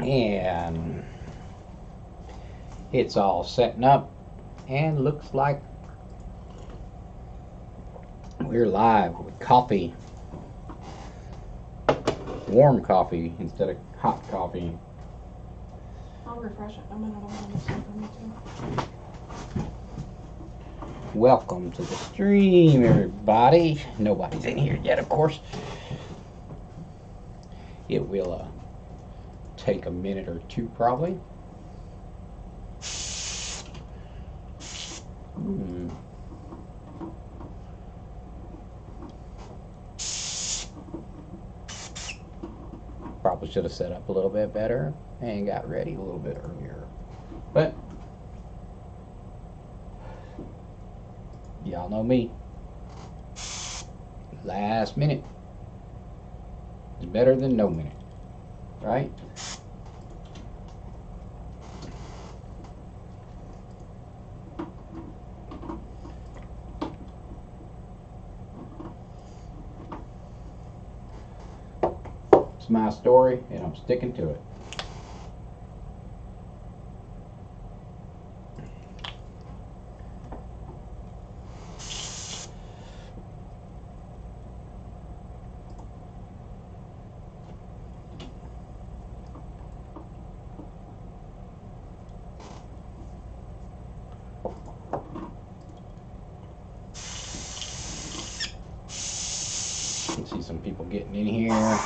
And it's all setting up and looks like we're live with coffee. Warm coffee instead of hot coffee. I'll refresh it. I'm gonna have this for me too. Welcome to the stream, everybody. Nobody's in here yet, of course. It will take a minute or two, probably. Probably should have set up a little bit better and got ready a little bit earlier. But y'all know me. Last minute is better than no minute, right? It's my story, and I'm sticking to it. You can see some people getting in here.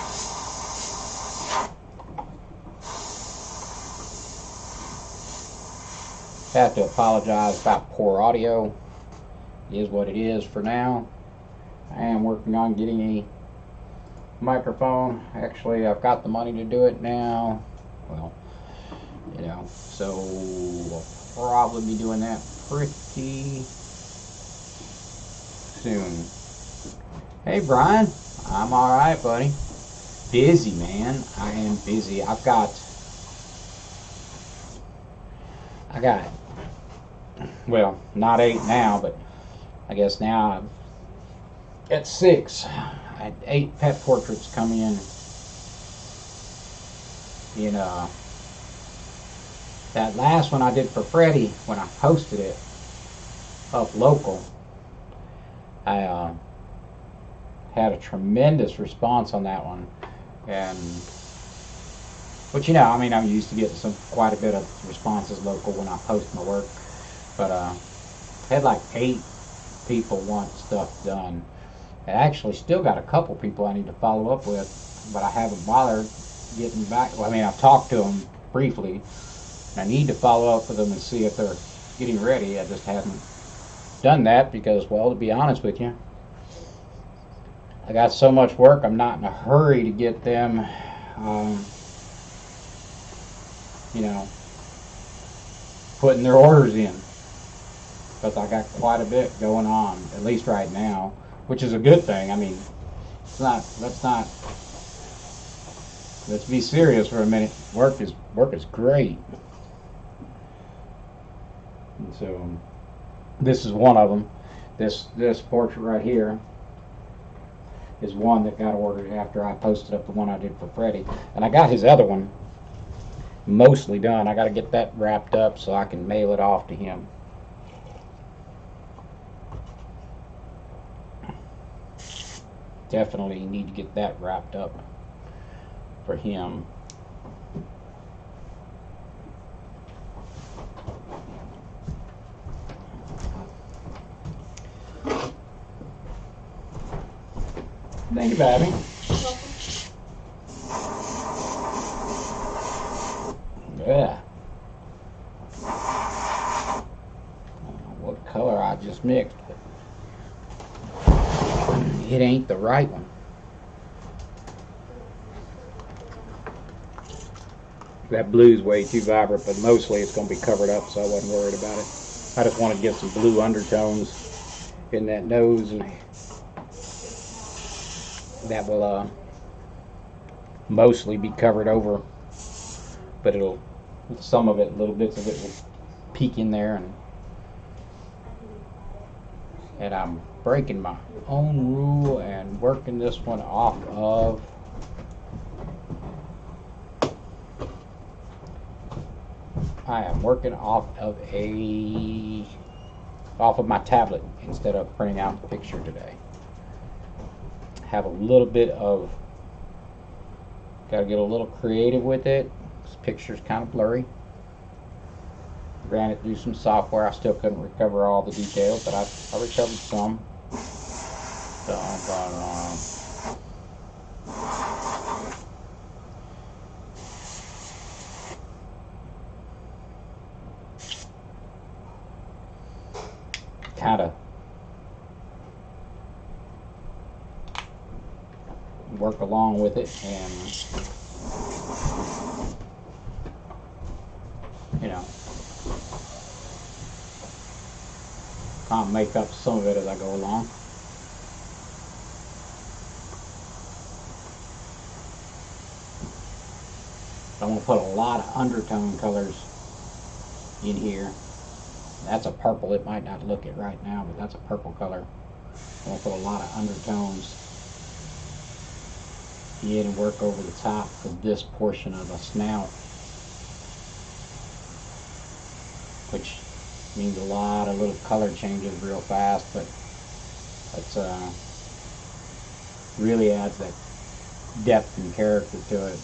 Have to apologize about poor audio. It is what it is for now. I am working on getting a microphone. Actually, I've got the money to do it now. Well, you know, so we'll probably be doing that pretty soon. Hey, Brian. I'm all right, buddy. Busy, man. I am busy. I got, well, not 8 now, but I guess now at 6. I had 8 pet portraits come in that last one I did for Freddie when I posted it up local. I had a tremendous response on that one, but I mean, I'm used to getting quite a bit of responses local when I post my work, but had like 8 people want stuff done. I actually still got a couple people I need to follow up with, but I haven't bothered getting back. Well, I mean, I've talked to them briefly, and I need to follow up with them and see if they're getting ready. I just haven't done that because, well, to be honest with you, I got so much work, I'm not in a hurry to get them, putting their orders in. Because I got quite a bit going on, at least right now, which is a good thing. I mean, let's be serious for a minute. Work is great. And so, this is one of them. This portrait right here is one that got ordered after I posted up the one I did for Freddie. And I got his other one mostly done. I got to get that wrapped up so I can mail it off to him. Definitely need to get that wrapped up for him. Thank you, baby. Yeah. What color I just mixed, but it ain't the right one. That blue's way too vibrant, but mostly it's going to be covered up, so I wasn't worried about it. I just want to get some blue undertones in that nose, and that will mostly be covered over, but some of it, little bits of it will peek in there, and I'm breaking my own rule and working this one off of I am working off of my tablet instead of printing out the picture today. Have a little bit of, got to get a little creative with it. This picture's kind of blurry. Granted, through some software, I still couldn't recover all the details, but I recovered some. Kind of work along with it, and you know, kind of make up some of it as I go along. I'm going to put a lot of undertone colors in here. That's a purple. It might not look it right now, but that's a purple color. I'm going to put a lot of undertones in and work over the top of this portion of the snout, which means a lot of little color changes real fast, but that's really adds that depth and character to it.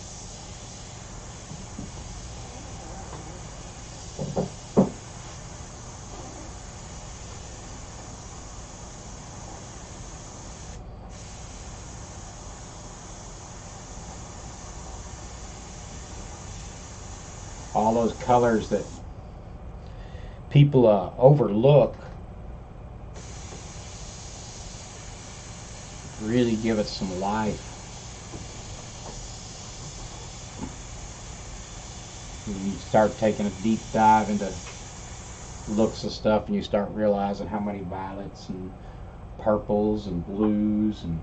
All those colors that people overlook really give it some life. When you start taking a deep dive into looks of stuff, and you start realizing how many violets and purples and blues, and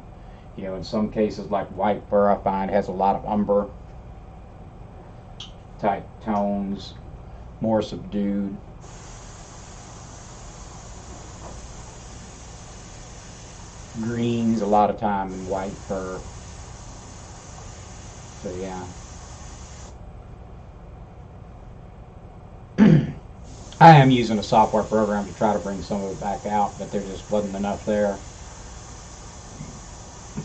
you know, in some cases like white fur, I find has a lot of umber type tones, more subdued. Greens a lot of time in white fur. So yeah. I am using a software program to try to bring some of it back out, but there just wasn't enough there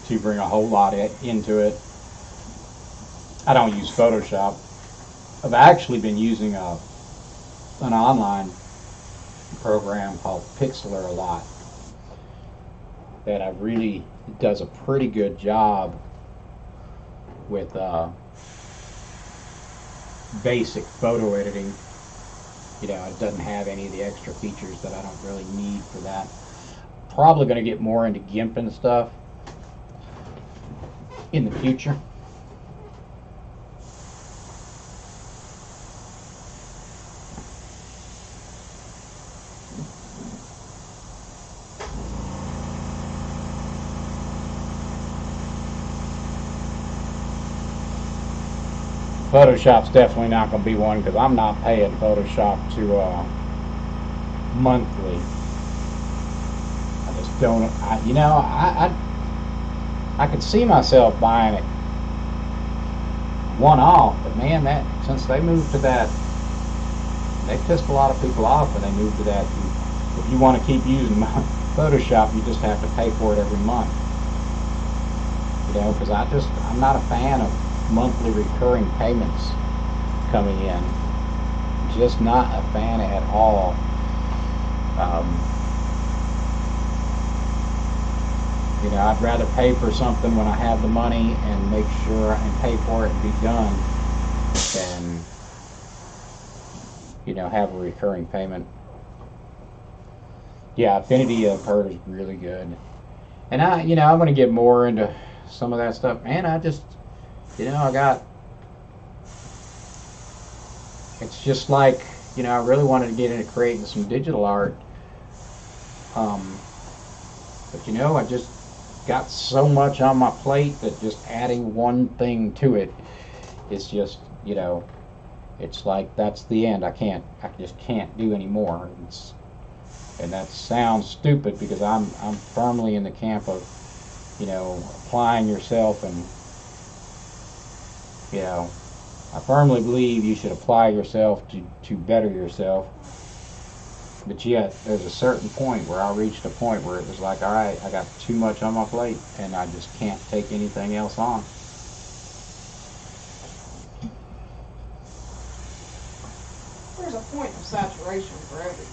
to bring a whole lot into it. I don't use Photoshop. I've actually been using an online program called Pixlr a lot that I really does a pretty good job with basic photo editing. You know, it doesn't have any of the extra features that I don't really need for that. Probably going to get more into GIMP and stuff in the future. Photoshop's definitely not going to be one, because I'm not paying Photoshop to monthly. I just don't. I could see myself buying it one-off, but man, that since they moved to that, they pissed a lot of people off when they moved to that. If you want to keep using Photoshop, you just have to pay for it every month. You know, because I'm not a fan of monthly recurring payments coming in. Just not a fan at all. You know, I'd rather pay for something when I have the money and make sure and pay for it and be done than, you know, have a recurring payment. Yeah, Affinity I've heard is really good. And I want to get more into some of that stuff. Man, I just, you know, it's just like, you know, I really wanted to get into creating some digital art. But you know, I just got so much on my plate that just adding one thing to it is just, you know, it's like that's the end. I just can't do anymore. And that sounds stupid, because I'm firmly in the camp of, you know, applying yourself and, you know, I firmly believe you should apply yourself to better yourself. But yet, there's a certain point where I reached a point where it was like, all right, I got too much on my plate, and I just can't take anything else on. There's a point of saturation for everything.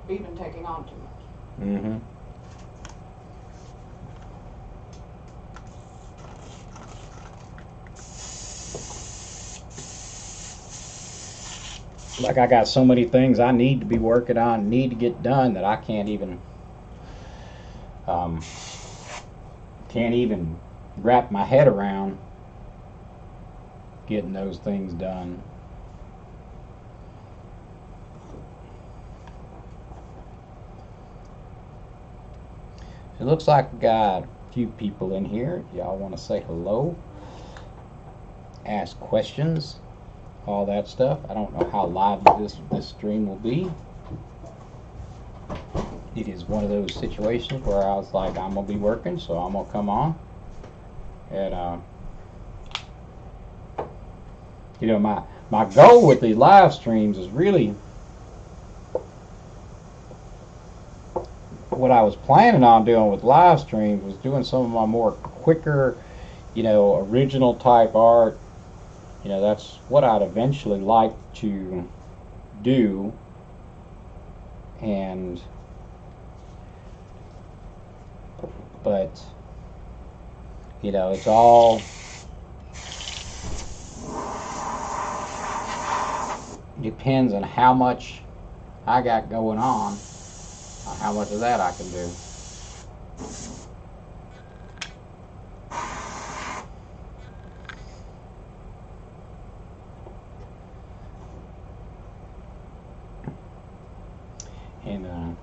Even taking on too much. Mm-hmm. Like I got so many things I need to be working on, need to get done that I can't even wrap my head around getting those things done. It looks like we got a few people in here. Y'all want to say hello, ask questions, all that stuff. I don't know how live this stream will be. It is one of those situations where I was like, I'm gonna be working, so I'm gonna come on. And you know, my goal with the live streams is really what I was planning on doing with live streams was doing some of my more quicker, you know, original type art. You know, that's what I'd eventually like to do. But you know, it's all depends on how much I got going on how much of that I can do. And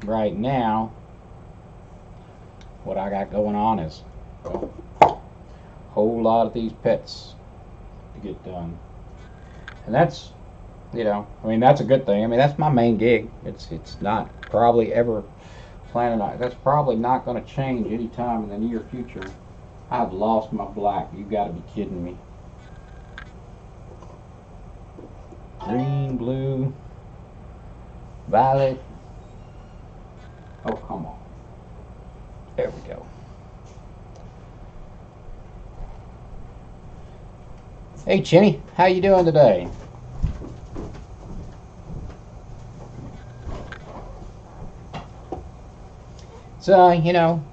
right now, what I got going on is a whole lot of these pets to get done. And that's, you know, I mean, that's a good thing. I mean, that's my main gig. It's not probably ever planning on, that's probably not going to change anytime in the near future. I've lost my black. You got to be kidding me. Green, blue, violet. Oh, come on. There we go. Hey, Chinny, how you doing today? So, you know,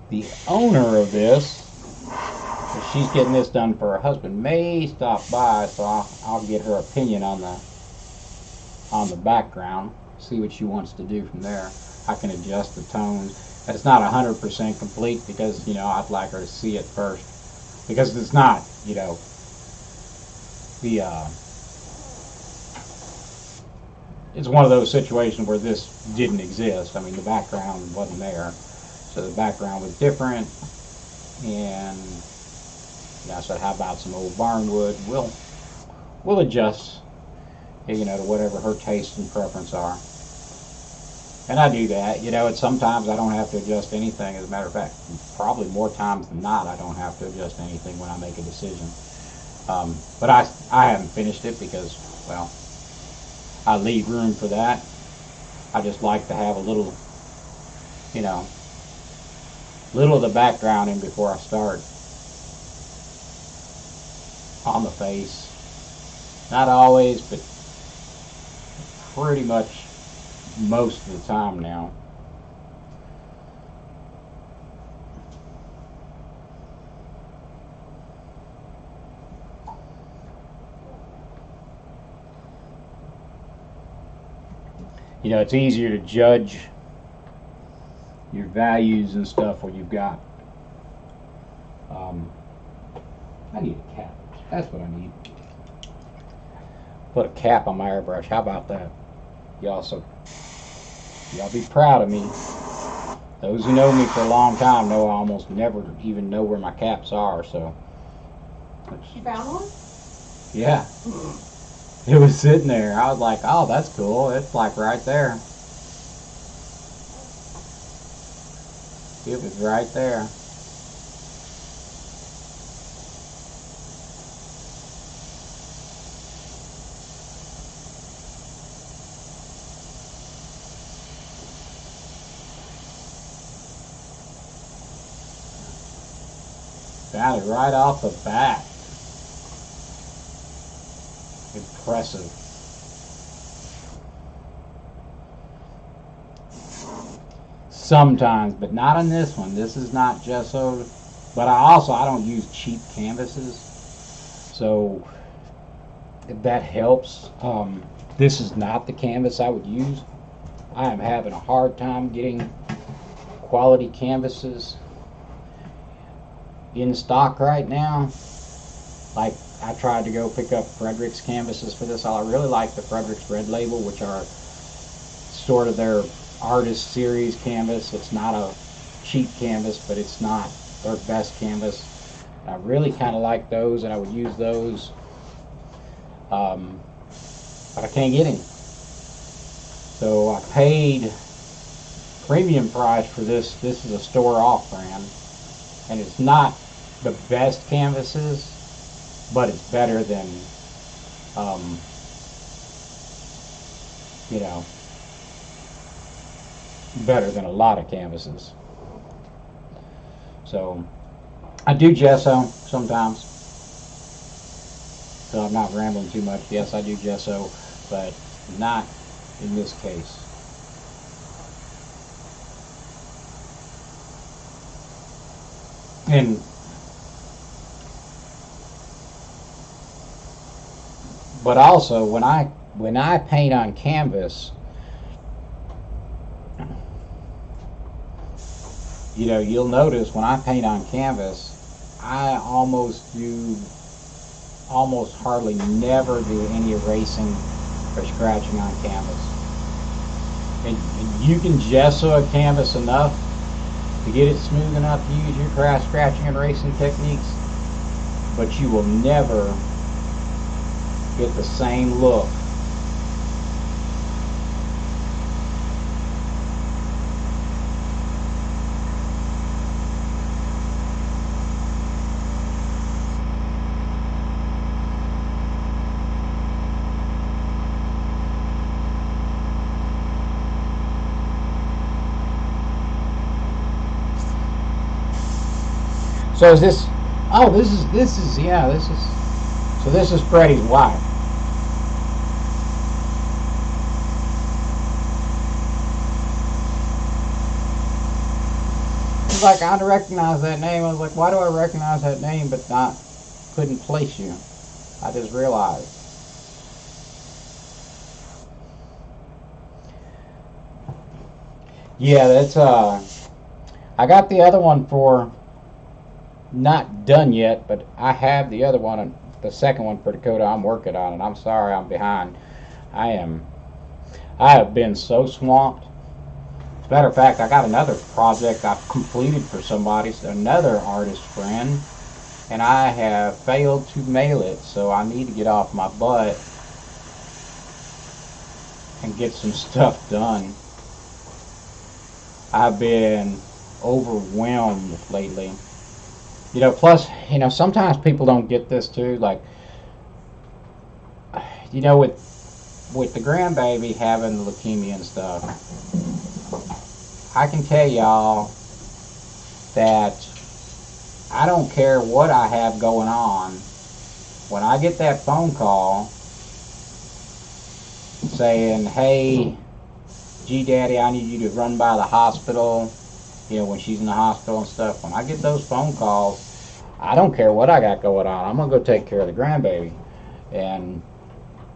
the owner of this, if she's getting this done for her husband, may stop by, so I'll get her opinion on the background, see what she wants to do from there. I can adjust the tones. It's not 100% complete because, you know, I'd like her to see it first, because it's not, you know, it's one of those situations where this didn't exist. I mean, the background wasn't there, so the background was different. And you know, I said, how about some old barnwood? We'll adjust, you know, to whatever her taste and preference are. And I do that. You know, sometimes I don't have to adjust anything. As a matter of fact, probably more times than not, I don't have to adjust anything when I make a decision. But I haven't finished it because, well, I leave room for that. I just like to have a little, you know, little of the background in before I start on the face. Not always, but pretty much most of the time now. You know, it's easier to judge your values and stuff when you've got I need a cap. That's what I need. Put a cap on my airbrush. How about that? Y'all be proud of me. Those who know me for a long time know I almost never even know where my caps are, so. You found one? Yeah. It was sitting there. I was like, oh, that's cool. It's like right there. It was right there. Found it right off the bat. Impressive. Sometimes, but not on this one. This is not gesso. But I don't use cheap canvases, so that helps. This is not the canvas I would use. I am having a hard time getting quality canvases in stock right now. Like, I tried to go pick up Frederick's canvases for this. I really like the Frederick's Red Label, which are sort of their artist series canvas. It's not a cheap canvas, but it's not their best canvas. I really kind of like those, and I would use those, but I can't get any. So I paid premium price for this. This is a store off brand, and it's not the best canvases, but it's better than you know, better than a lot of canvases. So I do gesso sometimes, so I'm not rambling too much. Yes, I do gesso, but not in this case. And but also when I paint on canvas, you'll notice when I paint on canvas, I almost hardly never do any erasing or scratching on canvas. And you can gesso a canvas enough to get it smooth enough to use your scratching and erasing techniques, but you will never get the same look So is this? Oh, this is yeah. So this is Freddie's wife. It's like I recognize that name. I was like, why do I recognize that name but couldn't place you? I just realized. Yeah, that's I got the other one for not done yet, but I have the other one, the second one for Dakota I'm working on, and I'm sorry I'm behind. I have been so swamped. As a matter of fact, I got another project I've completed for somebody, another artist friend, and I have failed to mail it, so I need to get off my butt and get some stuff done. I've been overwhelmed lately. Plus, sometimes people don't get this too. Like, with the grandbaby having leukemia and stuff, I can tell y'all that I don't care what I have going on. When I get that phone call saying, hey, G Daddy, I need you to run by the hospital, when she's in the hospital and stuff, when I get those phone calls, I don't care what I got going on. I'm going to go take care of the grandbaby. And,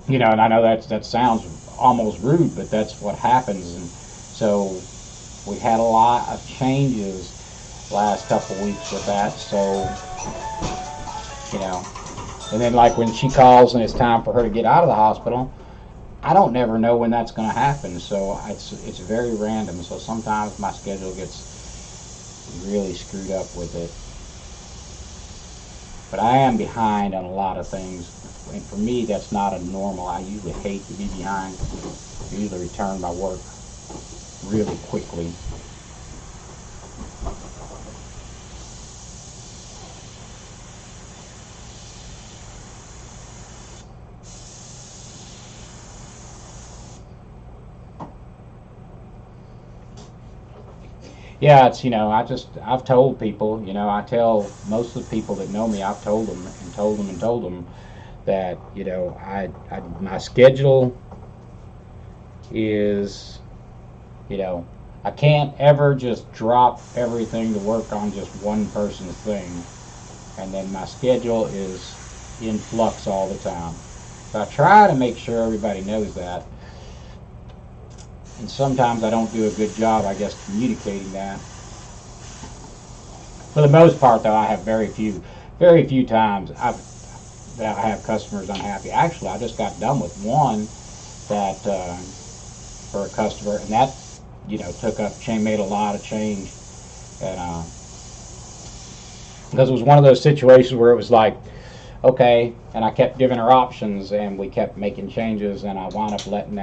and I know that sounds almost rude, but that's what happens. And so we had a lot of changes last couple weeks with that. So, and then like when she calls and it's time for her to get out of the hospital, I don't never know when that's going to happen. So it's very random. So sometimes my schedule gets really screwed up with it. But I am behind on a lot of things, and for me that's not a normal. I usually hate to be behind. I usually return my work really quickly. yeah, it's, I've told people, I tell most of the people that know me, I've told them and told them and told them that, my schedule is, you know, I can't ever just drop everything to work on just one person's thing. And then my schedule is in flux all the time. So I try to make sure everybody knows that. And sometimes I don't do a good job, I guess, communicating that. For the most part, though, I have very few times that I have customers unhappy. Actually, I just got done with one that for a customer, and that made a lot of change, and because it was one of those situations where it was like, okay, and I kept giving her options, and we kept making changes, and I wound up letting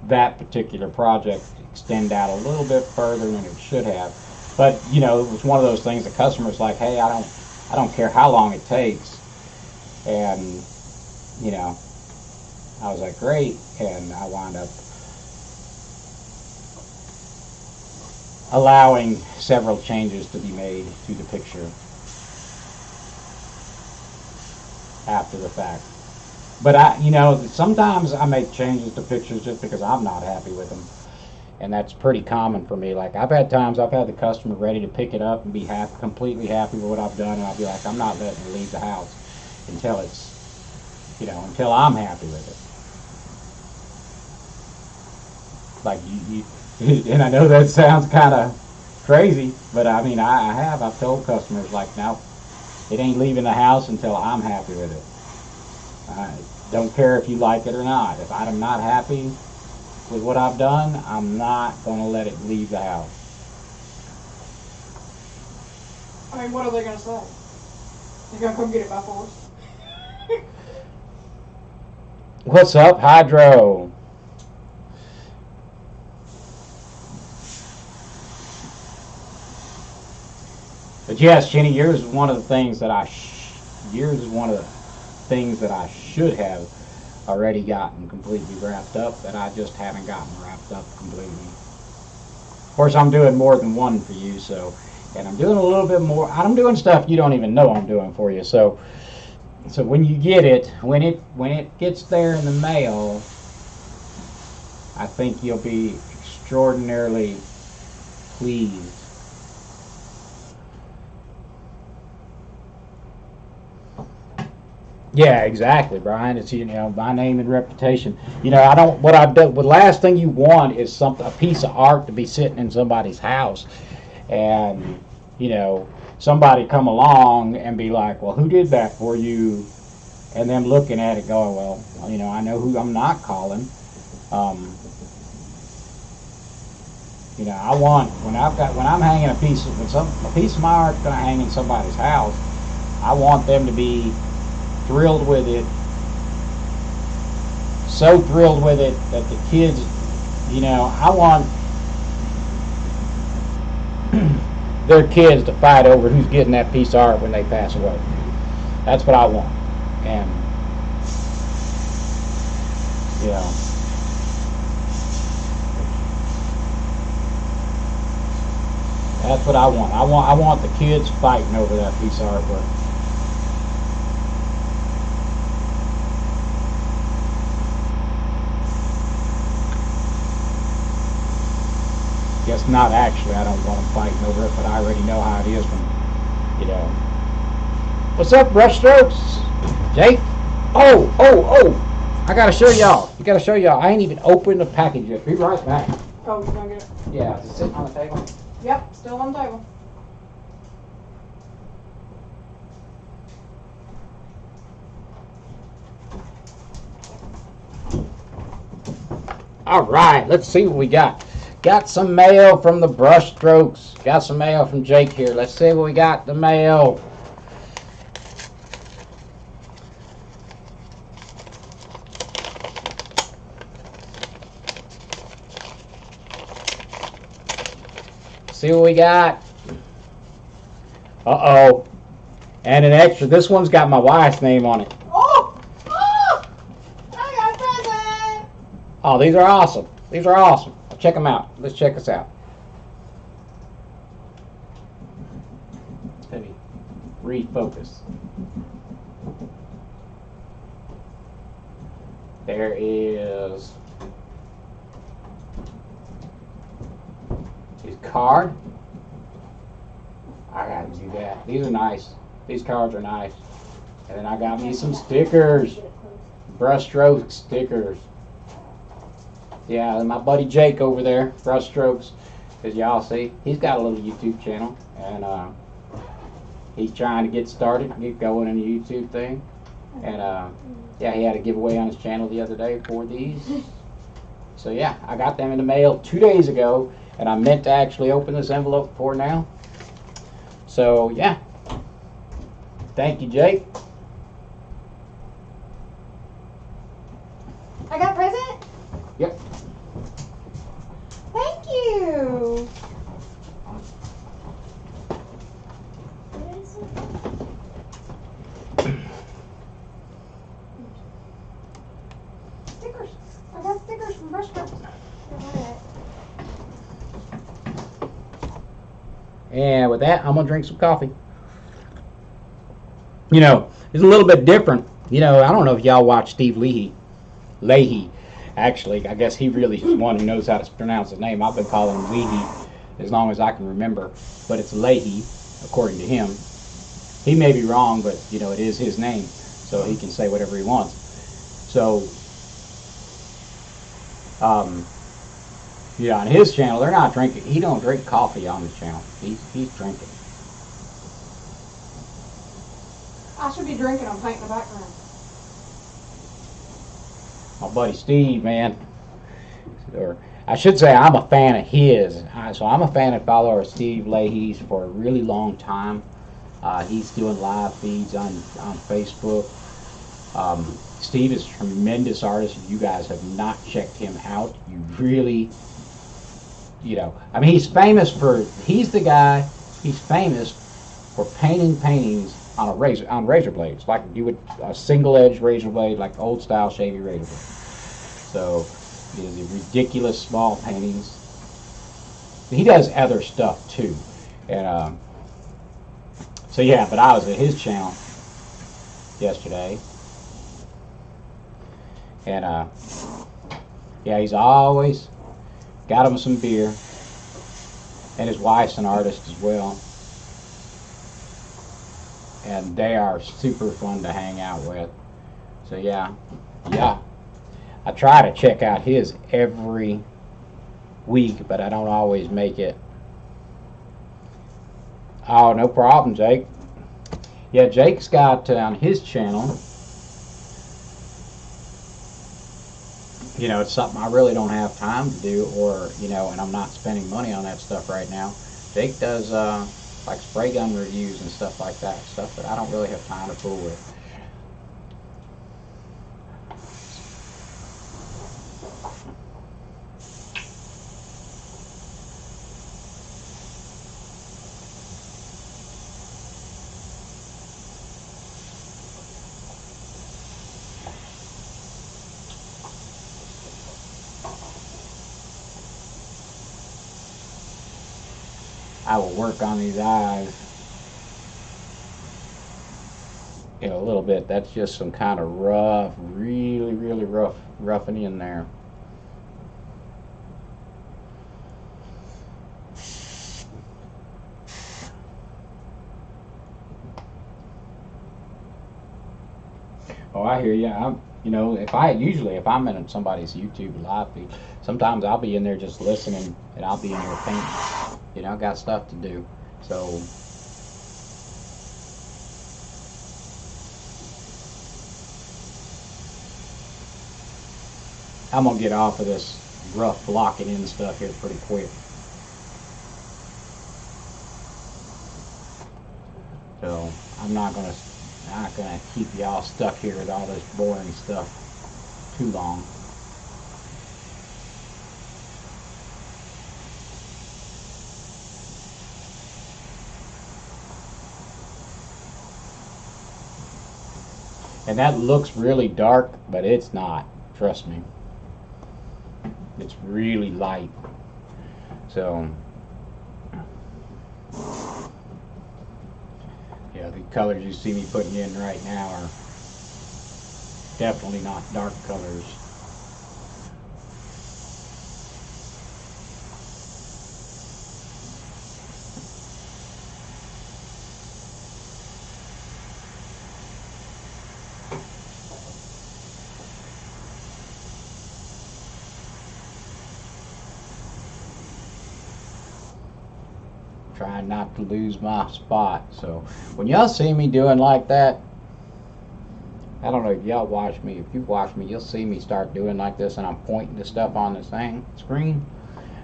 that particular project extend out a little bit further than it should have. But it was one of those things. The customer's like, hey, I don't care how long it takes, and I was like, great, and I wound up allowing several changes to be made to the picture after the fact. But sometimes I make changes to pictures just because I'm not happy with them, and that's pretty common for me. Like I've had the customer ready to pick it up and be completely happy with what I've done, and I'll be like, I'm not letting it leave the house until until I'm happy with it. Like you and I know that sounds kind of crazy, but I mean, I've told customers, like, no, it ain't leaving the house until I'm happy with it. I don't care if you like it or not. If I'm not happy with what I've done, I'm not going to let it leave the house. I mean, what are they going to say? They're going to come get it by force? What's up, Hydro? But yes, Jenny, yours is one of the things that I should have already gotten completely wrapped up, that I just haven't gotten wrapped up completely. Of course, I'm doing more than one for you, and I'm doing a little bit more. I'm doing stuff you don't even know I'm doing for you. So when you get it, when it gets there in the mail, I think you'll be extraordinarily pleased. Yeah, exactly, Brian. It's my name and reputation. I don't. What I've done. The last thing you want is a piece of art to be sitting in somebody's house, and somebody come along and be like, "Well, who did that for you?" And them looking at it, going, "Well, I know who I'm not calling." I want when I'm hanging a piece of my art going to hang in somebody's house, I want them to be thrilled with it, so thrilled with it that the kids, I want their kids to fight over who's getting that piece of art when they pass away. That's what I want. And that's what I want. I want the kids fighting over that piece of artwork. Guess not actually. I don't want them fighting over it, but I already know how it is when, What's up, brush strokes? Jake? Oh! I gotta show y'all. You gotta show y'all. I ain't even opened the package yet. Be right back. Oh, you're gonna get it? Yeah, is it sitting on the table? Yep, still on the table. All right, let's see what we got. Got some mail from the brush strokes. Got some mail from Jake here. Let's see what we got in the mail. See what we got. Uh-oh. And an extra. This one's got my wife's name on it. Oh! I got a present! Oh, these are awesome. These are awesome. Check them out. Let's check this out. refocus. There is his card. I gotta do that. These are nice. These cards are nice. And then I got me some stickers. Brushstroke stickers. Yeah, and my buddy Jake over there, Brushstrokes, as y'all see, he's got a little YouTube channel, and he's trying to get started, get going in the YouTube thing. And yeah, he had a giveaway on his channel the other day for these. So yeah, I got them in the mail 2 days ago, and I meant to actually open this envelope for now. So yeah, thank you, Jake. I got a present? Yep. Thank you. Stickers. I got stickers from Brushstrokes. And with that, I'm gonna drink some coffee. You know, it's a little bit different. You know, I don't know if y'all watch Steve Leahy. Actually, I guess he really is the one who knows how to pronounce his name. I've been calling him Leahy as long as I can remember, but it's Leahy, according to him. He may be wrong, but you know, it is his name, so he can say whatever he wants. So, yeah, on his channel, they're not drinking. He don't drink coffee on his channel. He's drinking. I should be drinking. I'm painting the background. My buddy Steve, man, or I should say I'm a fan of his. So I'm a fan and follower of Steve Leahy's for a really long time. He's doing live feeds on Facebook. Steve is a tremendous artist. If you guys have not checked him out, you really, you know, I mean, he's famous for painting paintings on razor blades, like you would a single edge razor blade, like old style Chevy razor blade. So the ridiculous small paintings. He does other stuff too, and so yeah. But I was at his channel yesterday, and yeah, he's always got him some beer, and his wife's an artist as well. And they are super fun to hang out with. So yeah, I try to check out his every week, but I don't always make it. Oh, no problem, Jake. Yeah, Jake's got on his channel, you know, it's something I really don't have time to do, or, you know, and I'm not spending money on that stuff right now. Jake does like spray gun reviews and stuff like that, stuff that I don't really have time to fool with. I will work on these eyes in a little bit. That's just some kind of rough, really roughing in there. Oh, I hear you. You know, if I'm in somebody's YouTube live feed, sometimes I'll be in there just listening, and I'll be in there painting. You know, I got stuff to do. So I'm gonna get off of this rough blocking in stuff here pretty quick. So I'm not gonna keep y'all stuck here with all this boring stuff too long. And that looks really dark, but it's not. Trust me. It's really light. So, yeah, The colors you see me putting in right now are definitely not dark colors. Trying not to lose my spot. So when y'all see me doing like that, I don't know if y'all watch me. If you watch me, you'll see me start doing like this, and I'm pointing to stuff on the screen.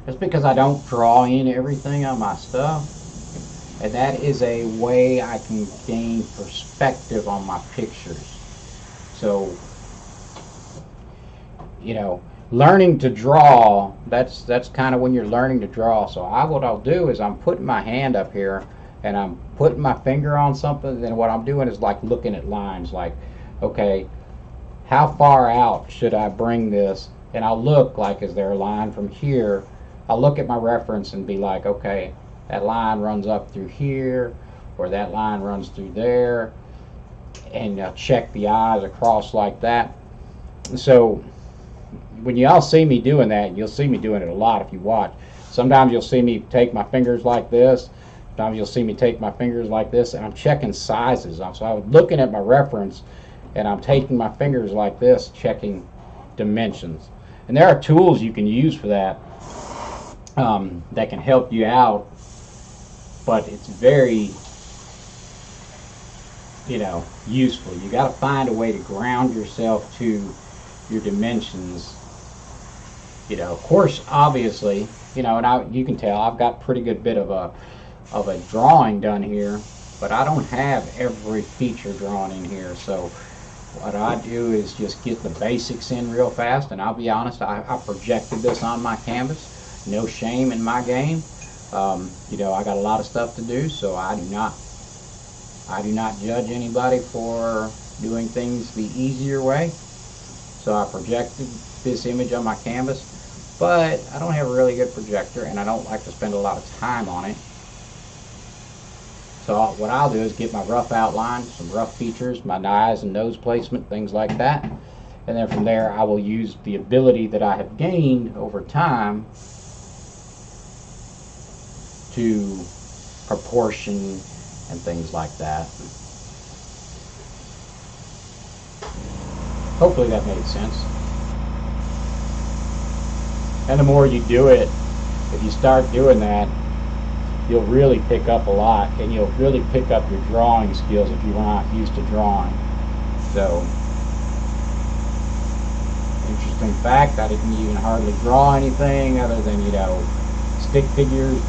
It's because I don't draw in everything on my stuff, and that is a way I can gain perspective on my pictures. So, you know, learning to draw, that's kind of when you're learning to draw. So what I'll do is I'm putting my hand up here and I'm putting my finger on something, and what I'm doing is like looking at lines, like, okay, how far out should I bring this? And I'll look, like, is there a line from here? I'll look at my reference and be like, okay, that line runs up through here, or that line runs through there, and I'll check the eyes across like that. So when y'all see me doing that, you'll see me doing it a lot if you watch. Sometimes you'll see me take my fingers like this. Sometimes you'll see me take my fingers like this, and I'm checking sizes. So I'm looking at my reference, and I'm taking my fingers like this, checking dimensions. And there are tools you can use for that that can help you out, but it's very, useful. You got to find a way to ground yourself to your dimensions. Of course, obviously, and you can tell I've got pretty good bit of a drawing done here, but I don't have every feature drawn in here. So what I do is just get the basics in real fast, and I'll be honest, I projected this on my canvas. No shame in my game. I got a lot of stuff to do, so I do not judge anybody for doing things the easier way. So I projected this image on my canvas, but I don't have a really good projector, and I don't like to spend a lot of time on it. So what I'll do is get my rough outline, some rough features, my eyes and nose placement, things like that. And then from there, I will use the ability that I have gained over time to proportion and things like that. Hopefully that made sense. And the more you do it, if you start doing that, you'll really pick up a lot, and you'll really pick up your drawing skills if you're not used to drawing. So, interesting fact, I didn't even hardly draw anything other than, stick figures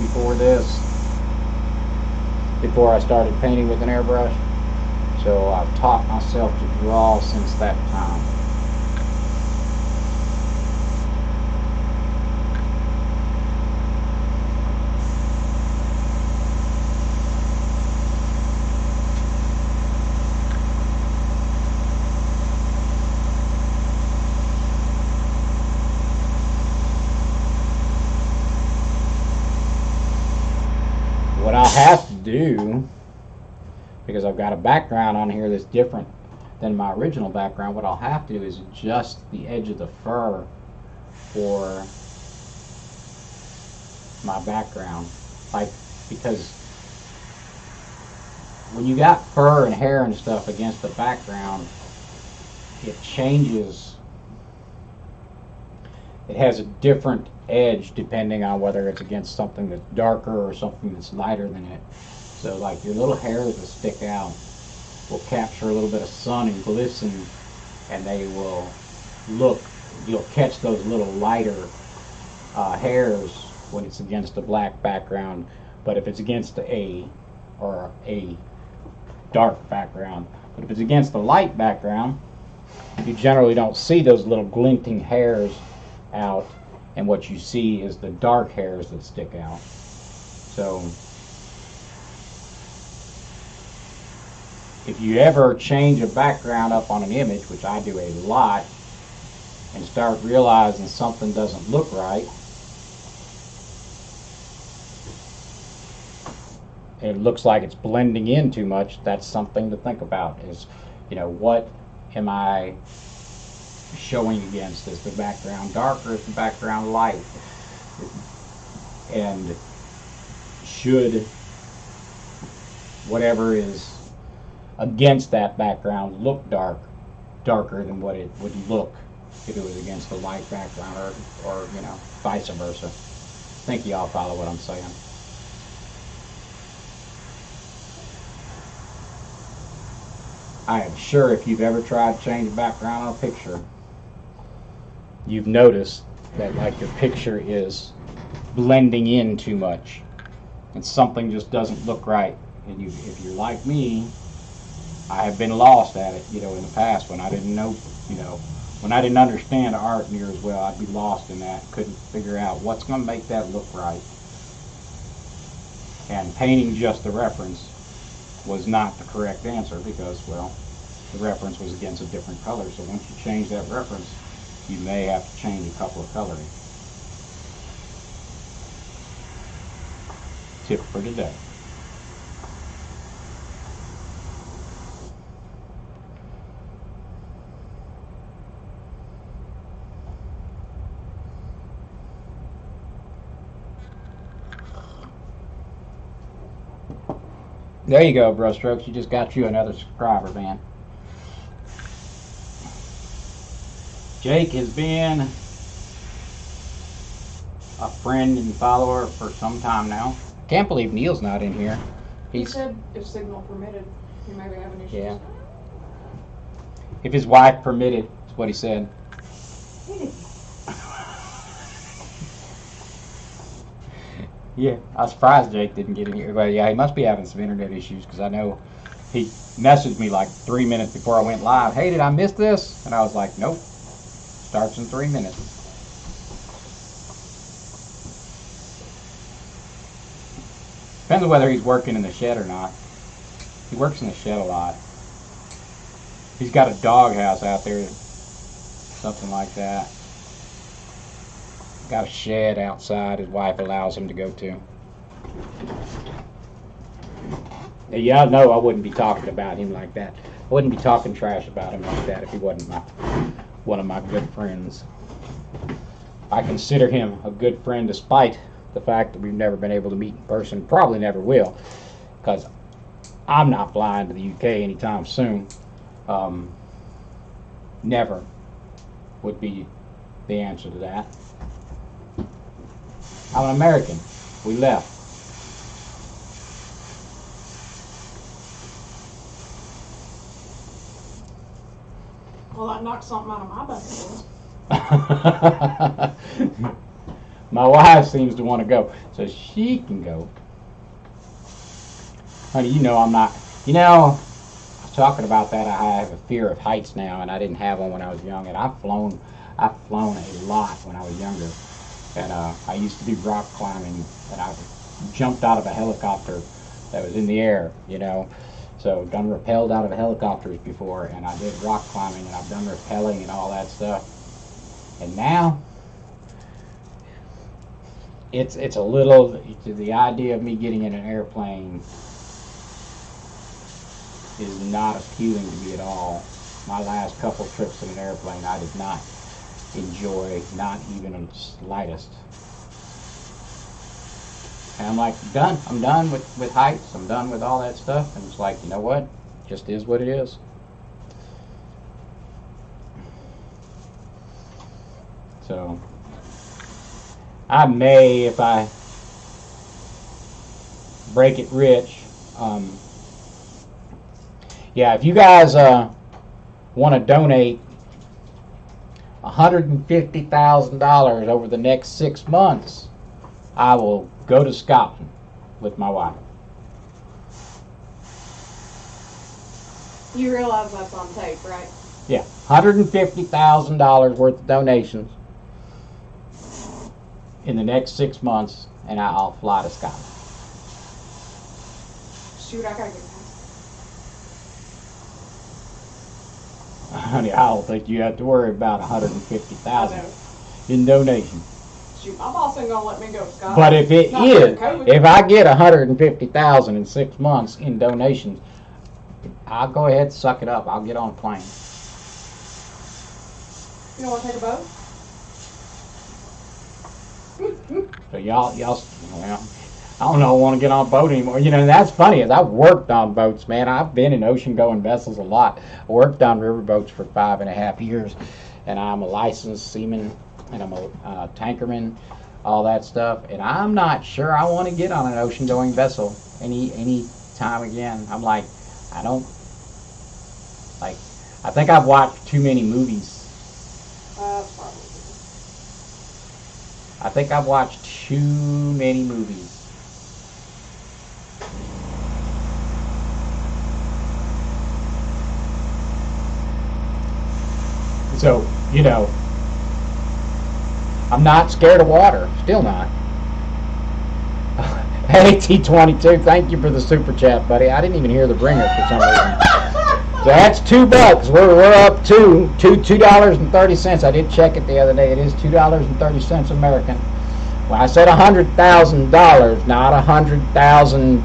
before I started painting with an airbrush. So I've taught myself to draw since that time. What I'll have to do, because I've got a background on here that's different than my original background, what I'll have to do is adjust the edge of the fur for my background. Because when you got fur and hair and stuff against the background, it changes. It has a different edge depending on whether it's against something that's darker or something that's lighter than it. So like your little hairs that stick out will capture a little bit of sun and glisten, and they will you'll catch those little lighter hairs when it's against a black background. But if it's against a dark background, but if it's against a light background, you generally don't see those little glinting hairs out, and what you see is the dark hairs that stick out. So if you ever change a background up on an image, which I do a lot, and start realizing something doesn't look right, it looks like it's blending in too much, that's something to think about. Is, what am I showing against? Is the background dark or is the background light? And should whatever is against that background look darker than what it would look if it was against a light background, or vice versa. I think you all follow what I'm saying. I am sure if you've ever tried to change the background on a picture, you've noticed that like your picture is blending in too much and something just doesn't look right. And if you're like me, I have been lost at it, in the past when I didn't know, when I didn't understand art near as well. I'd be lost in that, couldn't figure out what's going to make that look right. And painting just the reference was not the correct answer because, well, the reference was against a different color. So once you change that reference, you may have to change a couple of coloring. Tip for today. There you go, Brushstrokes. You just got you another subscriber, man. Jake has been a friend and follower for some time now. Can't believe Neil's not in here. He said if signal permitted, he might be having issues. Yeah. If his wife permitted, is what he said. Yeah, I was surprised Jake didn't get in here. But yeah, he must be having some internet issues because I know he messaged me like 3 minutes before I went live. Hey, did I miss this? And I was like, nope. Starts in 3 minutes. Depends on whether he's working in the shed or not. He works in the shed a lot. He's got a dog house out there, something like that. Got a shed outside his wife allows him to go to. Yeah, no, I wouldn't be talking about him like that. I wouldn't be talking trash about him like that if he wasn't one of my good friends. I consider him a good friend despite the fact that we've never been able to meet in person. Probably never will, because I'm not flying to the UK anytime soon. Never would be the answer to that. I'm an American. We left. Well, that knocked something out of my bucket list. My wife seems to want to go, so she can go. Honey, I'm not. I was talking about that. I have a fear of heights now, and I didn't have one when I was young. And I've flown a lot when I was younger. And I used to do rock climbing, and I jumped out of a helicopter that was in the air, So I've done rappelled out of helicopters before, and I did rock climbing, and I've done rappelling and all that stuff. And now, it's a little, the idea of me getting in an airplane is not appealing to me at all. My last couple trips in an airplane, I did not enjoy, not even the slightest. And I'm like, done. I'm done with heights. I'm done with all that stuff. And it's like, you know what? Just is what it is. So I may, if I break it rich, yeah, if you guys want to donate $150,000 over the next 6 months, I will go to Scotland with my wife. You realize that's on tape, right? Yeah, $150,000 worth of donations in the next 6 months, and I'll fly to Scotland. Shoot, I gotta get that. Honey, I don't think you have to worry about $150,000 in donation. Shoot, my boss ain't gonna let me go, Scott. But if it Not during is, COVID. if I get 150,000 in 6 months in donations, I'll go ahead and suck it up. I'll get on a plane. You don't want to take a boat? So y'all, well, I don't know, want to get on a boat anymore. You know, that's funny, is I've worked on boats, man. I've been in ocean-going vessels a lot. I worked on river boats for 5.5 years, and I'm a licensed seaman, and I'm a tankerman, all that stuff. And I'm not sure I want to get on an ocean-going vessel any time again. I'm like, I don't, like, I think I've watched too many movies. Probably. I think I've watched too many movies. So, you know, I'm not scared of water. Still not. Hey, T22, thank you for the super chat, buddy. I didn't even hear the bringer for some reason. So that's $2. We're up to $2.30. I did check it the other day. It is $2.30 American. Well, I said $100,000, not 100,000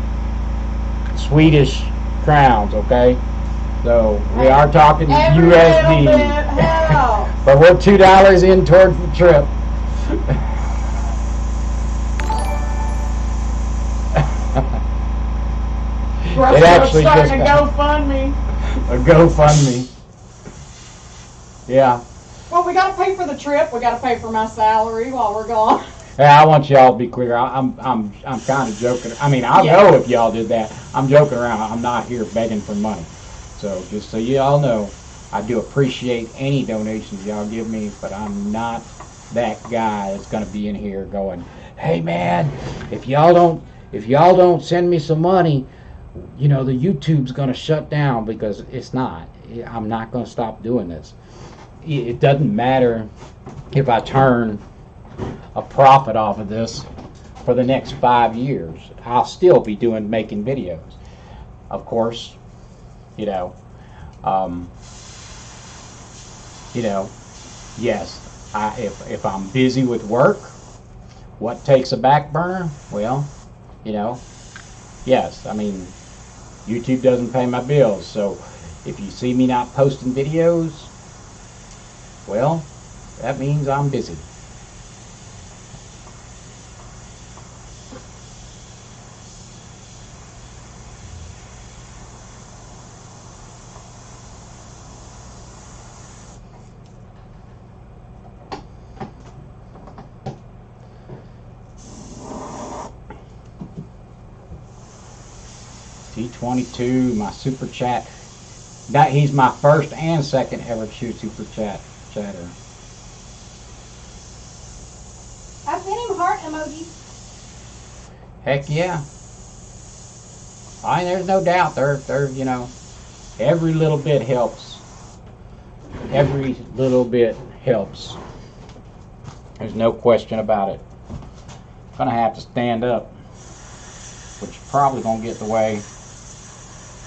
Swedish crowns. Okay. So we are talking Every USD. little bit helps. But we're $2 in towards the trip. Russ It actually starting just a GoFundMe. A GoFundMe. Yeah. Well, we got to pay for the trip. We got to pay for my salary while we're gone. Yeah, I want y'all to be clear. I'm kind of joking. I mean, I'll Yeah. know if y'all did that. I'm joking around. I'm not here begging for money. So just so you all know, I do appreciate any donations y'all give me, but I'm not that guy that's gonna be in here going, "Hey man, if y'all don't send me some money, you know, the YouTube's gonna shut down," because it's not. I'm not gonna stop doing this. It doesn't matter if I turn a profit off of this for the next 5 years. I'll still be making videos. Of course, you know, yes, if I'm busy with work, what takes a back burner? Well, you know, yes, I mean, YouTube doesn't pay my bills, so if you see me not posting videos, well, that means I'm busy. T22, my super chat. He's my first and second ever super chatter. I sent him heart emoji. Heck yeah. There's no doubt. They're you know, every little bit helps. Every little bit helps. There's no question about it. I'm gonna have to stand up, which is probably gonna get in the way.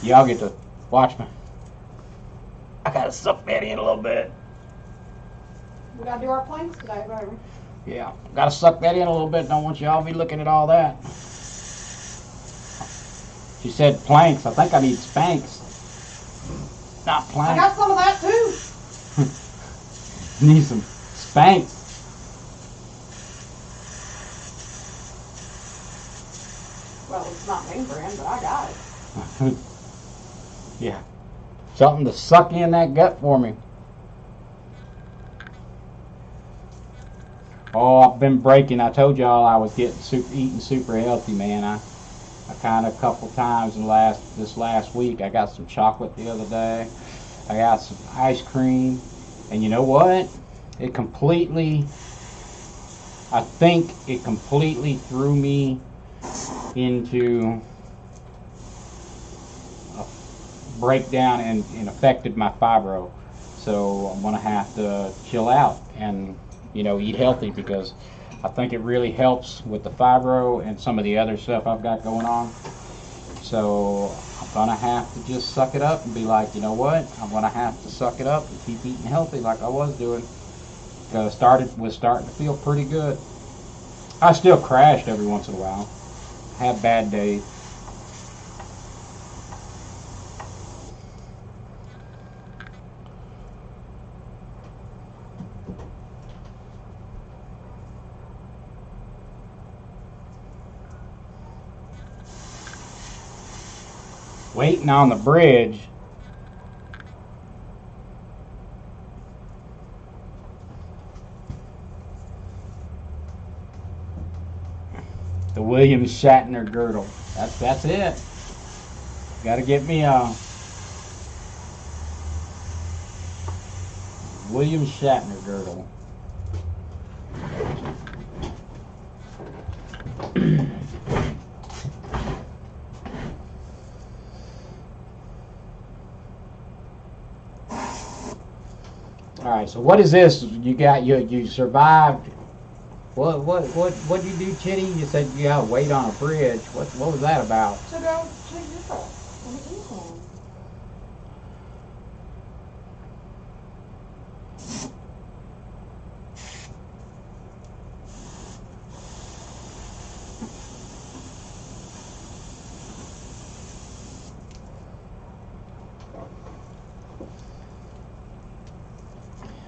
Y'all get to watch me. I gotta suck that in a little bit. We gotta do our planks today, baby. Yeah, gotta suck that in a little bit. Don't want y'all to be looking at all that. She said planks. I think I need spanks. Not I planks. got some of that too. Need some spanks. Well, it's not name brand, but I got it. Yeah. Something to suck in that gut for me. Oh, I've been breaking. I told y'all I was eating super healthy, man. I kind of a couple times in this last week. I got some chocolate the other day. I got some ice cream, and you know what? I think it completely threw me into a breakdown and affected my fibro. So I'm gonna have to chill out and, you know, eat healthy, because I think it really helps with the fibro and some of the other stuff I've got going on. So I'm gonna have to just suck it up and be like, you know what? I'm gonna have to suck it up and keep eating healthy like I was doing, because was starting to feel pretty good. I still crashed every once in a while. Have bad days. Waiting on the bridge. The William Shatner girdle. That's it. Got to get me a William Shatner girdle. All right. So what is this? You got you survived. What did you do, Chitty? You said you got to wait on a bridge. What was that about? To go to Europe on the England.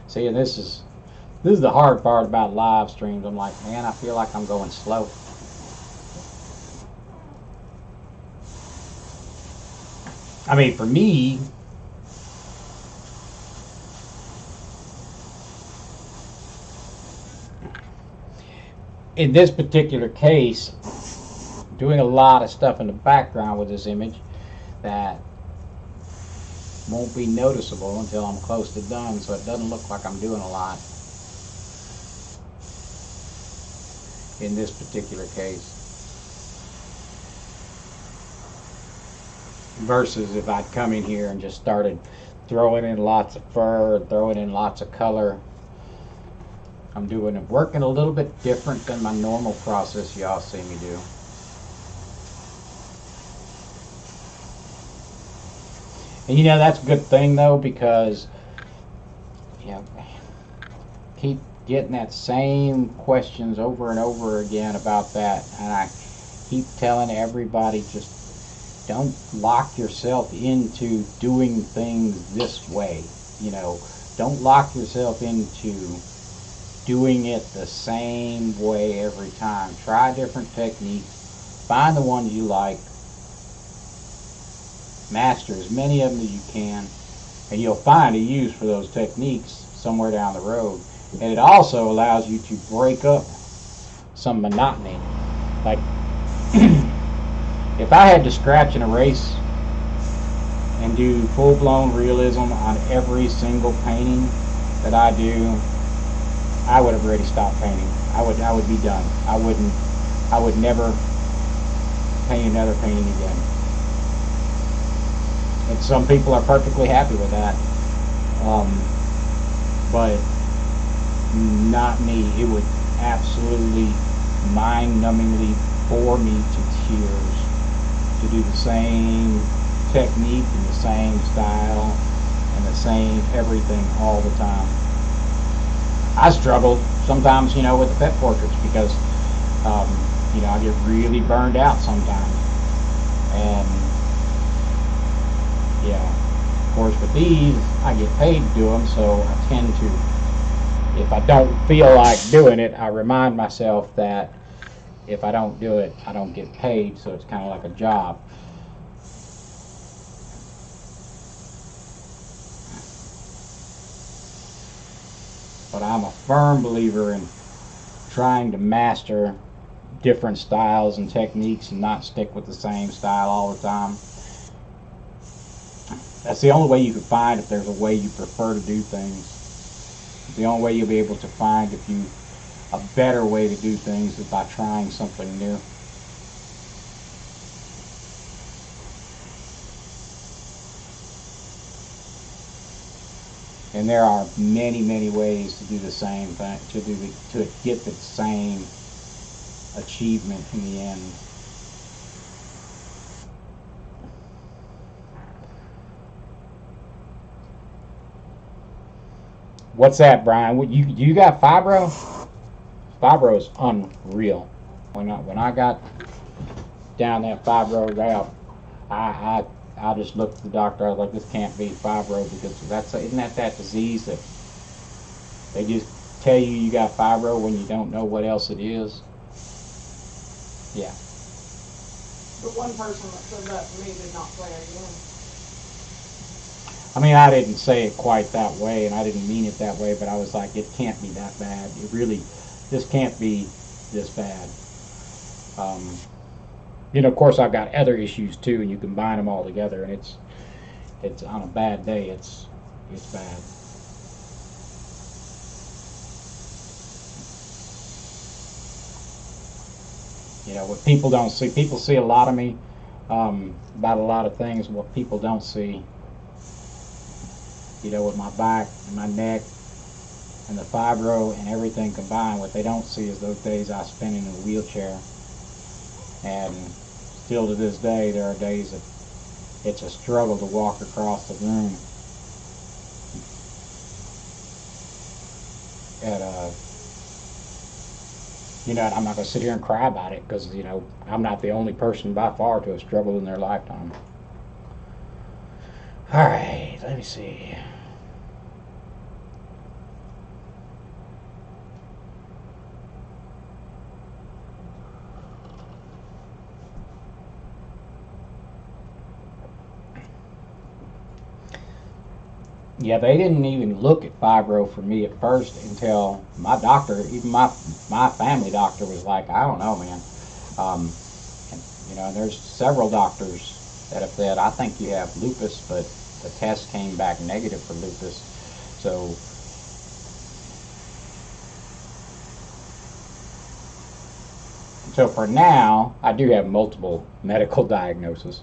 See, this is the hard part about live streams. I'm like, man, I feel like I'm going slow. I mean, for me, in this particular case, doing a lot of stuff in the background with this image that won't be noticeable until I'm close to done, so it doesn't look like I'm doing a lot in this particular case. Versus if I'd come in here and just started throwing in lots of fur and throwing in lots of color. I'm working a little bit different than my normal process y'all see me do. And you know, that's a good thing though, because you know, keep getting that same questions over and over again about that, and I keep telling everybody, just don't lock yourself into doing things this way. You know, don't lock yourself into doing it the same way every time. Try different techniques, find the ones you like, master as many of them as you can, and you'll find a use for those techniques somewhere down the road. And it also allows you to break up some monotony. Like if I had to scratch and erase and do full-blown realism on every single painting that I do, I would have already stopped painting. I would be done. I would never paint another painting again. And some people are perfectly happy with that. But not me. It would absolutely mind-numbingly bore me to tears to do the same technique and the same style and the same everything all the time. I struggle sometimes, you know, with the pet portraits because, you know, I get really burned out sometimes. And, yeah, of course with these, I get paid to do them, so I tend to, if I don't feel like doing it, I remind myself that if I don't do it, I don't get paid, so it's kind of like a job. But I'm a firm believer in trying to master different styles and techniques and not stick with the same style all the time. That's the only way you can find if there's a way you prefer to do things. The only way you'll be able to find a better way to do things is by trying something new. And there are many, many ways to do the same thing, to get the same achievement in the end. What's that, Brian? You got fibro? Fibro is unreal. When I got down that fibro route, I just looked at the doctor. I was like, this can't be fibro, because isn't that disease that they just tell you got fibro when you don't know what else it is? Yeah. The one person that said that to me did not play again. I mean, I didn't say it quite that way, and I didn't mean it that way, but I was like, it can't be that bad. This can't be this bad. Of course, I've got other issues too, and you combine them all together, and it's on a bad day, it's bad. What people don't see, people see a lot of me about a lot of things. What people don't see, with my back and my neck and the fibro and everything combined, what they don't see is those days I spent in a wheelchair. And still to this day, there are days that it's a struggle to walk across the room. And I'm not going to sit here and cry about it, because I'm not the only person by far to have struggled in their lifetime. All right, let me see. Yeah, they didn't even look at fibro for me at first until my doctor, even my family doctor, was like, I don't know, man. And there's several doctors that have said, I think you have lupus, but the test came back negative for lupus. So for now, I do have multiple medical diagnoses.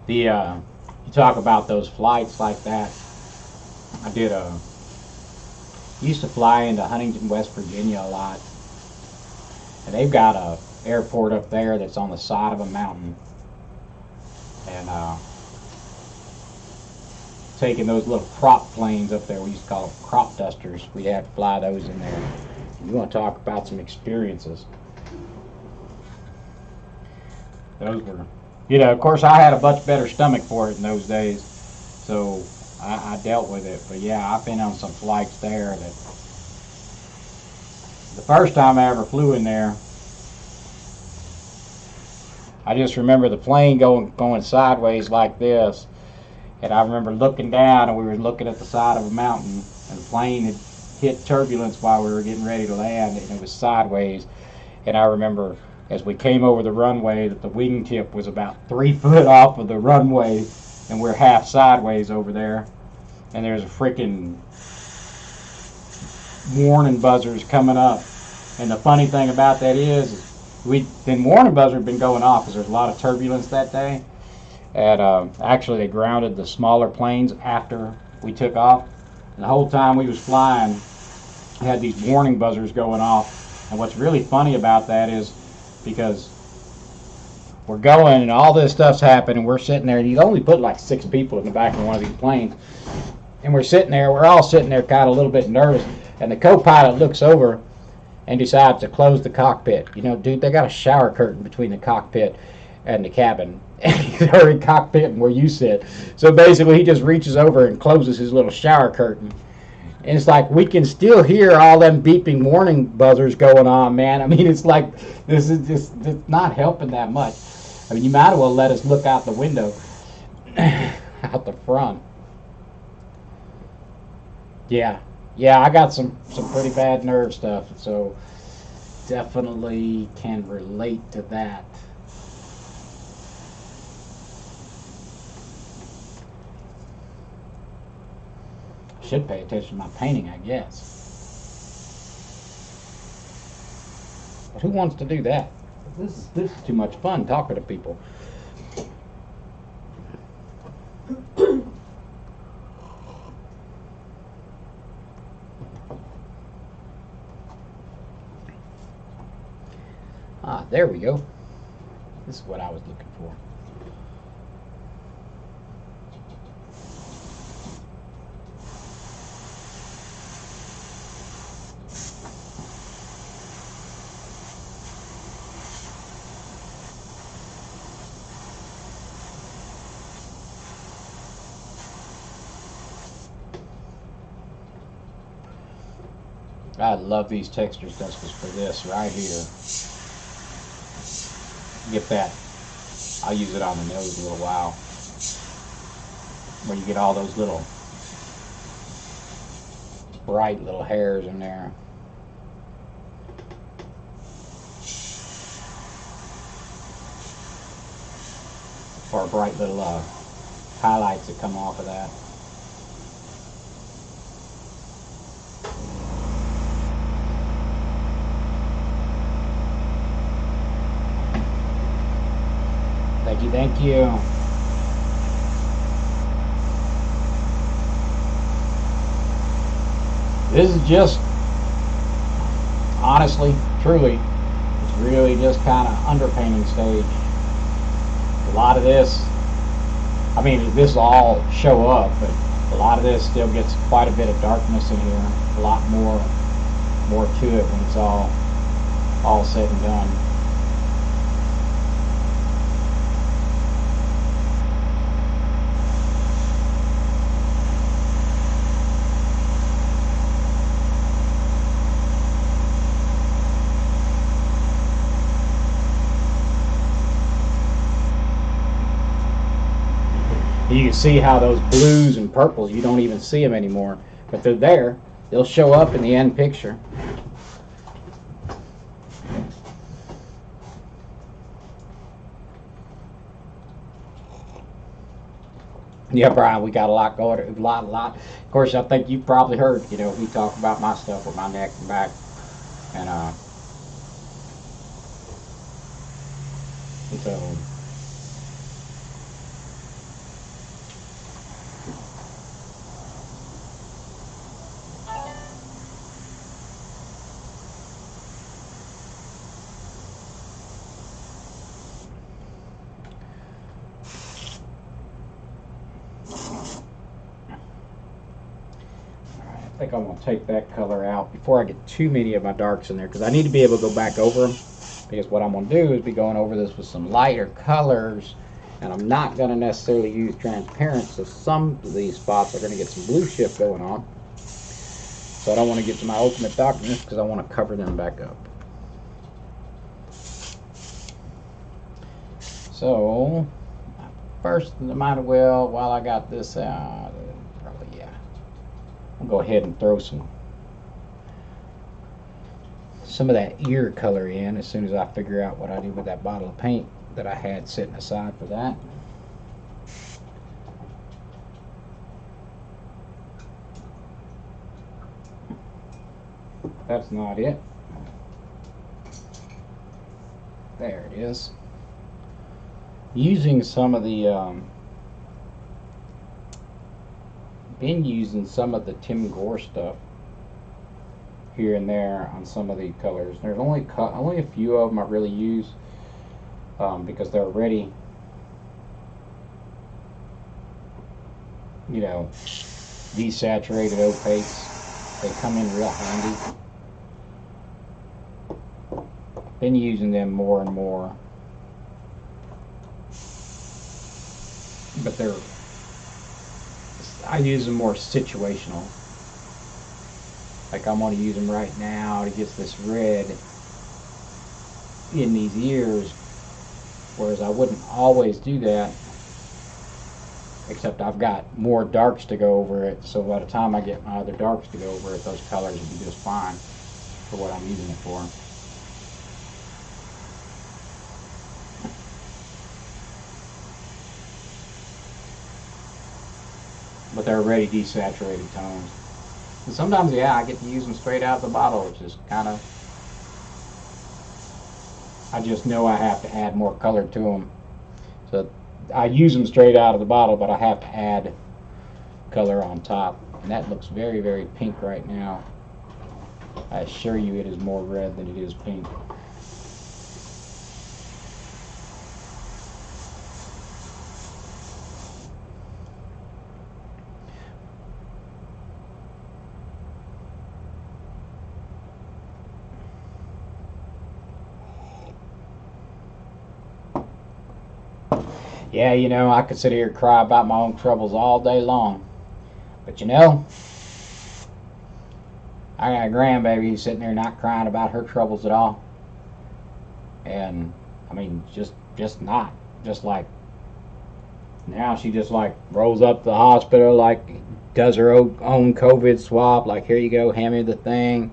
You talk about those flights like that. I used to fly into Huntington, West Virginia a lot, and they've got a airport up there that's on the side of a mountain, and taking those little prop planes up there, we used to call them crop dusters. We had to fly those in there. You want to talk about some experiences? Those were, of course, I had a much better stomach for it in those days, so I dealt with it. But yeah, I've been on some flights there that the first time I ever flew in there, I just remember the plane going sideways like this, and I remember looking down, and we were looking at the side of a mountain, and the plane had hit turbulence while we were getting ready to land, and it was sideways. And I remember as we came over the runway that the wingtip was about 3 foot off of the runway, and we're half sideways over there, and there's a freaking warning buzzers coming up. And the funny thing about that is warning buzzers had been going off because there's a lot of turbulence that day, and actually they grounded the smaller planes after we took off, and the whole time we was flying we had these warning buzzers going off. And what's really funny about that is, because we're going and all this stuff's happening, and we're sitting there, and you only put like 6 people in the back of one of these planes, and we're all sitting there kind of a little bit nervous, and the co-pilot looks over and decides to close the cockpit. Dude, they got a shower curtain between the cockpit and the cabin, and he's already cockpitting where you sit. So basically he just reaches over and closes his little shower curtain. And it's like, we can still hear all them beeping warning buzzers going on, man. I mean, it's like, this is just, it's not helping that much. I mean, you might as well let us look out the window, out the front. Yeah, I got some pretty bad nerve stuff, so definitely can relate to that. Should pay attention to my painting, I guess. But who wants to do that? This is too much fun talking to people. There we go. This is what I was looking for. I love these texture stencils for this right here. Get that. I'll use it on the nose a little while. Where you get all those little bright little hairs in there. Or bright little highlights that come off of that. Thank you, thank you. This is just, honestly, truly, it's really just kind of underpainting stage. A lot of this, I mean, this will all show up, but a lot of this still gets quite a bit of darkness in here. A lot more to it when it's all said and done. You can see how those blues and purples, you don't even see them anymore, but they're there. They'll show up in the end picture. Yeah, Brian, we got a lot going, a lot. Of course, I think you've probably heard, you know, we talk about my stuff with my neck and back, and so. I think I'm going to take that color out before I get too many of my darks in there, because I need to be able to go back over them, because what I'm going to do is be going over this with some lighter colors, and I'm not going to necessarily use transparent, so some of these spots are going to get some blue shift going on. So I don't want to get to my ultimate darkness because I want to cover them back up. So first, I might as well, while I got this out, probably, yeah, I'll go ahead and throw some of that ear color in as soon as I figure out what I do with that bottle of paint that I had sitting aside for that. That's not it. There it is. Using some of the been using some of the Tim Gore stuff here and there on some of the colors. There's only a few of them I really use because they're already, you know, desaturated opaques. They come in real handy. Been using them more and more, but I use them more situational. Like I'm going to use them right now to get this red in these ears, whereas I wouldn't always do that, except I've got more darks to go over it, so by the time I get my other darks to go over it, those colors will be just fine for what I'm using it for. But they're already desaturated tones. And sometimes, yeah, I get to use them straight out of the bottle, which is kind of, I just know I have to add more color to them. So I use them straight out of the bottle, but I have to add color on top. And that looks very, very pink right now. I assure you it is more red than it is pink. Yeah, you know, I could sit here and cry about my own troubles all day long. But you know, I got a grandbaby who's sitting there not crying about her troubles at all. And I mean, just not. Just like now she just like rolls up to the hospital, like does her own COVID swab, like here you go, hand me the thing.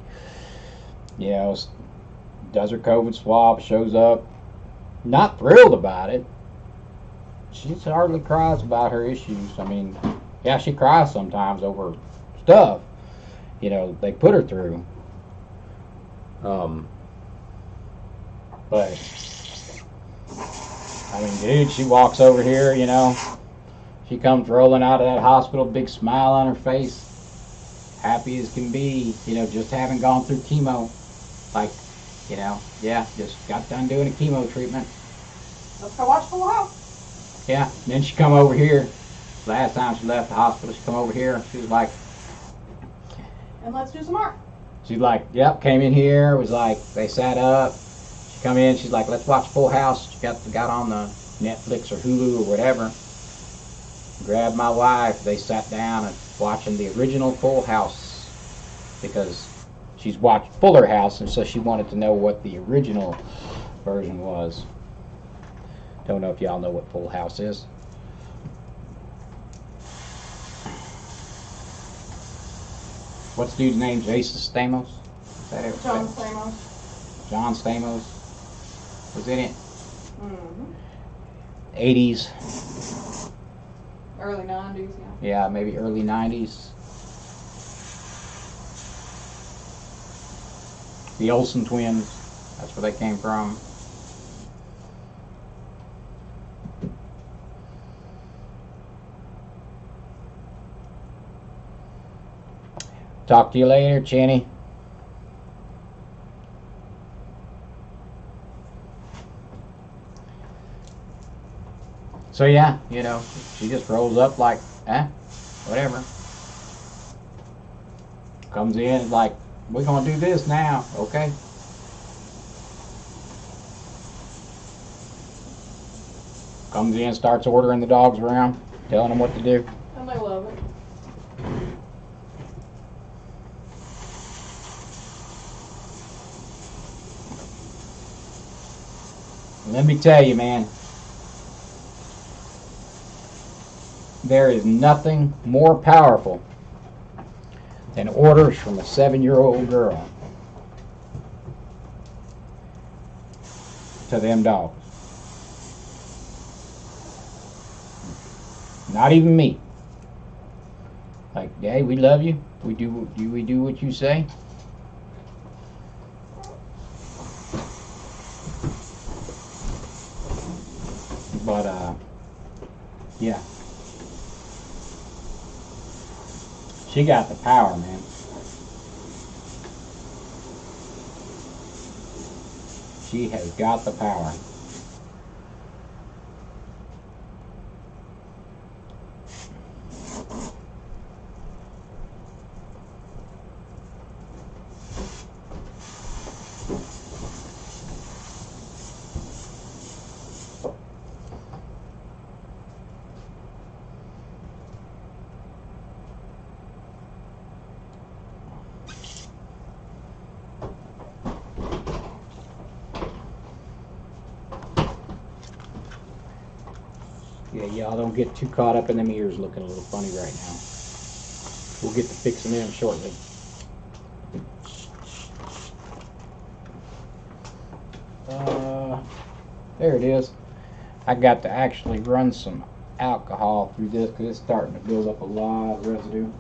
You know, does her COVID swab, shows up, not thrilled about it. She hardly cries about her issues. I mean, yeah, she cries sometimes over stuff, you know, they put her through. But I mean, dude, she walks over here, you know, she comes rolling out of that hospital, big smile on her face, happy as can be, you know, just having gone through chemo. Like, you know, yeah, just got done doing a chemo treatment. Let's go watch Full House. Yeah, and then she come over here. Last time she left the hospital, she come over here. She was like, and let's do some art. She's like, yep, came in here, was like, they sat up. She come in, she's like, let's watch Full House. She got on the Netflix or Hulu or whatever. Grabbed my wife, they sat down and watching the original Full House because she's watched Fuller House, and so she wanted to know what the original version was. Don't know if y'all know what Full House is. What's the dude's name? Jason Stamos? Is that it? John Stamos. John Stamos was in it. Mm-hmm. 80s. Early 90s, yeah. Yeah, maybe early 90s. The Olsen twins. That's where they came from. Talk to you later, Chenny. So yeah, you know, she just rolls up like, whatever. Comes in like, we're gonna do this now, okay? Comes in, starts ordering the dogs around, telling them what to do. And they love it. Let me tell you, man, there is nothing more powerful than orders from a 7-year-old girl to them dogs. Not even me. Like, hey, we love you. We do what you say. But yeah. She got the power, man. She has got the power. Yeah, y'all don't get too caught up in them ears looking a little funny right now. We'll get to fixing them shortly. There it is. I got to actually run some alcohol through this because it's starting to build up a lot of residue.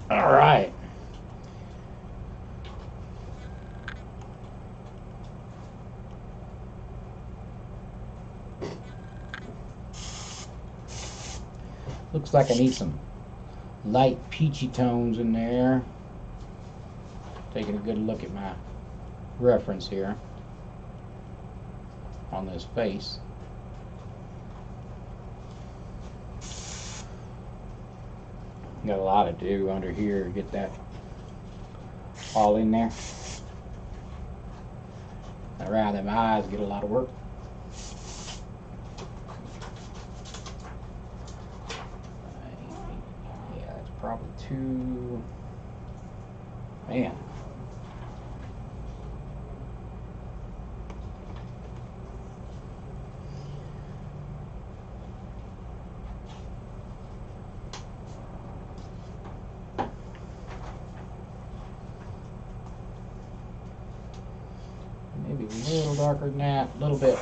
All right. Looks like I need some light peachy tones in there. Taking a good look at my reference here on this face. Got a lot to do under here to get that all in there. Around them eyes get a lot of work. Yeah, that's probably too, man. Maybe a little darker than that, a little bit.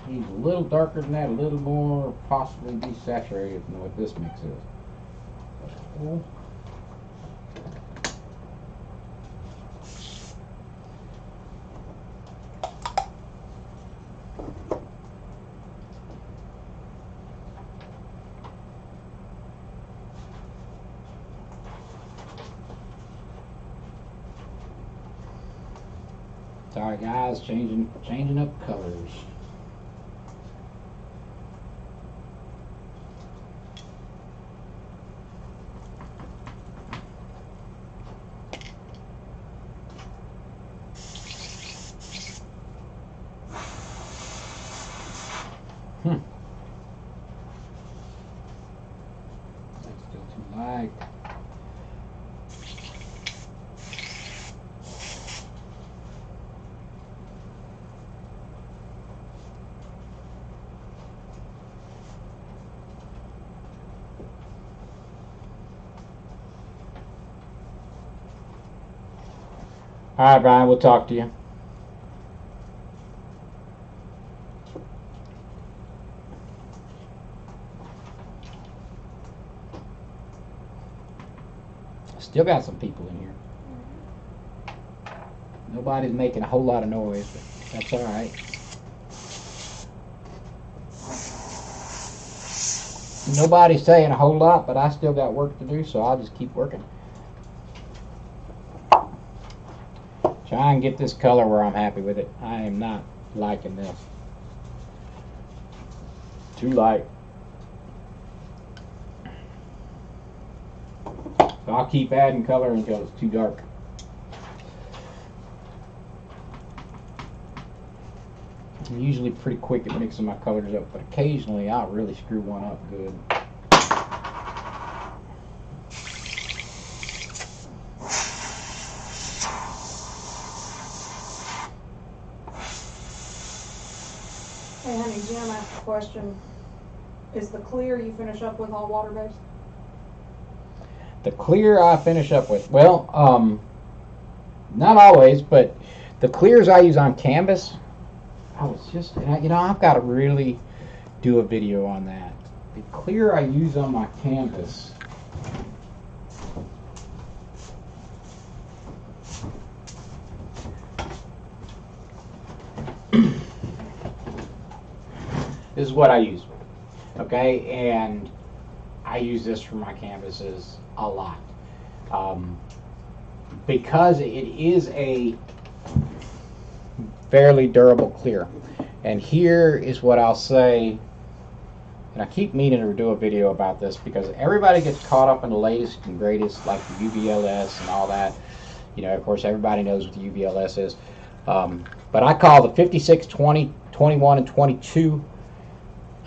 He's a little darker than that, a little more possibly desaturated than what this mix is. That's cool. Sorry guys, changing up colors. That's still too light. All right, Brian, we'll talk to you. Still got some people in here. Nobody's making a whole lot of noise, but that's all right. Nobody's saying a whole lot, but I still got work to do, so I'll just keep working. Try and get this color where I'm happy with it. I am not liking this. Too light. So I'll keep adding color until it's too dark. I'm usually pretty quick at mixing my colors up, but occasionally I'll really screw one up good. Hey honey, Jim asked a question. Is the clear you finish up with all water-based? The clear I finish up with, well, not always, but the clears I use on canvas, I was just, you know, I've got to really do a video on that. The clear I use on my canvas, this is what I use, okay, and I use this for my canvases a lot because it is a fairly durable clear. And here is what I'll say, and I keep meaning to do a video about this because everybody gets caught up in the latest and greatest, like the UVLS and all that. You know, of course, everybody knows what the UVLS is, but I call the 56, 20, 21, and 22,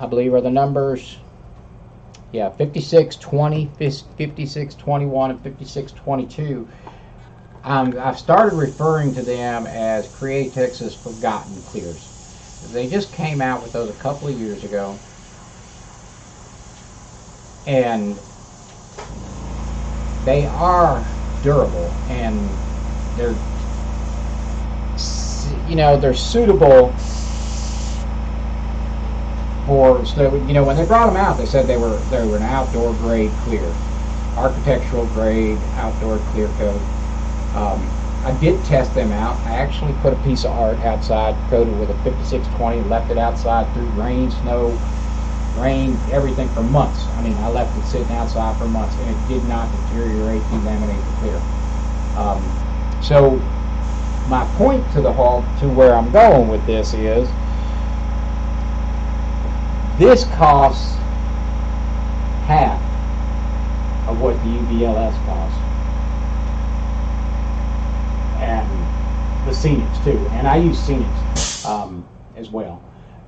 I believe, are the numbers. Yeah, 56, 20, 56, 21, and 56, 22. I've started referring to them as Createx's Forgotten Clears. They just came out with those a couple of years ago. And they are durable, and they're, you know, they're suitable for, so, you know, when they brought them out, they said they were an outdoor grade clear, architectural grade outdoor clear coat. I did test them out. I actually put a piece of art outside, coated with a 5620, left it outside through rain, snow, rain, everything for months. I mean, I left it sitting outside for months, and it did not deteriorate, delaminate, or clear. So my point to where I'm going with this is, this costs half of what the UVLS costs, and the Scenics too. And I use Scenics as well,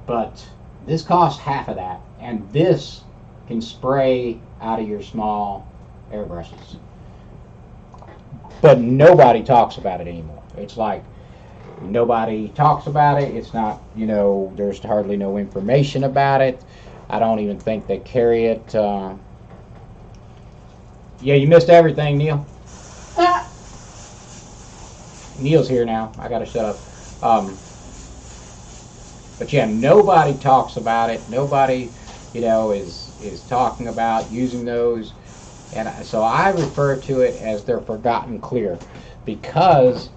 but this costs half of that, and this can spray out of your small airbrushes. But nobody talks about it anymore. It's like nobody talks about it. It's not, there's hardly no information about it. I don't even think they carry it. Yeah, you missed everything, Neil. Neil's here now. I gotta shut up. But yeah, nobody talks about it. Nobody, is talking about using those. And so I refer to it as their forgotten clear, because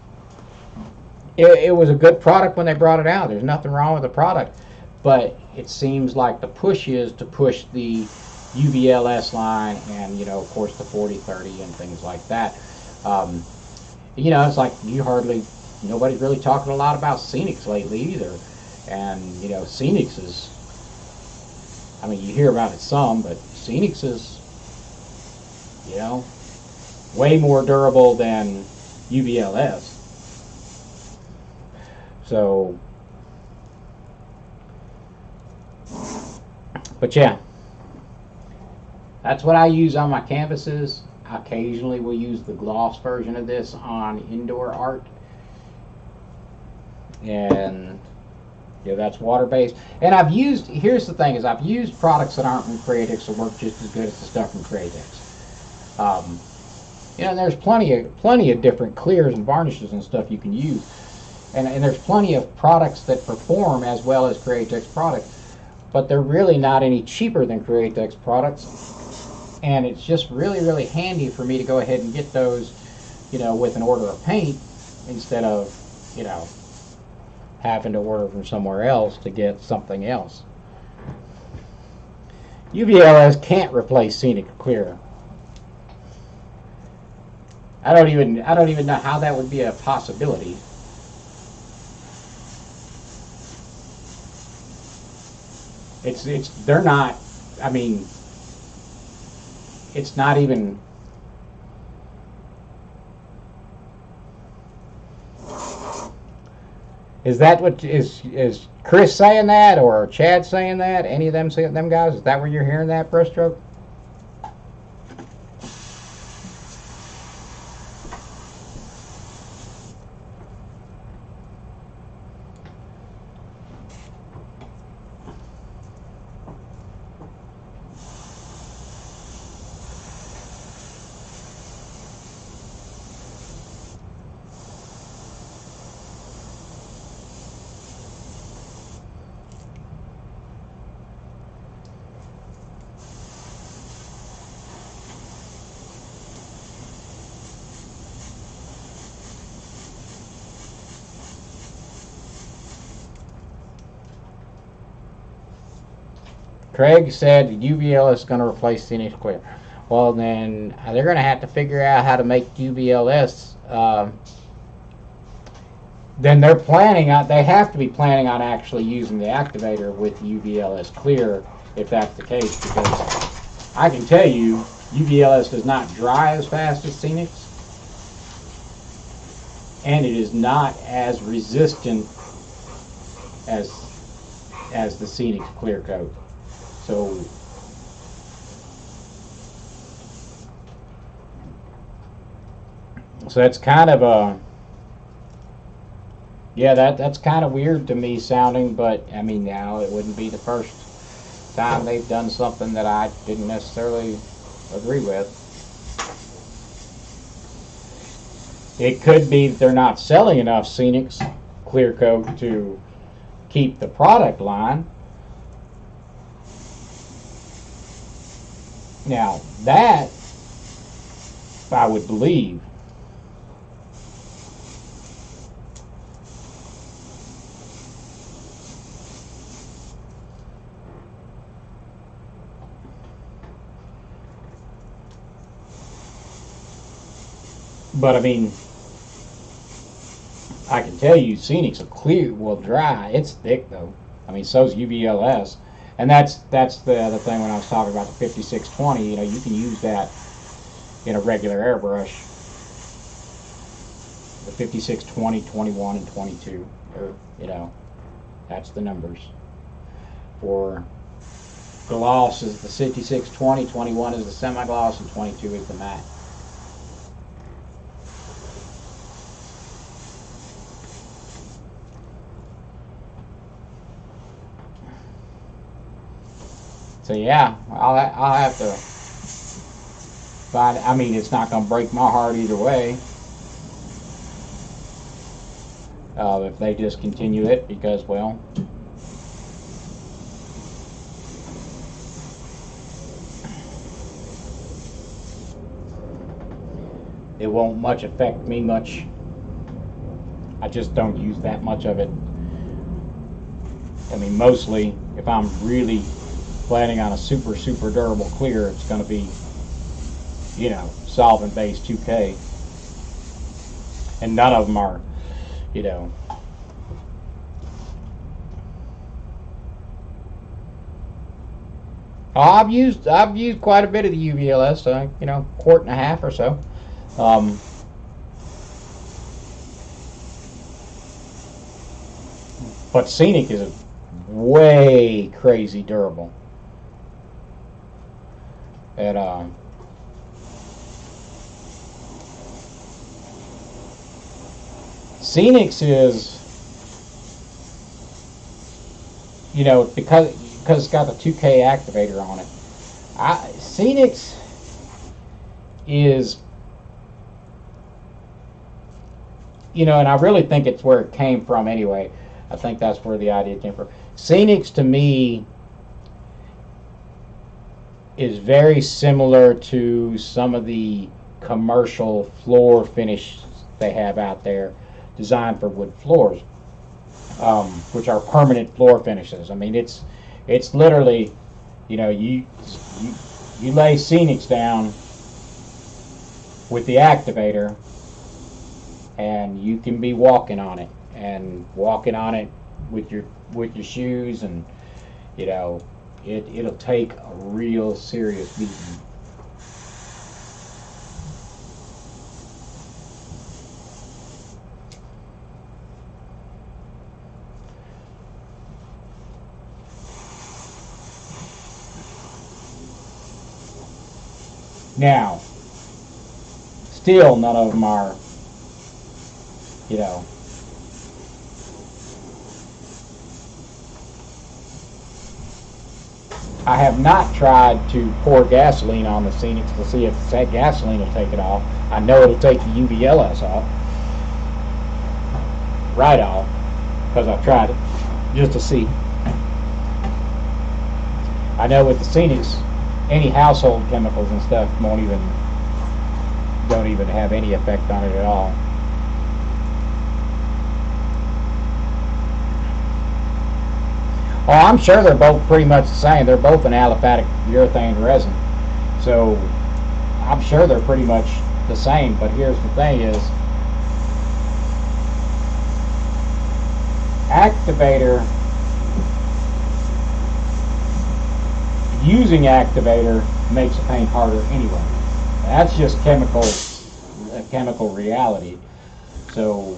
it was a good product when they brought it out. There's nothing wrong with the product, but it seems like the push is to push the UVLS line and, of course, the 4030 and things like that. It's like nobody's really talking a lot about Scenics lately either. And, Scenics is, you hear about it some, but Scenics is, way more durable than UVLS. So, but yeah, that's what I use on my canvases. Occasionally we'll use the gloss version of this on indoor art. And that's water-based. And here's the thing, is I've used products that aren't from Createx that work just as good as the stuff from Createx. There's plenty of different clears and varnishes and stuff you can use, and there's plenty of products that perform as well as Createx products, but they're really not any cheaper than Createx products, and it's just really, really handy for me to go ahead and get those, with an order of paint, instead of, having to order from somewhere else to get something else. UVLS can't replace Scenic Clear. I don't even know how that would be a possibility. They're not, it's not even, is that what is Chris saying that, or Chad saying that? Any of them guys? Is that where you're hearing that, Brushstroke? Craig said UVL is going to replace Scenic Clear. Well, then they're going to have to figure out how to make UVLS. Then they have to be planning on actually using the activator with UVLS Clear, if that's the case, because I can tell you UVLS does not dry as fast as Scenics, and it is not as resistant as the Scenic Clear Coat. So that's kind of a, yeah, that's kind of weird to me sounding, but now it wouldn't be the first time they've done something that I didn't necessarily agree with. It could be that they're not selling enough Scenics Clear Coat to keep the product line. Now, that I would believe. But I mean, I can tell you, Scenic's a clear, well, dry. It's thick though. I mean, so's UVLS, and that's the other thing when I was talking about the 5620. You know, you can use that in a regular airbrush. The 5620, 21, and 22, or you know, that's the numbers. For gloss is the 5620, 21 is the semi-gloss, and 22 is the matte. So yeah, I'll have to find. I mean, it's not going to break my heart either way if they discontinue it, because, well, it won't much affect me much. I just don't use that much of it. I mean, mostly if I'm really planning on a super durable clear, it's going to be, you know, solvent based 2K, and none of them are, you know, I've used quite a bit of the UVLS, you know, quart and a half or so. But Scenic is way crazy durable. And Scenics is, you know, because it's got the 2K activator on it. Scenics is, you know, and I really think it's where it came from anyway. I think that's where the idea came from. Scenics to me is very similar to some of the commercial floor finishes they have out there designed for wood floors, which are permanent floor finishes. I mean, it's literally, you know, you lay Scenics down with the activator and you can be walking on it with your shoes, and you know, it'll take a real serious beating. Now, still none of them are, you know, I have not tried to pour gasoline on the Scenics to see if that gasoline will take it off. I know it'll take the UVLS off, right off, because I've tried it just to see. I know with the Scenics, any household chemicals and stuff don't even have any effect on it at all. Oh, I'm sure they're both pretty much the same. They're both an aliphatic urethane resin, so I'm sure they're pretty much the same. But here's the thing: is activator, using activator makes the paint harder anyway. That's just chemical reality. So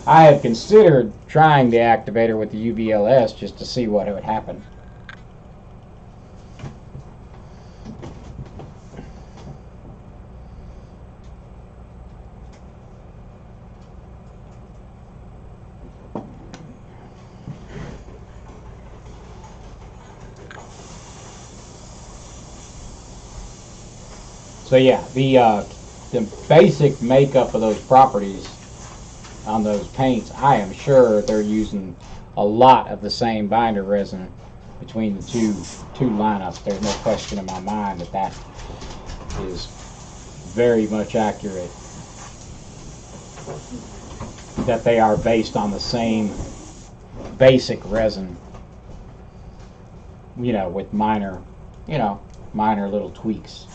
I have considered trying the activator with the UVLS just to see what would happen. So yeah, the basic makeup of those properties on those paints, I am sure they're using a lot of the same binder resin between the two lineups. There's no question in my mind that is very much accurate, that they are based on the same basic resin. with minor, minor little tweaks.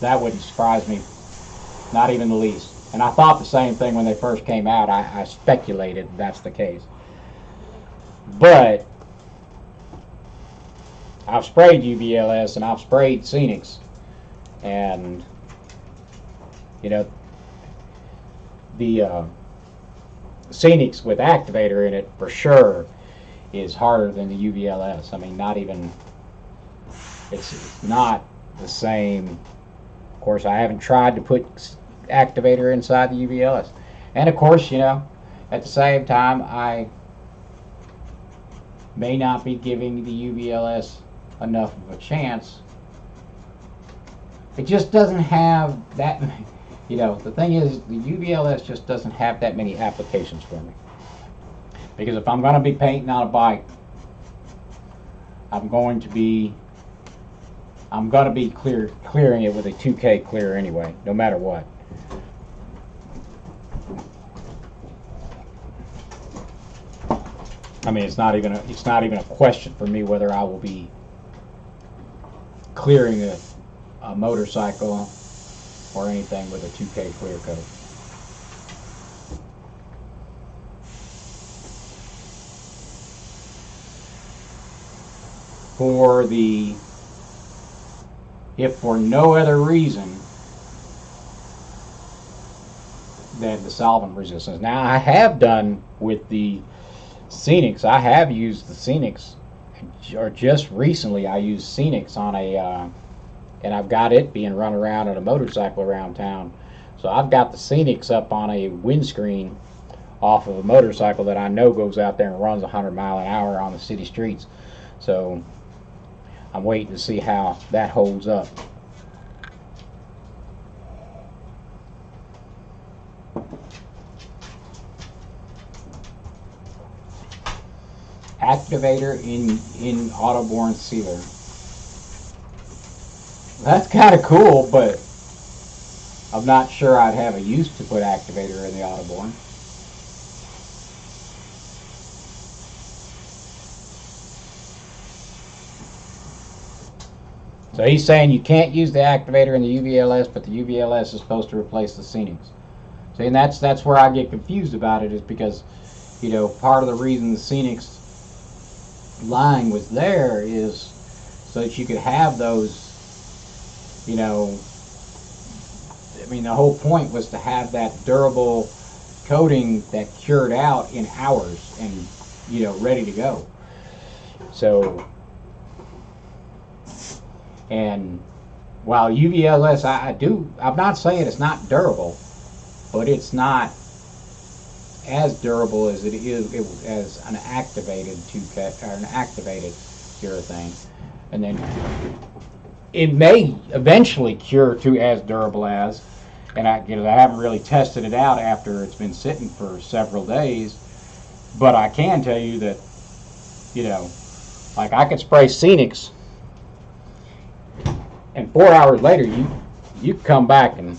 That wouldn't surprise me, not even the least. And I thought the same thing when they first came out. I speculated that's the case. But I've sprayed UVLS and I've sprayed Scenics, and the Scenics with activator in it for sure is harder than the UVLS. I mean, not even, it's not the same. Of course, I haven't tried to put activator inside the UVLS. And of course, at the same time, I may not be giving the UVLS enough of a chance. It just doesn't have that, the thing is, the UVLS just doesn't have that many applications for me. Because if I'm going to be painting on a bike, I'm going to be clearing it with a 2K clear anyway, no matter what. I mean, it's not even a question for me whether I will be clearing a motorcycle or anything with a 2K clear coat. If for no other reason than the solvent resistance. Now, I have done with the Scenics, I have used the Scenics, or just recently I used Scenics on and I've got it being run around on a motorcycle around town. So I've got the Scenics up on a windscreen off of a motorcycle that I know goes out there and runs 100 miles an hour on the city streets. So I'm waiting to see how that holds up. Activator in autoborne sealer. That's kind of cool, but I'm not sure I'd have a use to put activator in the autoborne. So he's saying you can't use the activator in the UVLS, but the UVLS is supposed to replace the Scenics. See, and that's where I get confused about it, is because, part of the reason the Scenics line was there is so that you could have those, I mean, the whole point was to have that durable coating that cured out in hours and, ready to go. So, and while UVLS, I'm not saying it's not durable, but it's not as durable as it is as an activated 2K or an activated urethane, and then it may eventually cure to as durable as. And I haven't really tested it out after it's been sitting for several days, but I can tell you that, like I could spray Scenics, and 4 hours later you come back and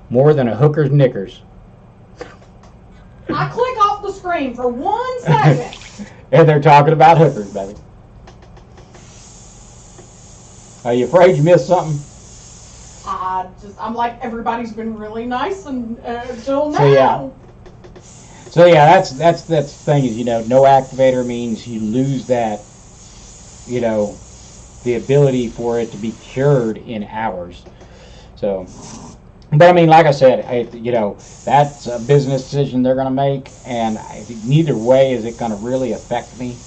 more than a hooker's knickers. I click off the screen for 1 second. And they're talking about hookers, baby. Are you afraid you missed something? I'm like, everybody's been really nice until now. So yeah, that's the thing is, no activator means you lose that, the ability for it to be cured in hours. So, but I mean, like I said, that's a business decision they're going to make, and neither way is it going to really affect me.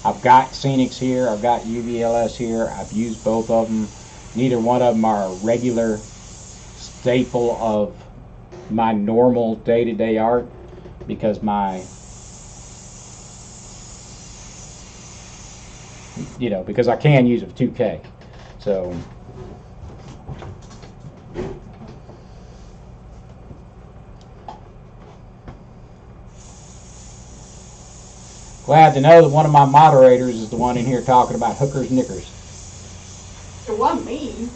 I've got Scenics here, I've got UVLS here, I've used both of them. Neither one of them are a regular staple of my normal day-to-day art, because because I can use it for 2K. So glad to know that one of my moderators is the one in here talking about hookers knickers. It wasn't me.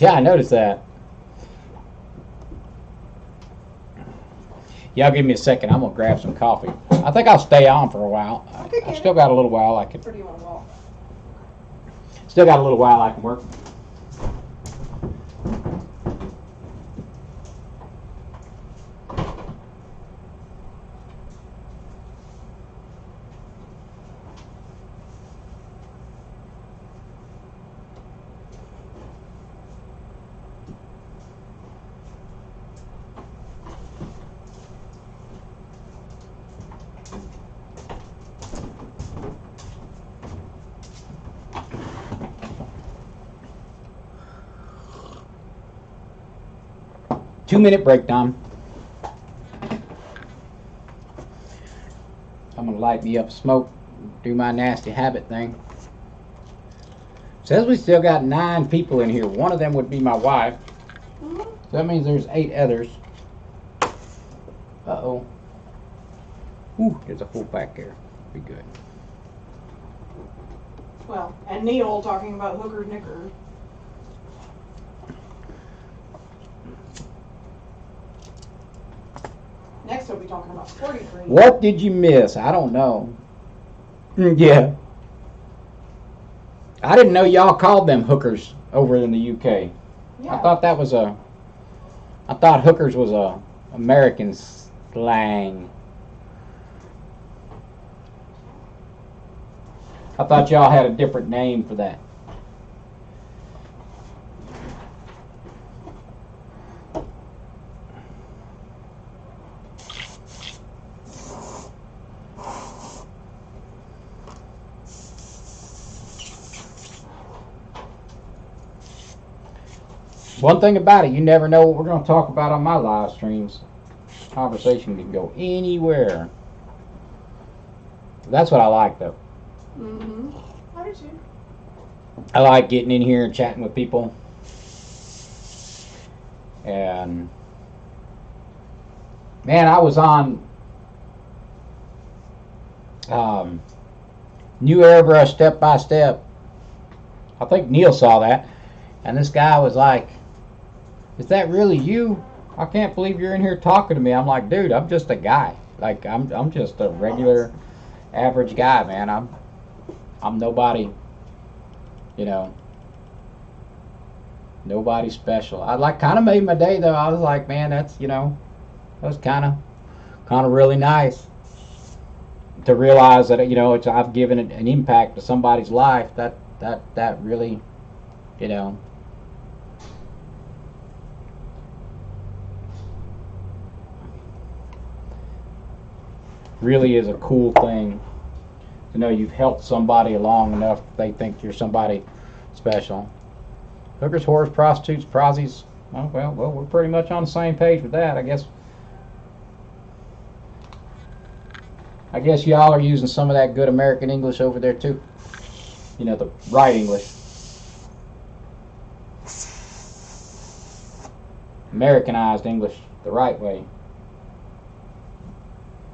Yeah, I noticed that. Y'all give me a second. I'm gonna grab some coffee. I think I'll stay on for a while. Okay, I've still got a little while I can. Or do you want to walk? Still got a little while I can work. Two-minute break time. I'm gonna light me up a smoke, do my nasty habit thing. Says we still got 9 people in here. One of them would be my wife. So that means there's 8 others. Uh-oh. Ooh, there's a full pack there. Be good. Well, and Neil talking about hookers, knickers. Next we'll be talking about 43. What did you miss? I don't know. Yeah. I didn't know y'all called them hookers over in the UK. Yeah. I thought hookers was a American slang. I thought y'all had a different name for that. One thing about it, you never know what we're going to talk about on my live streams. Conversation can go anywhere. That's what I like, though. Mm-hmm. I do too. I like getting in here and chatting with people. And man, I was on new airbrush step by step. I think Neil saw that, and this guy was like, "Is that really you? I can't believe you're in here talking to me." I'm like, "Dude, I'm just a guy. Like I'm just a regular, average guy, man. I'm nobody, you know, nobody special." I like kind of made my day though. I was like, man, that's, you know, that was kind of really nice to realize that, you know, I've given an impact to somebody's life. That really, you know, really is a cool thing to know you've helped somebody along enough that they think you're somebody special. Hookers, whores, prostitutes, prozzies. Well, we're pretty much on the same page with that. I guess y'all are using some of that good American English over there too. You know, the right English. Americanized English, the right way.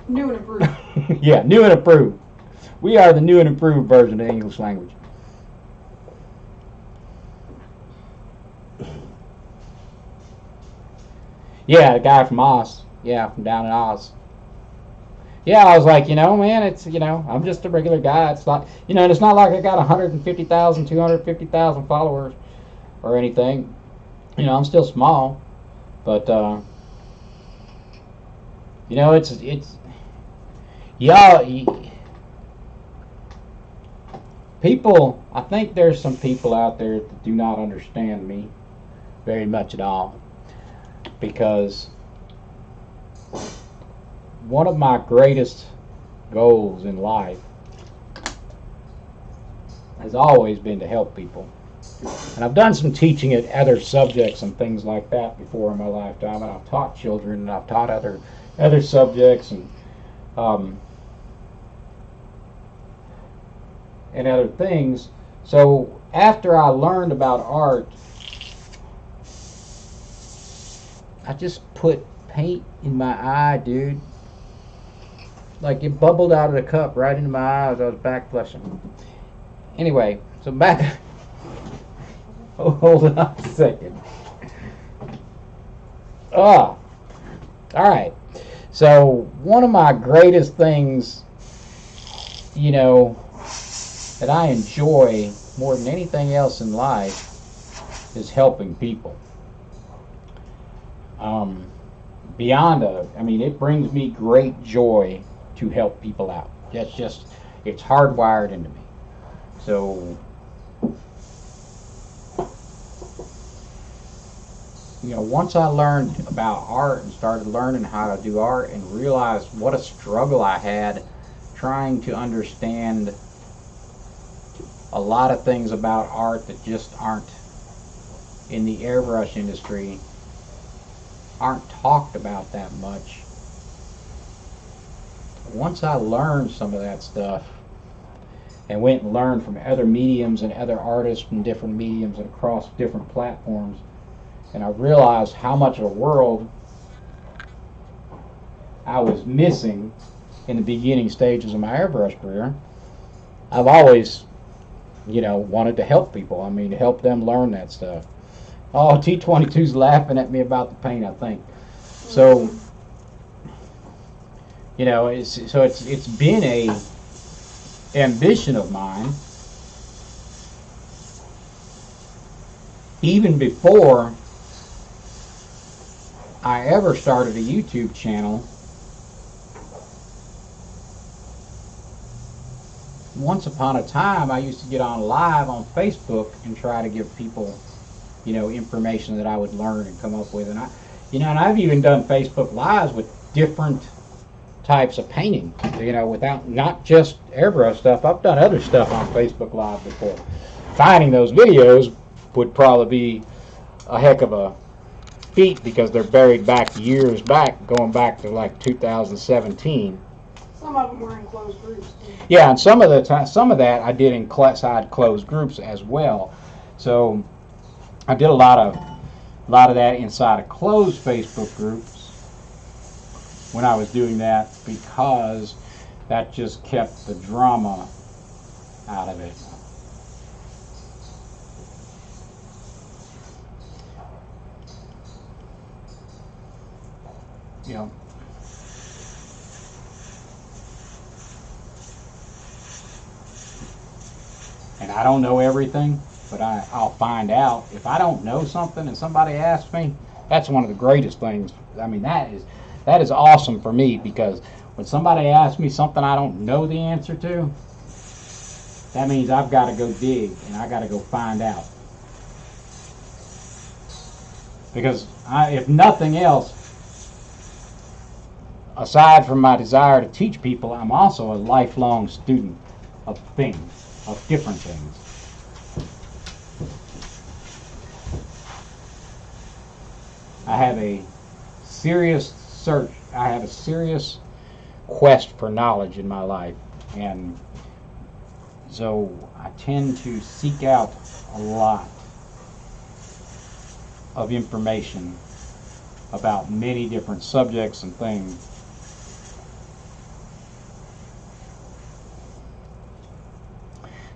New and improved. Yeah, new and improved. We are the new and improved version of the English language. Yeah, the guy from Oz. Yeah, from down in Oz. Yeah, I was like, you know, man, it's, you know, I'm just a regular guy. It's not, you know, and it's not like I got 150,000, 250,000 followers or anything. You know, I'm still small, but you know, it's y'all. People, I think there's some people out there that do not understand me very much at all, because one of my greatest goals in life has always been to help people. And I've done some teaching at other subjects and things like that before in my lifetime, and I've taught children, and I've taught other subjects and other things. So after I learned about art, I just put paint in my eye, dude. Like it bubbled out of the cup right into my eye as I was back flushing. Anyway, so back Hold on a second. All right. So one of my greatest things, you know, that I enjoy more than anything else in life is helping people. Beyond I mean, it brings me great joy to help people out. It's hardwired into me. So, once I learned about art and started learning how to do art and realized what a struggle I had trying to understand a lot of things about art that just aren't in the airbrush industry, aren't talked about that much. Once I learned some of that stuff and went and learned from other mediums and other artists from different mediums and across different platforms, and I realized how much of a world I was missing in the beginning stages of my airbrush career, I've always, wanted to help people. I mean, to help them learn that stuff. Oh, T22's laughing at me about the paint, I think. So, it's been a ambition of mine even before I ever started a YouTube channel. Once upon a time, I used to get on live on Facebook and try to give people, information that I would learn and come up with. And and I've even done Facebook Lives with different types of painting, without not just airbrush stuff. I've done other stuff on Facebook Live before. Finding those videos would probably be a heck of a feat because they're buried back years back, going back to like 2017. Some of them were in closed groups too. Yeah, and some of that I did inside closed groups as well. So I did a lot of that inside of closed Facebook groups when I was doing that, because that just kept the drama out of it. And I don't know everything, but I'll find out. If I don't know something and somebody asks me, that's one of the greatest things. I mean, that is awesome for me, because when somebody asks me something I don't know the answer to, that means I've got to go dig and I got to go find out. Because if nothing else, aside from my desire to teach people, I'm also a lifelong student of things, of different things. I have a serious search, I have a serious quest for knowledge in my life, and so I tend to seek out a lot of information about many different subjects and things.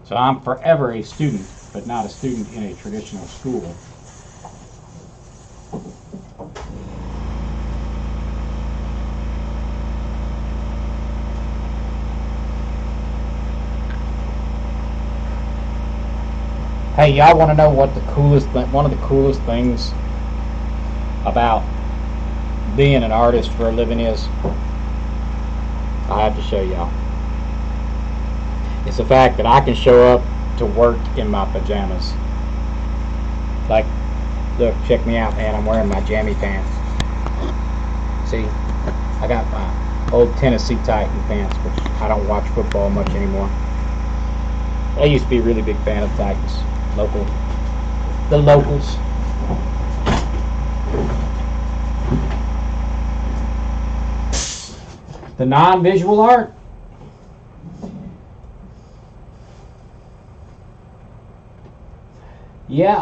So I'm forever a student, but not a student in a traditional school. Hey, y'all want to know what one of the coolest things about being an artist for a living is? I have to show y'all. It's the fact that I can show up to work in my pajamas. Like, look, check me out, man. I'm wearing my jammy pants. See, I got my old Tennessee Titan pants, which I don't watch football much anymore. I used to be a really big fan of Titans. The locals. The non-visual art. Yeah,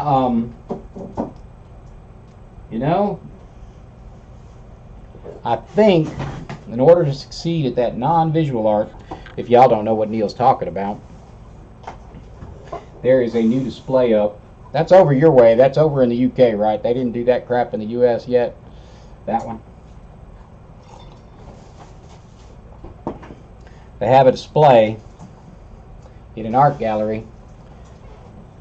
I think in order to succeed at that non-visual art, if y'all don't know what Neil's talking about, there is a new display up That's over your way. That's over in the UK, right? They didn't do that crap in the US yet. That one. They have a display in an art gallery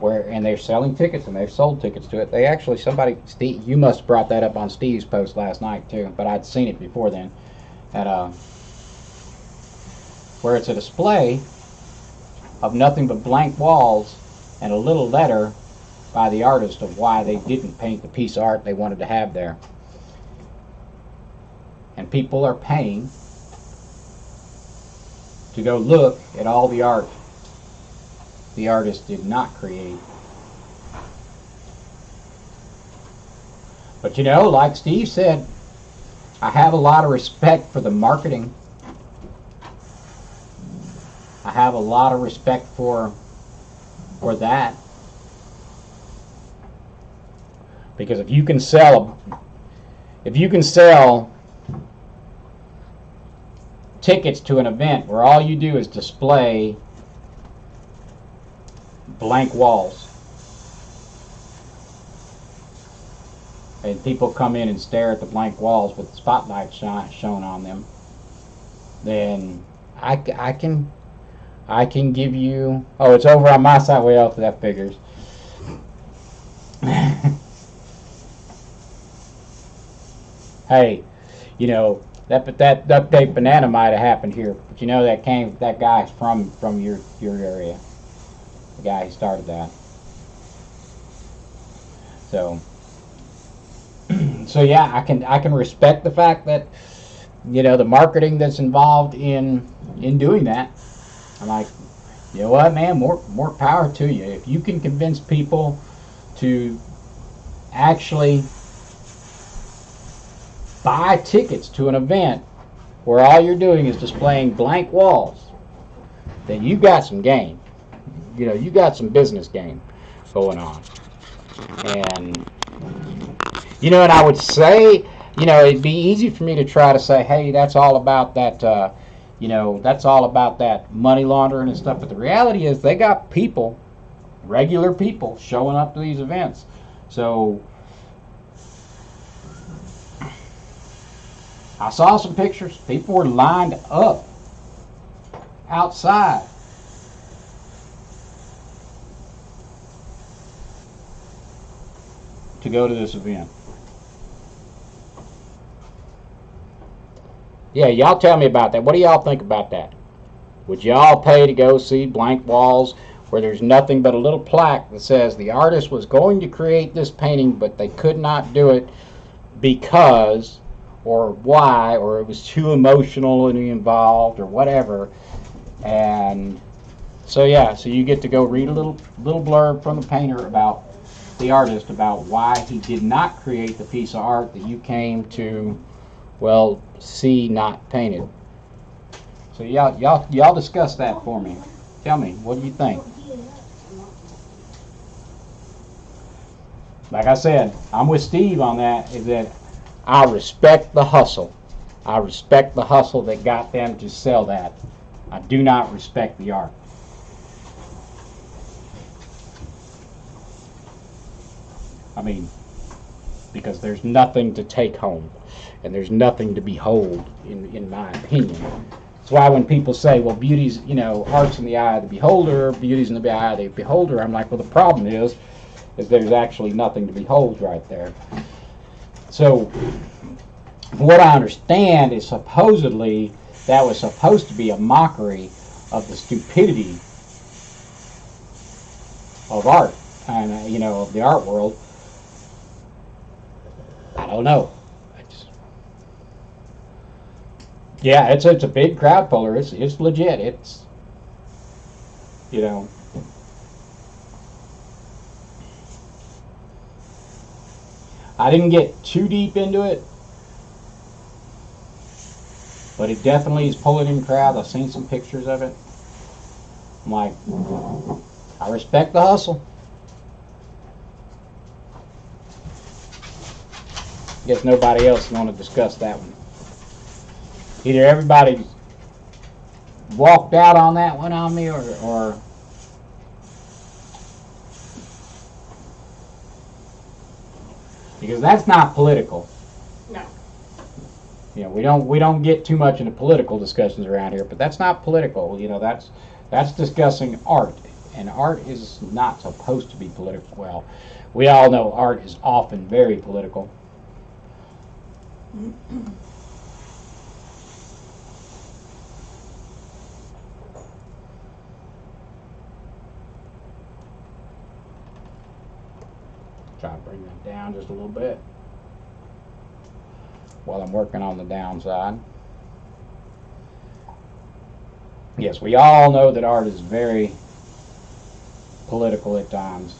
and they're selling tickets, and they've sold tickets to it. They actually, Steve, you must have brought that up on Steve's post last night too, but I'd seen it before then. At where it's a display of nothing but blank walls and a little letter by the artist of why they didn't paint the piece of art they wanted to have there. And people are paying to go look at all the art the artist did not create. But you know, like Steve said, I have a lot of respect for the marketing. I have a lot of respect for that. Because if you can sell tickets to an event where all you do is display blank walls, and people come in and stare at the blank walls with spotlights shown on them, then I can give you. Oh, it's over on my side. Well, that figures. Hey, you know that duct tape banana might have happened here, but you know that guy's from your area. The guy who started that. So yeah, I can respect the fact that, you know, the marketing that's involved in doing that. I'm like, you know what, man, more power to you. If you can convince people to actually buy tickets to an event where all you're doing is displaying blank walls, then you got some game. You know, you got some business game going on. And, you know, and I would say, you know, it'd be easy for me to try to say, hey, that's all about that, you know, that's all about that money laundering and stuff. But the reality is they got people, regular people, showing up to these events. So I saw some pictures. People were lined up outside to go to this event. Yeah, y'all tell me about that. What do y'all think about that? Would y'all pay to go see blank walls where there's nothing but a little plaque that says the artist was going to create this painting, but they could not do it because, or why, or it was too emotionally involved, or whatever? And so yeah, so you get to go read a little blurb from the painter about the artist, about why he did not create the piece of art that you came to, well, see not painted. So y'all discuss that for me. Tell me, what do you think? Like I said, I'm with Steve on that, is that I respect the hustle. I respect the hustle that got them to sell that. I do not respect the art. I mean, because there's nothing to take home, and there's nothing to behold, in my opinion. That's why when people say, well, beauty's, you know, art's in the eye of the beholder, beauty's in the eye of the beholder, I'm like, well, the problem is there's actually nothing to behold right there. So, what I understand is supposedly that was supposed to be a mockery of the stupidity of art, and, you know, of the art world. I don't know. Yeah, it's a big crowd puller. It's legit. It's, you know, I didn't get too deep into it, but it definitely is pulling in crowds. I've seen some pictures of it. I'm like, I respect the hustle. Guess nobody else want to discuss that one. Either everybody walked out on that one on me, or because that's not political. No. You know, we don't get too much into political discussions around here, but that's not political. You know, that's discussing art, and art is not supposed to be political. Well, we all know art is often very political. Try to bring that down just a little bit while I'm working on the downside. Yes, we all know that art is very political at times.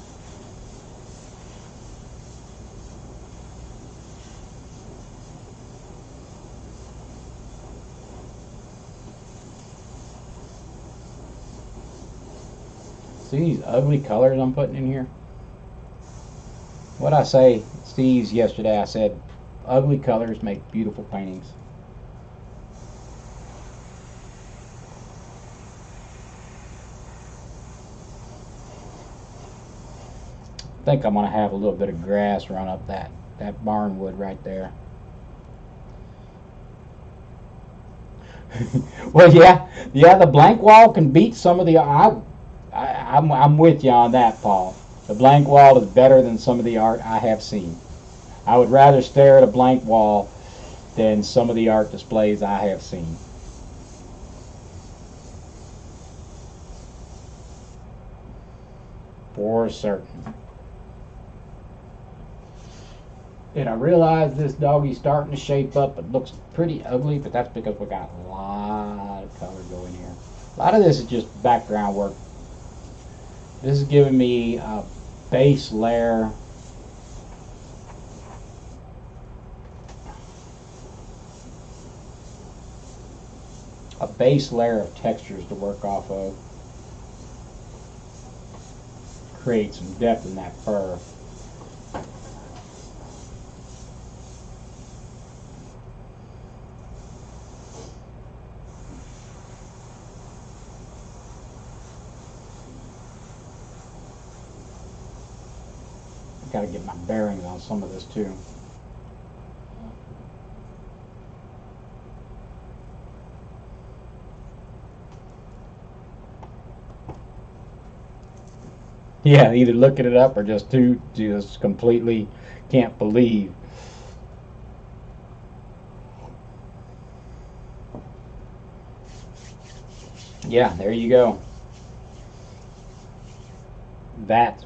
See these ugly colors I'm putting in here? What I say, Steve's yesterday, I said, ugly colors make beautiful paintings. I think I'm gonna have a little bit of grass run up that barnwood right there. Well, yeah, the blank wall can beat some of the. I'm with you on that, Paul. The blank wall is better than some of the art I have seen. I would rather stare at a blank wall than some of the art displays I have seen. For certain. And I realize this doggy's starting to shape up. It looks pretty ugly, but that's because we got a lot of color going here. A lot of this is just background work. This is giving me a base layer. A base layer of textures to work off of. Create some depth in that fur. Got to get my bearings on some of this too. Yeah, either looking it up or just completely can't believe. Yeah, there you go. That.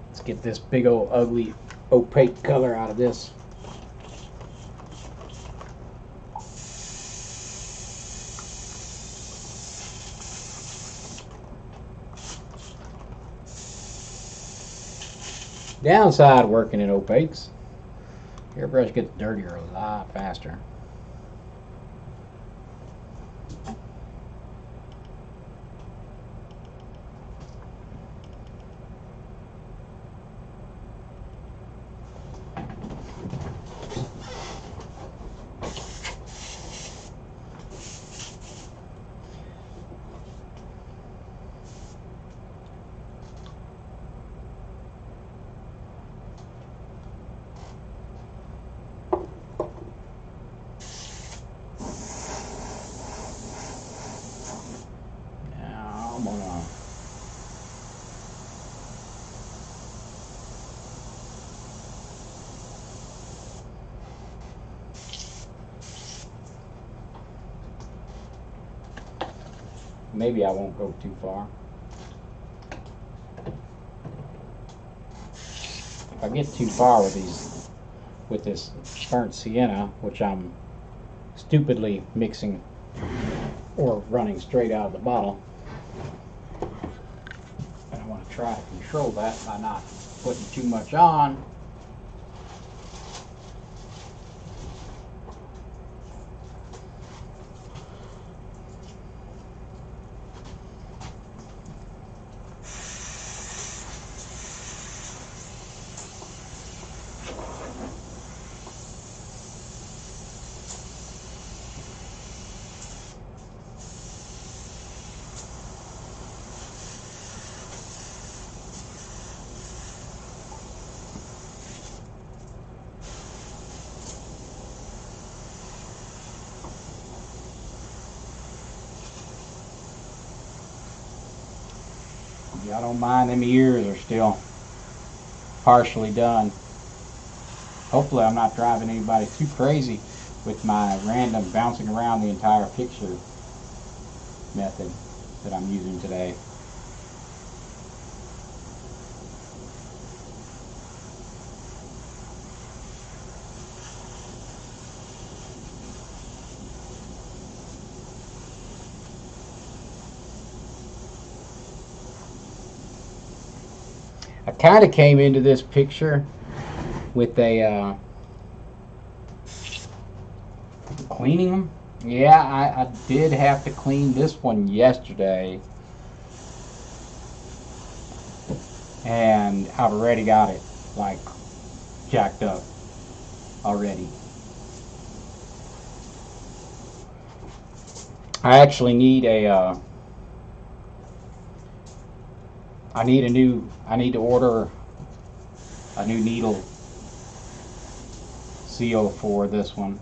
Let's get this big old ugly opaque color out of this. Downside working in opaques. Airbrush gets dirtier a lot faster. Maybe I won't go too far. If I get too far with this burnt sienna, which I'm stupidly mixing or running straight out of the bottle, and I want to try to control that by not putting too much on. Y'all don't mind, them ears are still partially done. Hopefully I'm not driving anybody too crazy with my random bouncing around the entire picture method that I'm using today. I kind of came into this picture with a cleaning them. Yeah, I did have to clean this one yesterday, and I've already got it like jacked up already. I actually need a I need to order a new needle seal for this one.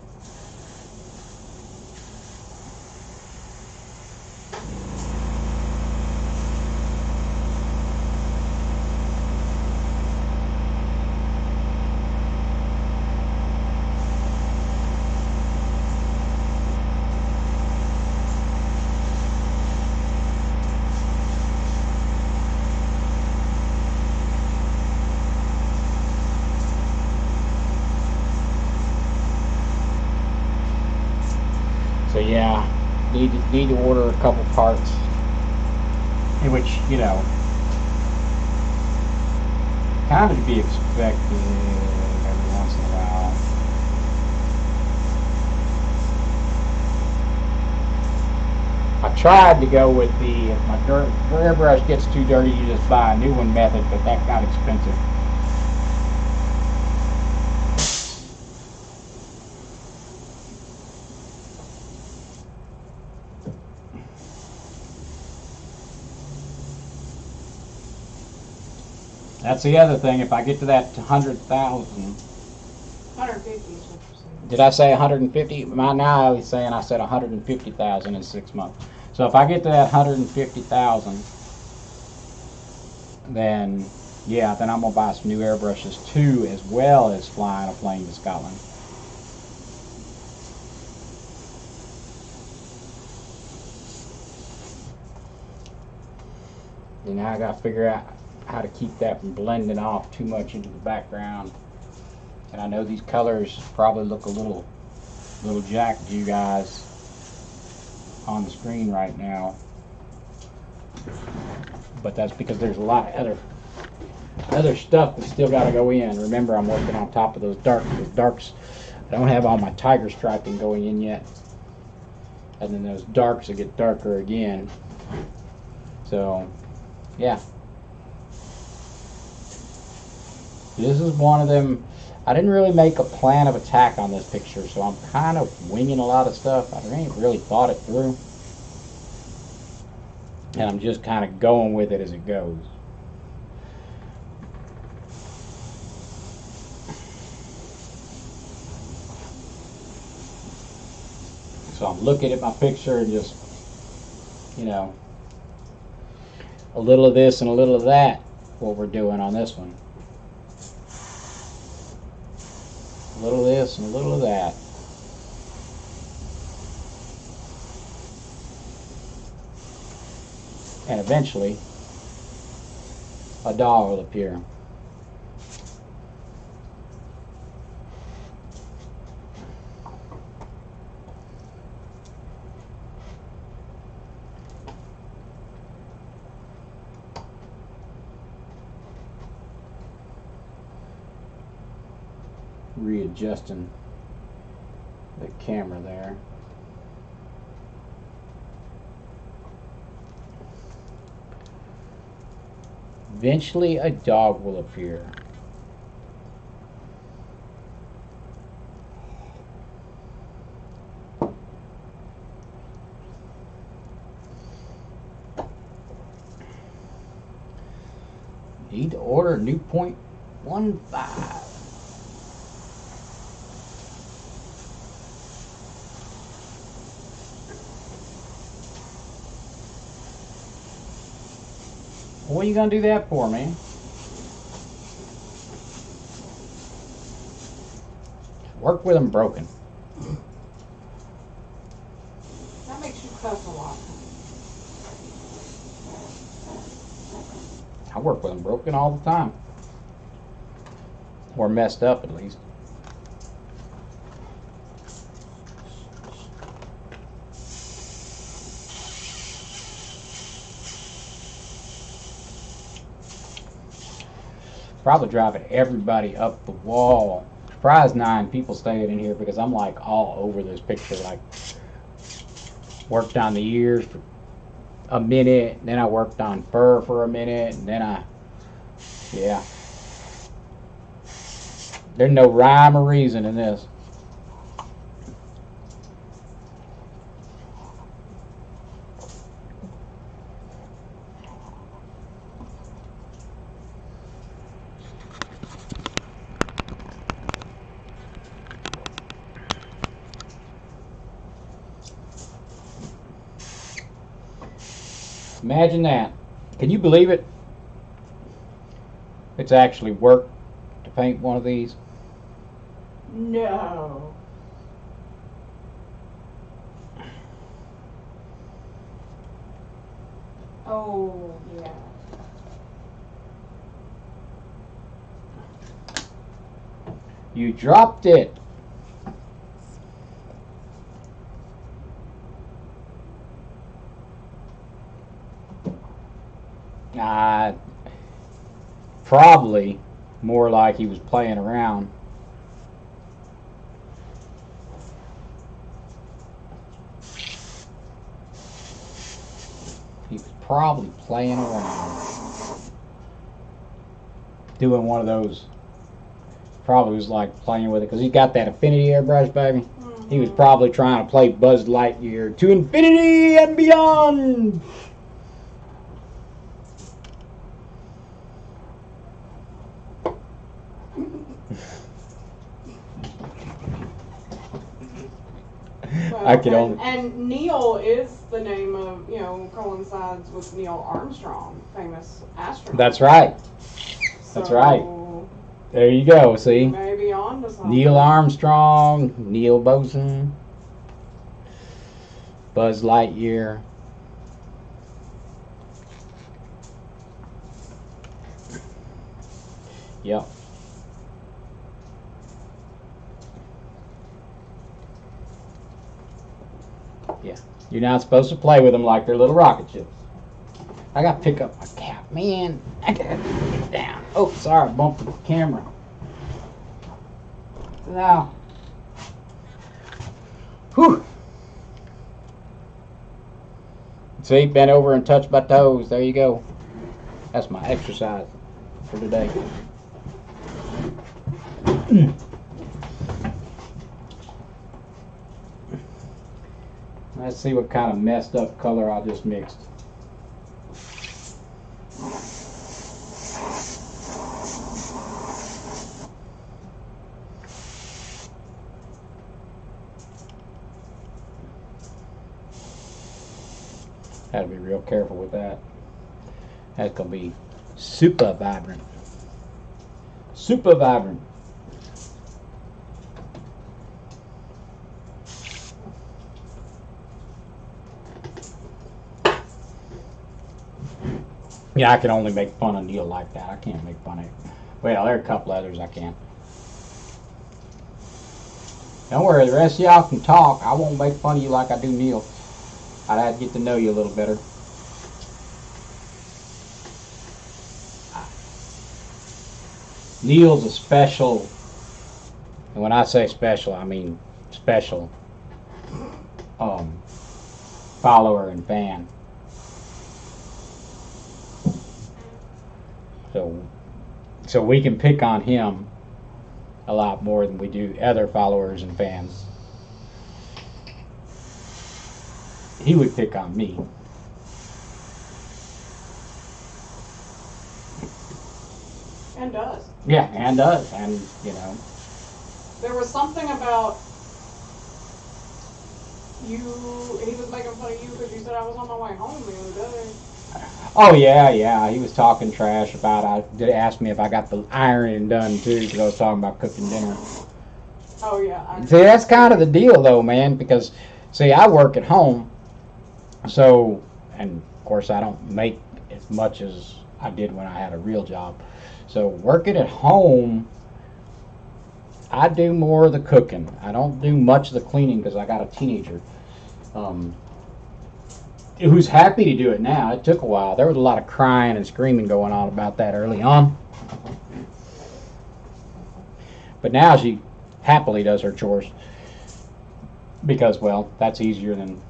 So yeah, need to order a couple parts, in which, you know, kind of to be expected every once in a while. I tried to go with the, if my airbrush gets too dirty, you just buy a new one method, but that got expensive. That's the other thing. If I get to that 100,000, 150 is what you're saying. did I say 150? Now I was saying I said 150,000 in 6 months. So if I get to that 150,000, then yeah, then I'm gonna buy some new airbrushes too, as well as flying a plane to Scotland. And now I gotta figure out how to keep that from blending off too much into the background. And I know these colors probably look a little jacked to you guys on the screen right now, but that's because there's a lot of other stuff that's still got to go in. Remember, I'm working on top of those darks. I don't have all my tiger striping going in yet, and then those darks will get darker again. So yeah, this is one of them. I didn't really make a plan of attack on this picture, so I'm kind of winging a lot of stuff. I ain't really thought it through, and I'm just kind of going with it as it goes. So I'm looking at my picture and just, you know, a little of this and a little of that, what we're doing on this one. A little of this and a little of that. And eventually, a dog will appear. Readjusting the camera there. Eventually a dog will appear. Need to order a new .15. What are you gonna do that for, man? Work with them broken. That makes you cuss a lot. I work with them broken all the time. Or messed up, at least. Probably driving everybody up the wall. Surprised 9 people stayed in here because I'm like all over this picture. Like, worked on the ears for a minute, and then I worked on fur for a minute, and then yeah. There's no rhyme or reason in this. Imagine that. Can you believe it? It's actually work to paint one of these. No. Oh, yeah. You dropped it. Probably more like he was playing around. He was probably playing around. Doing one of those. Probably was like playing with it because he got that infinity airbrush, baby. Mm-hmm. He was probably trying to play Buzz Lightyear to infinity and beyond. I can only. And Neil is the name of, coincides with Neil Armstrong, famous astronaut. That's right. That's right. There you go. See. Maybe on to something. Neil Armstrong, Neil Boson, Buzz Lightyear. Yep. Yeah. You're not supposed to play with them like they're little rocket ships. I gotta pick up my cap. Man, I gotta get it down. Oh, sorry, I bumped the camera. Now. Whew. See, bent over and touched my toes. There you go. That's my exercise for today. Let's see what kind of messed up color I just mixed. Had to be real careful with that. That's gonna be super vibrant. Super vibrant. Yeah, I can only make fun of Neil like that. I can't make fun of it. Well, there are a couple others I can. Don't worry, the rest of y'all can talk. I won't make fun of you like I do Neil. I'd have to get to know you a little better. Neil's a special, and when I say special, I mean special, follower and fan. So we can pick on him a lot more than we do other followers and fans. He would pick on me. And does. Yeah, and does. And, There was something about you, he was making fun of you because you said I was on my way home the other day. Oh yeah, yeah. He was talking trash about. I did ask me if I got the ironing done too, because I was talking about cooking dinner. Oh yeah. See, that's kind of the deal though, man. Because see, I work at home, so and of course I don't make as much as I did when I had a real job. So working at home, I do more of the cooking. I don't do much of the cleaning because I got a teenager. Um, who's happy to do it now. It took a while. There was a lot of crying and screaming going on about that early on. But now she happily does her chores because, well, that's easier than,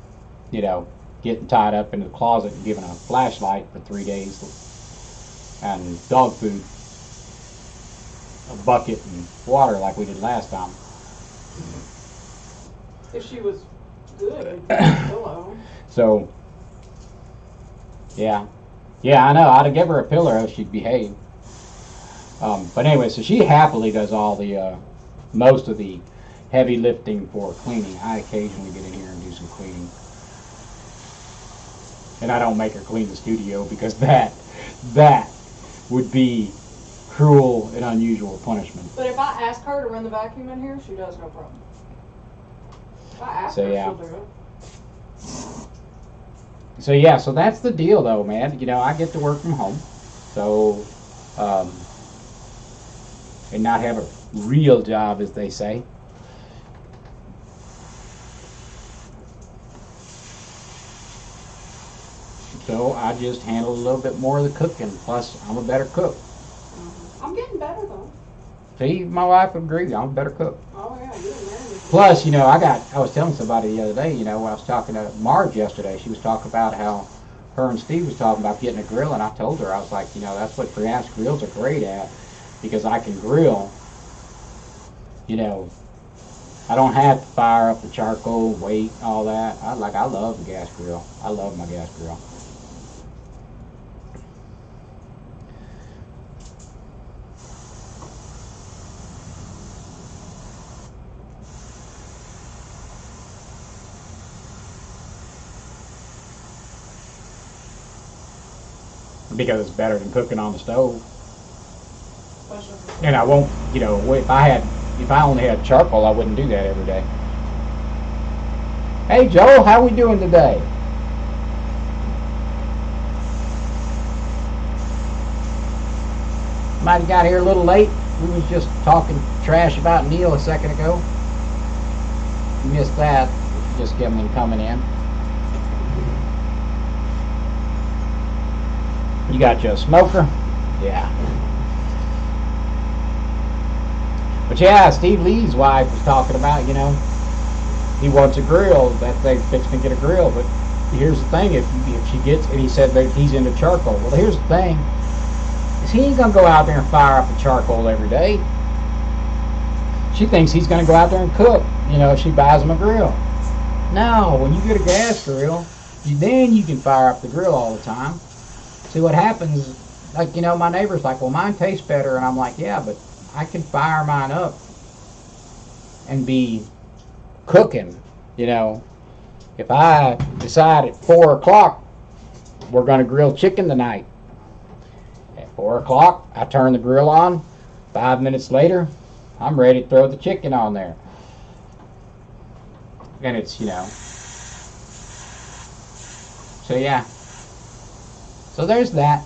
getting tied up in the closet and giving a flashlight for 3 days and dog food, a bucket and water like we did last time. If she was good, we'd put a pillow. So, yeah, I know. I'd give her a pillow if she'd behave. But anyway, so she happily does all the most of the heavy lifting for cleaning. I occasionally get in here and do some cleaning, and I don't make her clean the studio because that would be cruel and unusual punishment. But if I ask her to run the vacuum in here, she does, no problem. If I ask So, her, yeah. she'll do it. So yeah, so that's the deal though, man. I get to work from home, so and not have a real job, as they say. So I just handle a little bit more of the cooking. Plus, I'm a better cook. I'm getting better though. See, my wife would agree. I'm a better cook. Oh yeah, you're married. Plus, I was telling somebody the other day, when I was talking to Marge yesterday, she was talking about how her and Steve was talking about getting a grill, and I told her, I was like, that's what gas grills are great at, because I can grill, I don't have to fire up the charcoal, wait, all that. I love the gas grill. I love my gas grill. Because it's better than cooking on the stove. And I won't, if I only had charcoal, I wouldn't do that every day. Hey Joe, how we doing today? Might have got here a little late. We was just talking trash about Neil a second ago. You missed that. Just give him coming in. You got you a smoker? Yeah. But yeah, Steve Lee's wife was talking about, he wants a grill, that they fixing to get a grill. But here's the thing, if she gets, and he said that he's into charcoal. Well, here's the thing, is he ain't going to go out there and fire up the charcoal every day. She thinks he's going to go out there and cook, if she buys him a grill. No, when you get a gas grill, then you can fire up the grill all the time. See what happens, like, my neighbor's like, well, mine tastes better. And I'm like, yeah, but I can fire mine up and be cooking, If I decide at 4 o'clock, we're going to grill chicken tonight. At 4 o'clock, I turn the grill on. 5 minutes later, I'm ready to throw the chicken on there. And it's, so yeah. So there's that.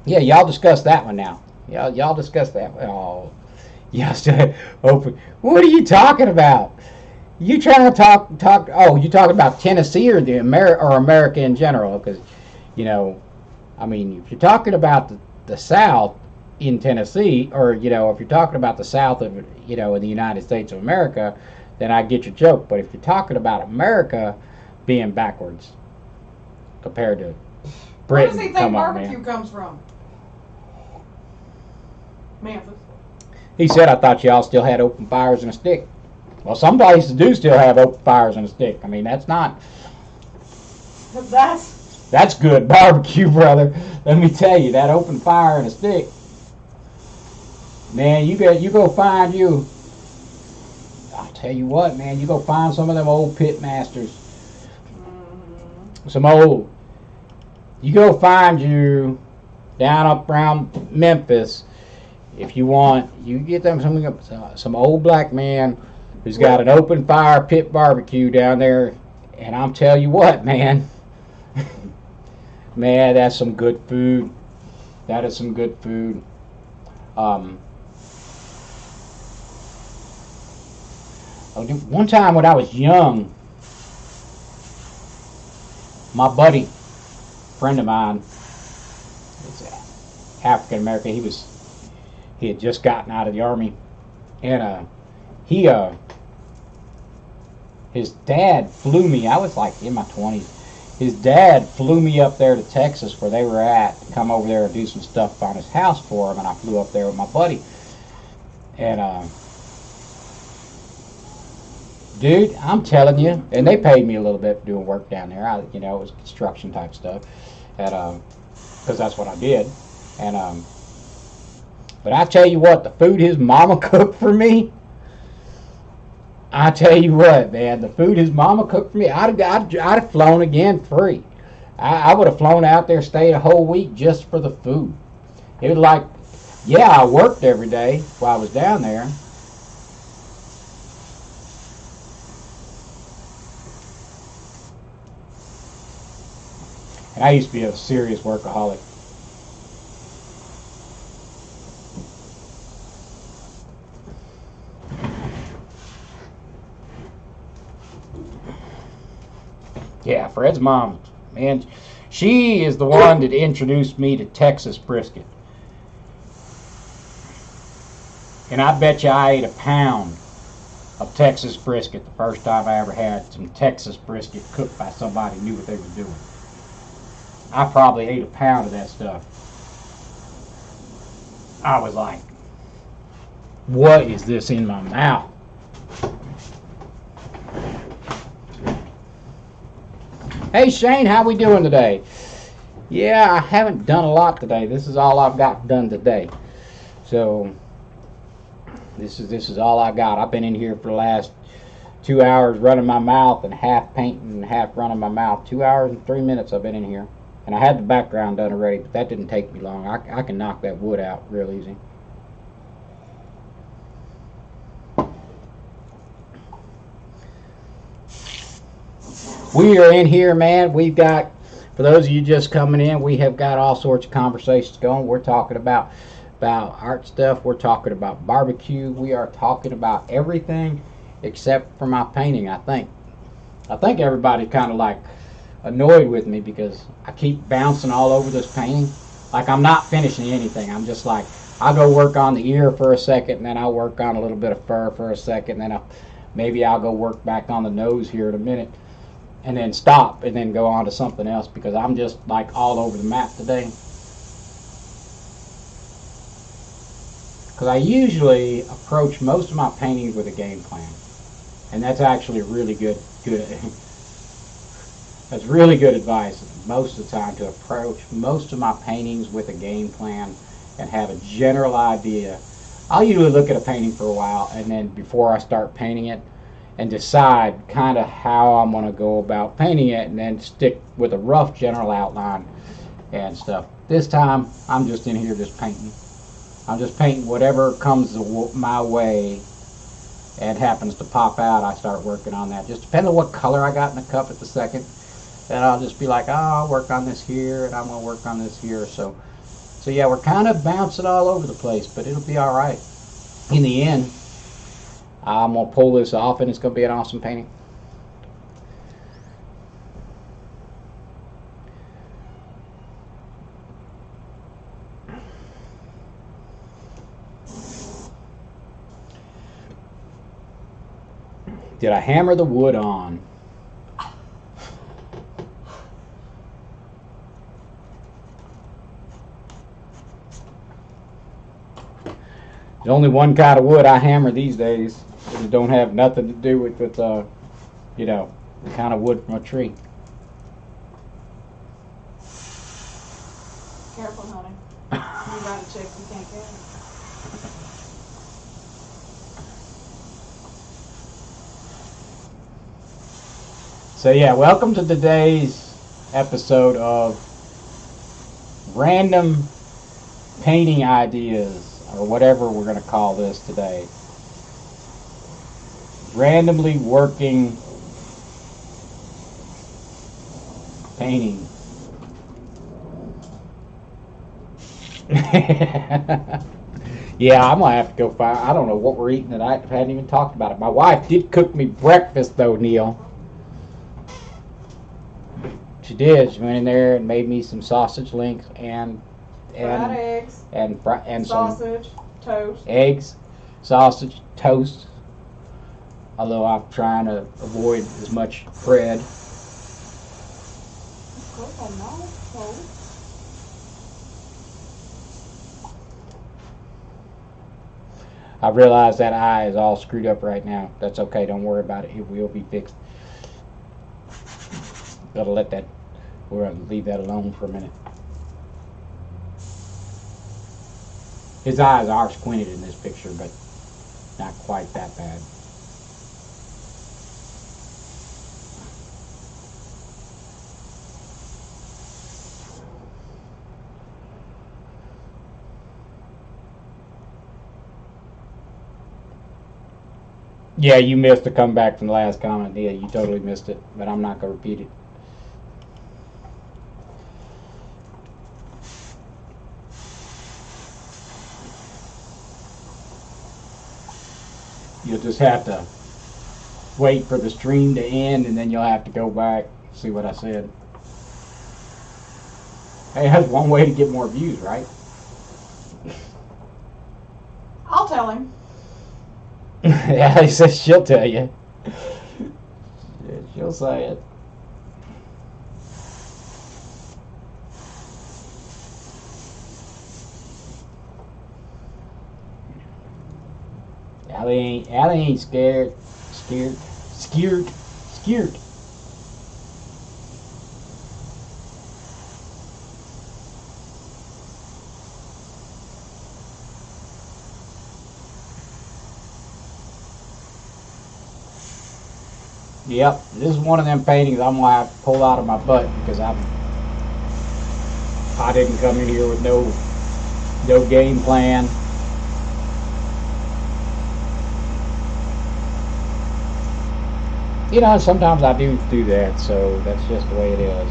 Yeah, y'all discuss that one now. Y'all discuss that. Oh, y'all still open. What are you talking about? You trying to talk? Oh, you talking about Tennessee or America in general? Because, I mean, if you're talking about the South in Tennessee, or if you're talking about the South of in the United States of America, then I get your joke. But if you're talking about America being backwards compared to Where Britain, does he think come on, barbecue man. comes from? Memphis. He said, I thought y'all still had open fires and a stick. Well, some places do still have open fires and a stick. I mean, that's good barbecue, brother. Let me tell you, that open fire and a stick, man, you go find you. I'll tell tell you what, man, you go find some of them old pit masters. Mm-hmm. Some old. You go find you down up around Memphis. If you want, you get them some old black man who's got an open fire pit barbecue down there. And I'm telling you what, man. Man, that's some good food. That is some good food. One time when I was young, my buddy, friend of mine, African American, he had just gotten out of the army, and his dad flew me. I was like in my 20s. His dad flew me up there to Texas where they were at to come over there and do some stuff on his house for him, and I flew up there with my buddy. And dude, I'm telling you, and they paid me a little bit for doing work down there. It was construction type stuff, and because that's what I did. And but I tell you what, the food his mama cooked for me. I tell you what, man, the food his mama cooked for me, I'd have flown again free. I would have flown out there, stayed a whole week just for the food. It was like, yeah, I worked every day while I was down there. And I used to be a serious workaholic. Yeah, Fred's mom, man, she is the one that introduced me to Texas brisket. And I bet you I ate a pound of Texas brisket the first time I ever had some Texas brisket cooked by somebody who knew what they were doing. I probably ate a pound of that stuff. I was like, what is this in my mouth? Hey Shane, how we doing today? Yeah, I haven't done a lot today. This is all I've got done today. So this is all I got. I've been in here for the last 2 hours running my mouth and half painting and half running my mouth. 2 hours and 3 minutes I've been in here. And I had the background done already, but that didn't take me long. I can knock that wood out real easy. We are in here, man. We've got, for those of you just coming in, we have got all sorts of conversations going. We're talking about art stuff. We're talking about barbecue. We are talking about everything except for my painting, I think. I think everybody's kind of like annoyed with me because I keep bouncing all over this painting. Like I'm not finishing anything. I'm just like, I'll go work on the ear for a second, and then I'll work on a little bit of fur for a second, and then maybe I'll go work back on the nose here in a minute, and then stop and then go on to something else because I'm just like all over the map today. Because I usually approach most of my paintings with a game plan, and that's actually really good. That's really good advice most of the time, to approach most of my paintings with a game plan and have a general idea. I'll usually look at a painting for a while, and then before I start painting it, and decide kind of how I'm going to go about painting it, and then stick with a rough general outline and stuff. This time, I'm just in here just painting. I'm just painting whatever comes my way and happens to pop out. I start working on that. Just depending on what color I got in the cup at the second. And I'll just be like, oh, I'll work on this here, and I'm going to work on this here. So yeah, we're kind of bouncing all over the place, but it'll be all right. In the end, I'm going to pull this off, and it's going to be an awesome painting. Did I hammer the wood on? There's only one kind of wood I hammer these days. It don't have nothing to do with you know, the kind of wood from a tree. Careful, honey. You got a chick you can't carry. So yeah, welcome to today's episode of Random Painting Ideas, or whatever we're going to call this today. Randomly working painting. Yeah, I'm gonna have to go find. I don't know what we're eating tonight. I hadn't even talked about it. My wife did cook me breakfast though, Neil. She did. She went in there and made me some sausage links and Fried eggs, and sausage, some toast. eggs, sausage, toast. Although I'm trying to avoid as much bread. I realize that eye is all screwed up right now. That's okay. Don't worry about it. It will be fixed. Gotta let that. We're gonna leave that alone for a minute. His eyes are squinted in this picture, but not quite that bad. Yeah, you missed the comeback from the last comment. Yeah, you totally missed it, but I'm not going to repeat it. You'll just have to wait for the stream to end, and then you'll have to go back and see what I said. Hey, that's one way to get more views, right? I'll tell him. Yeah, he says she'll tell you. She'll say it. Allie ain't scared. Scared. Yep, this is one of them paintings I'm gonna have to pull out of my butt because I didn't come in here with no game plan. You know, sometimes I do that, so that's just the way it is.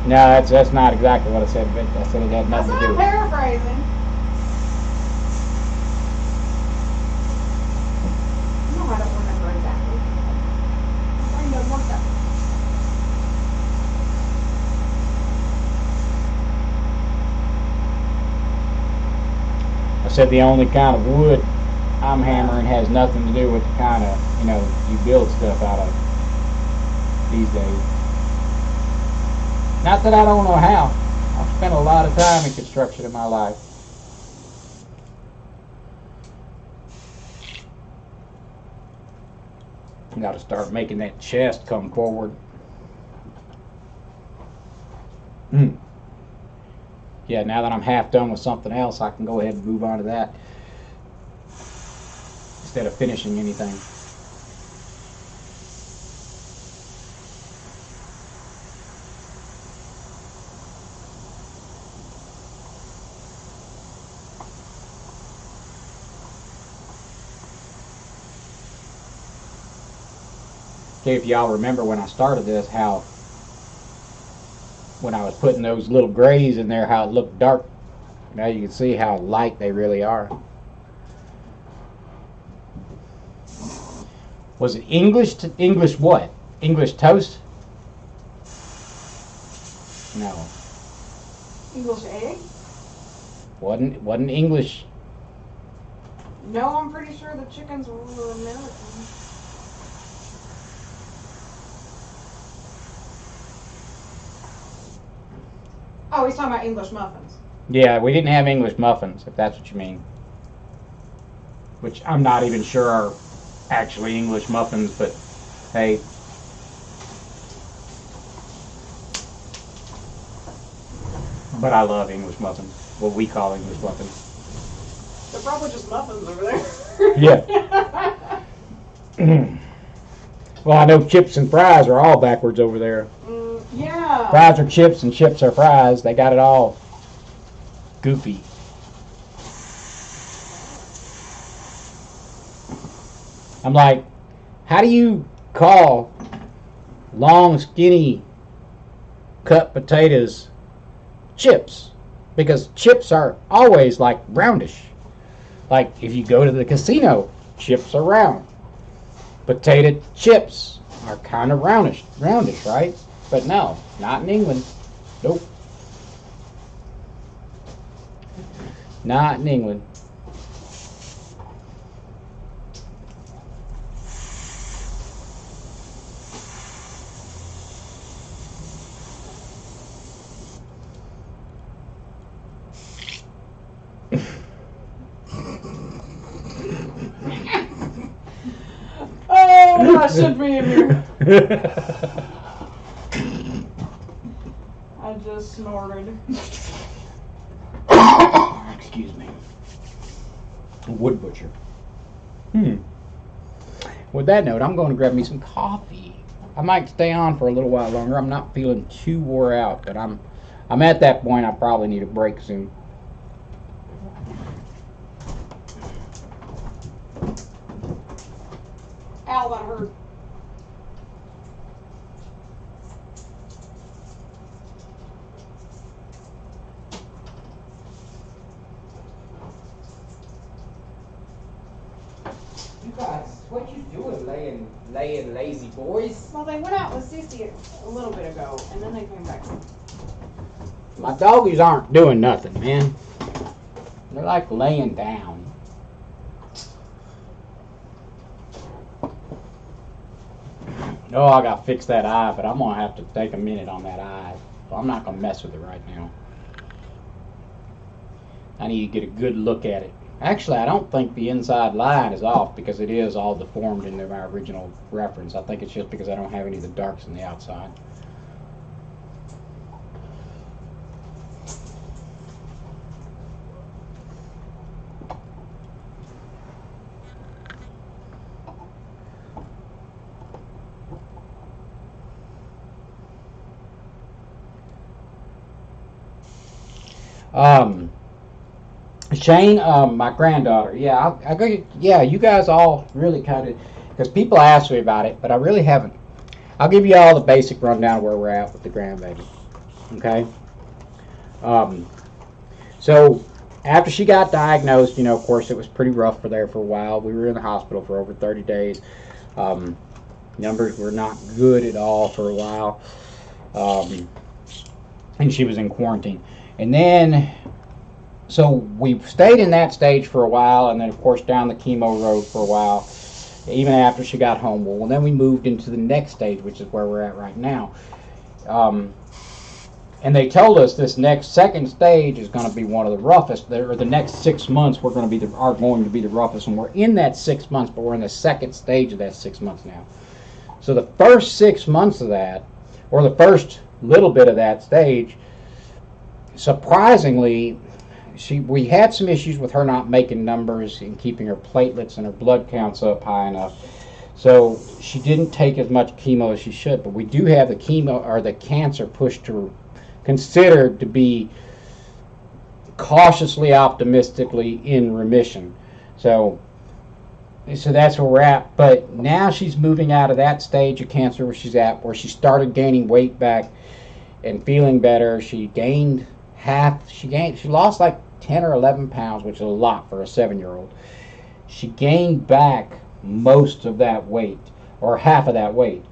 No, that's not exactly what I said, but I said it had nothing to do with it. I'm paraphrasing. No, I don't remember exactly. My brain doesn't work that way. I said the only kind of wood I'm hammering has nothing to do with the kind of, you build stuff out of these days. Not that I don't know how. I've spent a lot of time in construction in my life. Got to start making that chest come forward. Yeah, now that I'm half done with something else, I can go ahead and move on to that instead of finishing anything. Okay, if y'all remember when I started this, how when I was putting those little grays in there, how it looked dark. Now you can see how light they really are. Was it English what? English toast? No. English egg? Wasn't English. No, I'm pretty sure the chickens were American. Oh, he's talking about English muffins. Yeah, we didn't have English muffins, if that's what you mean. Which I'm not even sure are actually English muffins, but hey. But I love English muffins. What we call English muffins. They're probably just muffins over there. Yeah. Well, I know chips and fries are all backwards over there. Yeah. Fries are chips and chips are fries. They got it all goofy. I'm like, how do you call long, skinny, cut potatoes chips? Because chips are always like roundish. Like if you go to the casino, chips are round. Potato chips are kind of roundish, right? But no, not in England. Nope. Not in England. Oh, I should be in here. I just snorted. Excuse me. Wood butcher. With that note, I'm going to grab me some coffee. I might stay on for a little while longer. I'm not feeling too wore out, but I'm at that point. I probably need a break soon. Ow, that hurt. You guys, what you doing laying lazy boys? Well, they went out with Sissy a little bit ago, and then they came back. My doggies aren't doing nothing, man. They're like laying down. Oh, I gotta fix that eye, but I'm gonna have to take a minute on that eye. So I'm not gonna mess with it right now. I need to get a good look at it. Actually, I don't think the inside line is off because it is all deformed in my original reference. I think it's just because I don't have any of the darks on the outside. Shane, my granddaughter. Yeah, I go. Yeah, you guys all really kind of, because people ask me about it, but I really haven't. I'll give you all the basic rundown of where we're at with the grandbaby. Okay. So after she got diagnosed, of course, it was pretty rough for a while. We were in the hospital for over 30 days. Numbers were not good at all for a while, and she was in quarantine. And then, so we stayed in that stage for a while, and then of course down the chemo road for a while, even after she got home. Well, then we moved into the next stage, which is where we're at right now. And they told us this second stage is going to be one of the roughest, or the next 6 months are going to be the roughest, and we're in that 6 months, but we're in the second stage of that 6 months now. So the first 6 months of that, or the first little bit of that stage, surprisingly, we had some issues with her not making numbers and keeping her platelets and her blood counts up high enough. So she didn't take as much chemo as she should. But we do have the chemo, or the cancer, pushed to considered to be cautiously optimistically in remission. So that's where we're at. But now she's moving out of that stage of cancer where she's at, where she started gaining weight back and feeling better. She lost like 10 or 11 pounds, which is a lot for a 7-year-old. She gained back most of that weight, or half of that weight.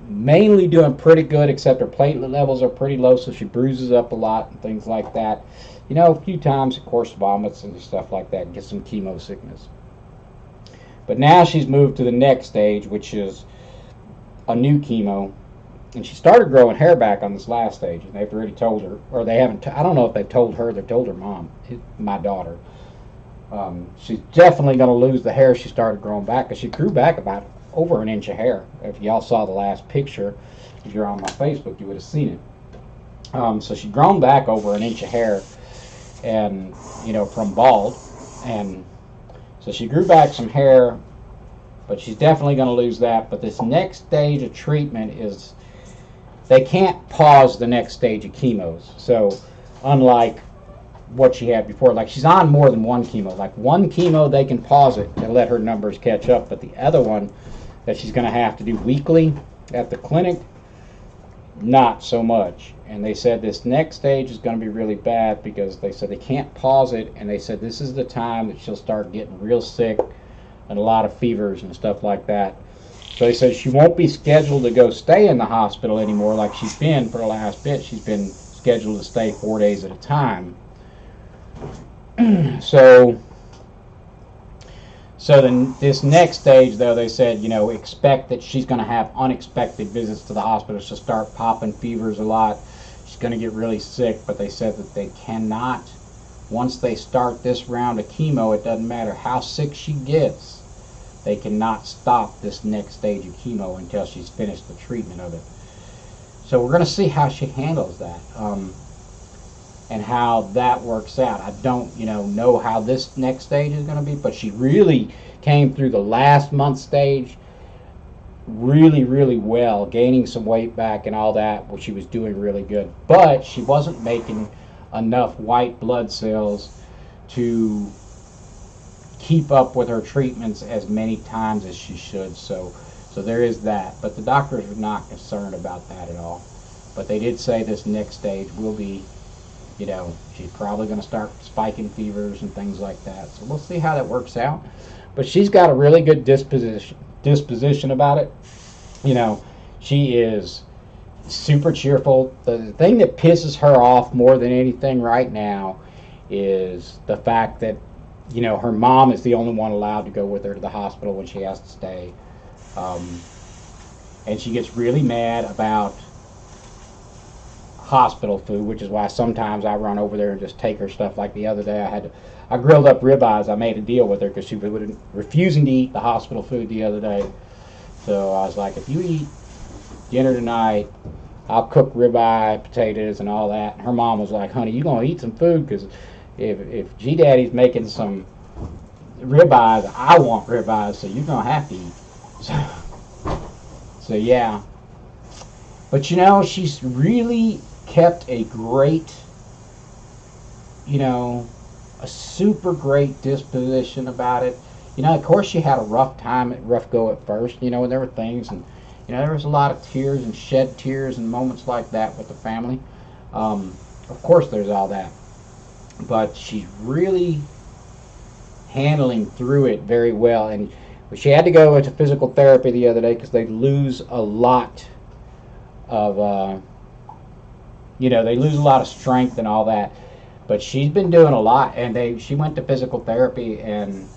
Mainly doing pretty good, except her platelet levels are pretty low, so she bruises up a lot and things like that. A few times, of course, vomits and stuff like that, and gets some chemo sickness. But now she's moved to the next stage, which is a new chemo. And she started growing hair back on this last stage, and they've already told her, or they haven't. I don't know if they've told her. They've told her mom, my daughter. She's definitely going to lose the hair she started growing back, because she grew back about over an inch of hair. If y'all saw the last picture, if you're on my Facebook, you would have seen it. So she'd grown back over an inch of hair, and from bald, and so she grew back some hair But she's definitely going to lose that. But this next stage of treatment is, they can't pause the next stage of chemos. So unlike what she had before, like she's on more than one chemo. Like one chemo, they can pause it and let her numbers catch up. But the other one that she's going to have to do weekly at the clinic, not so much. And they said this next stage is going to be really bad because they said they can't pause it, and they said this is the time that she'll start getting real sick and a lot of fevers and stuff like that. So they said she won't be scheduled to go stay in the hospital anymore like she's been for the last bit. She's been scheduled to stay 4 days at a time. So then this next stage, though, they said, you know, expect that she's going to have unexpected visits to the hospital. She'll start popping fevers a lot. She's going to get really sick, but they said that they cannot, once they start this round of chemo, it doesn't matter how sick she gets, they cannot stop this next stage of chemo until she's finished the treatment of it. So we're going to see how she handles that. And how that works out. I don't, know how this next stage is going to be, but she really came through the last month stage really, really well, gaining some weight back and all that, which she was doing really good. But she wasn't making enough white blood cells to keep up with her treatments as many times as she should. So there is that. But the doctors are not concerned about that at all. But they did say this next stage will be, she's probably going to start spiking fevers and things like that. So we'll see how that works out. But she's got a really good disposition about it. She is super cheerful. The thing that pisses her off more than anything right now is the fact that, her mom is the only one allowed to go with her to the hospital when she has to stay. And she gets really mad about hospital food, which is why sometimes I run over there and just take her stuff. Like the other day, I grilled up ribeyes. I made a deal with her because she was refusing to eat the hospital food the other day. So I was like, if you eat dinner tonight, I'll cook ribeye, potatoes, and all that. And her mom was like, honey, you gonna eat some food, because if G-Daddy's making some ribeyes, I want ribeyes, so you're gonna have to eat. So yeah. But she's really kept a great, a super great disposition about it. Of course she had a rough go at first, and there were things, and, there was a lot of tears and shed tears and moments like that with the family. Of course there's all that. But she's really handling through it very well. And she had to go into physical therapy the other day because they lose a lot of, they lose a lot of strength and all that. But she's been doing a lot, and she went to physical therapy, and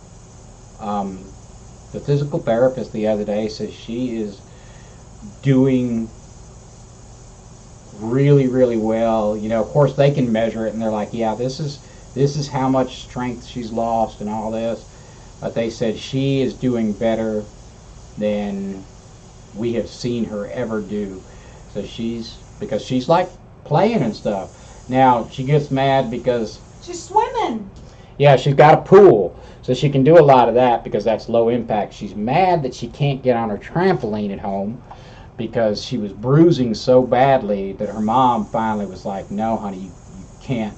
the physical therapist the other day says she is doing really, really well. Of course they can measure it, and they're like, yeah, this is how much strength she's lost and all this. But they said she is doing better than we have seen her ever do. So because she's like playing and stuff. Now she gets mad because she's swimming. Yeah, she's got a pool, so she can do a lot of that because that's low impact. She's mad that she can't get on her trampoline at home because she was bruising so badly that her mom finally was like, no, honey, you can't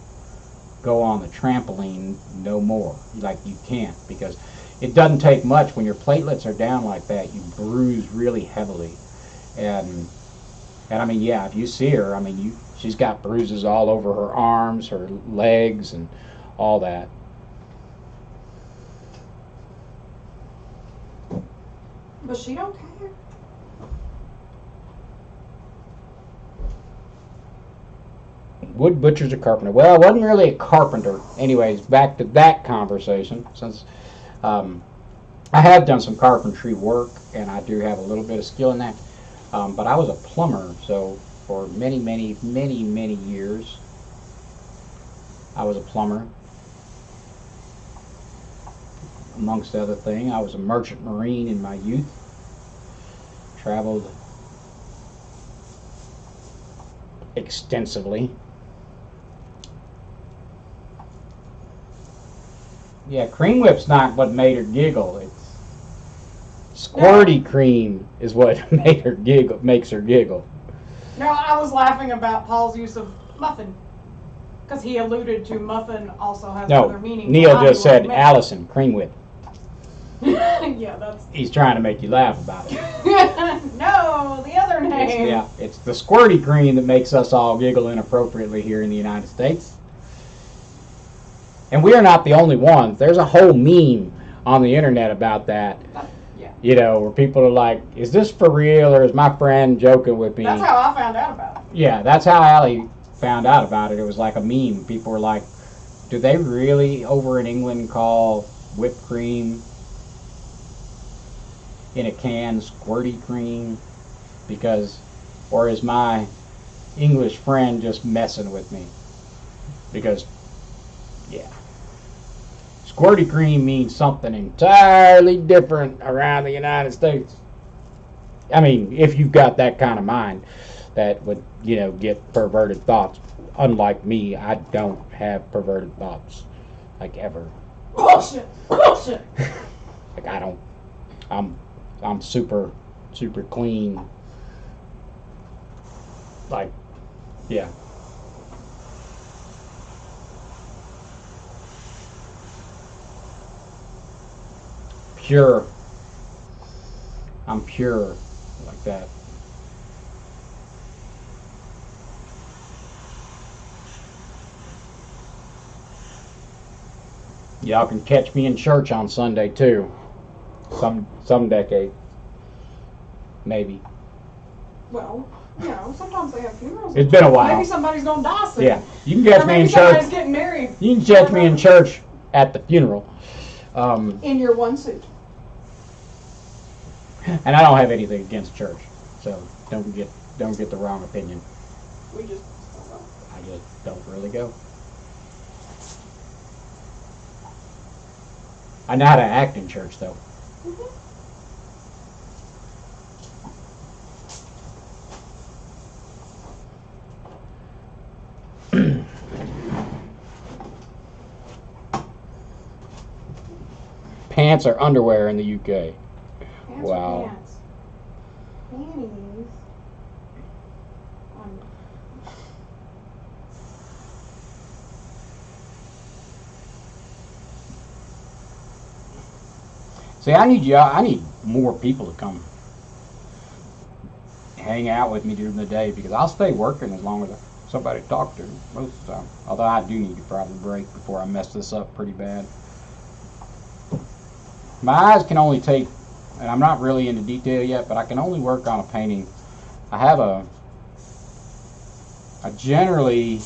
go on the trampoline no more. Like, you can't, because it doesn't take much. When your platelets are down like that, you bruise really heavily. And I mean, yeah, if you see her, I mean, she's got bruises all over her arms, her legs, and all that. But she don't care. Wood butcher's a carpenter. Well, I wasn't really a carpenter. Anyways, back to that conversation. Since I have done some carpentry work, and I do have a little bit of skill in that. But I was a plumber, so for many, many, many, many years, I was a plumber. Amongst other things, I was a merchant marine in my youth. Traveled extensively. Yeah, Cream Whip's not what made her giggle. It's Squirty cream is what made her giggle, makes her giggle. No, I was laughing about Paul's use of muffin. Because he alluded to muffin also has other meanings. Neil just said Allison, cream whip. Yeah, that's... He's trying to make you laugh about it. No, the other name. It's the squirty cream that makes us all giggle inappropriately here in the United States. And we are not the only ones. There's a whole meme on the internet about that. Yeah. You know, where people are like, is this for real or is my friend joking with me? That's how I found out about it. Yeah, that's how Allie found out about it. It was like a meme. People were like, do they really over in England call whipped cream in a can squirty cream? Because, or is my English friend just messing with me? Because, yeah. Squirty cream means something entirely different around the United States. I mean, if you've got that kind of mind that would, you know, get perverted thoughts. Unlike me, I don't have perverted thoughts, like, ever. Bullshit! Bullshit! Like, I don't, I'm super clean. Like, yeah. Pure. I'm pure like that. Y'all can catch me in church on Sunday too. Some decade. Maybe. Well, you know, sometimes they have funerals. It's been a while. Maybe somebody's gonna die soon. Yeah, you can catch me in church. Somebody's getting married. You can catch me in church at the funeral. In your one suit. And I don't have anything against church, so don't get the wrong opinion. We just don't know. I just don't really go. I know how to act in church though. Pants or underwear in the UK? Pants Wow. or pants? Panties. See, I need more people to come hang out with me during the day because I'll stay working as long as I somebody to talk to most of the time. Although I do need to probably break before I mess this up pretty bad. My eyes can only take, and I'm not really into detail yet, but I can only work on a painting. I generally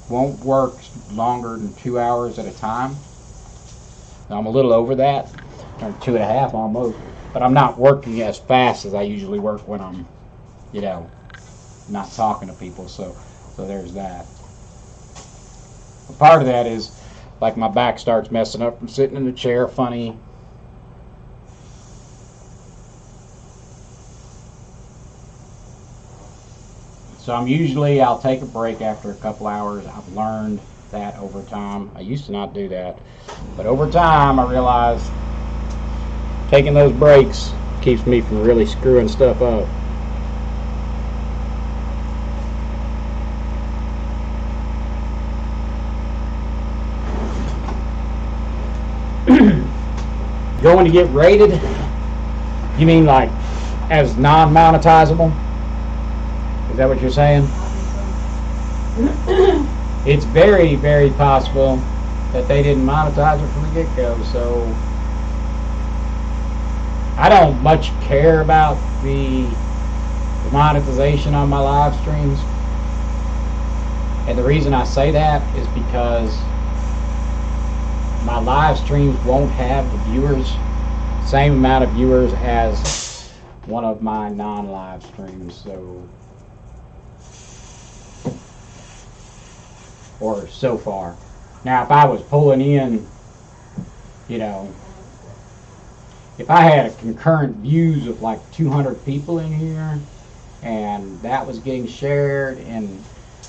won't work longer than 2 hours at a time. I'm a little over that, or 2.5 almost, but I'm not working as fast as I usually work when I'm, you know, not talking to people, so there's that. A part of that is, like, my back starts messing up from sitting in the chair funny. So I'll take a break after a couple hours. I've learned that over time. I used to not do that, but over time I realized taking those breaks keeps me from really screwing stuff up. Going to get rated? You mean like as non-monetizable? Is that what you're saying? It's very, very possible that they didn't monetize it from the get-go, so I don't much care about the monetization on my live streams. And the reason I say that is because my live streams won't have the viewers, same amount of viewers as one of my non-live streams, or so far. Now, if I was pulling in, you know, if I had a concurrent views of like 200 people in here, and that was getting shared, and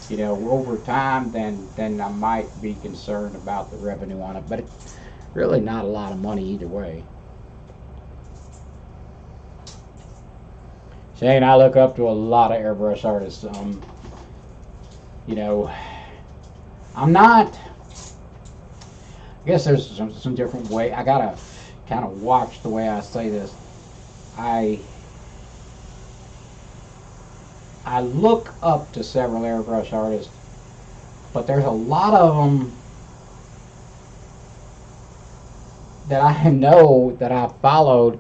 you know, over time, then I might be concerned about the revenue on it. But it's really not a lot of money either way. Shane, I look up to a lot of airbrush artists. You know, I'm not. I guess there's some different way. I gotta kind of watch the way I say this. I I look up to several airbrush artists, but there's a lot of them that I know that I followed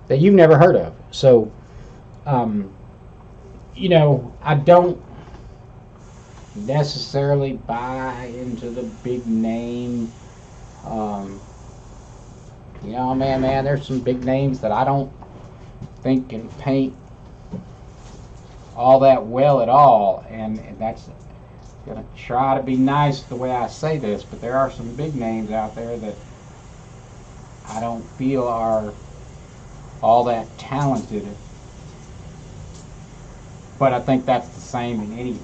that you've never heard of. So, um, I don't necessarily buy into the big name. Um, man, there's some big names that I don't think can paint all that well at all, and that's gonna try to be nice the way I say this, but there are some big names out there that I don't feel are all that talented. But I think that's the same in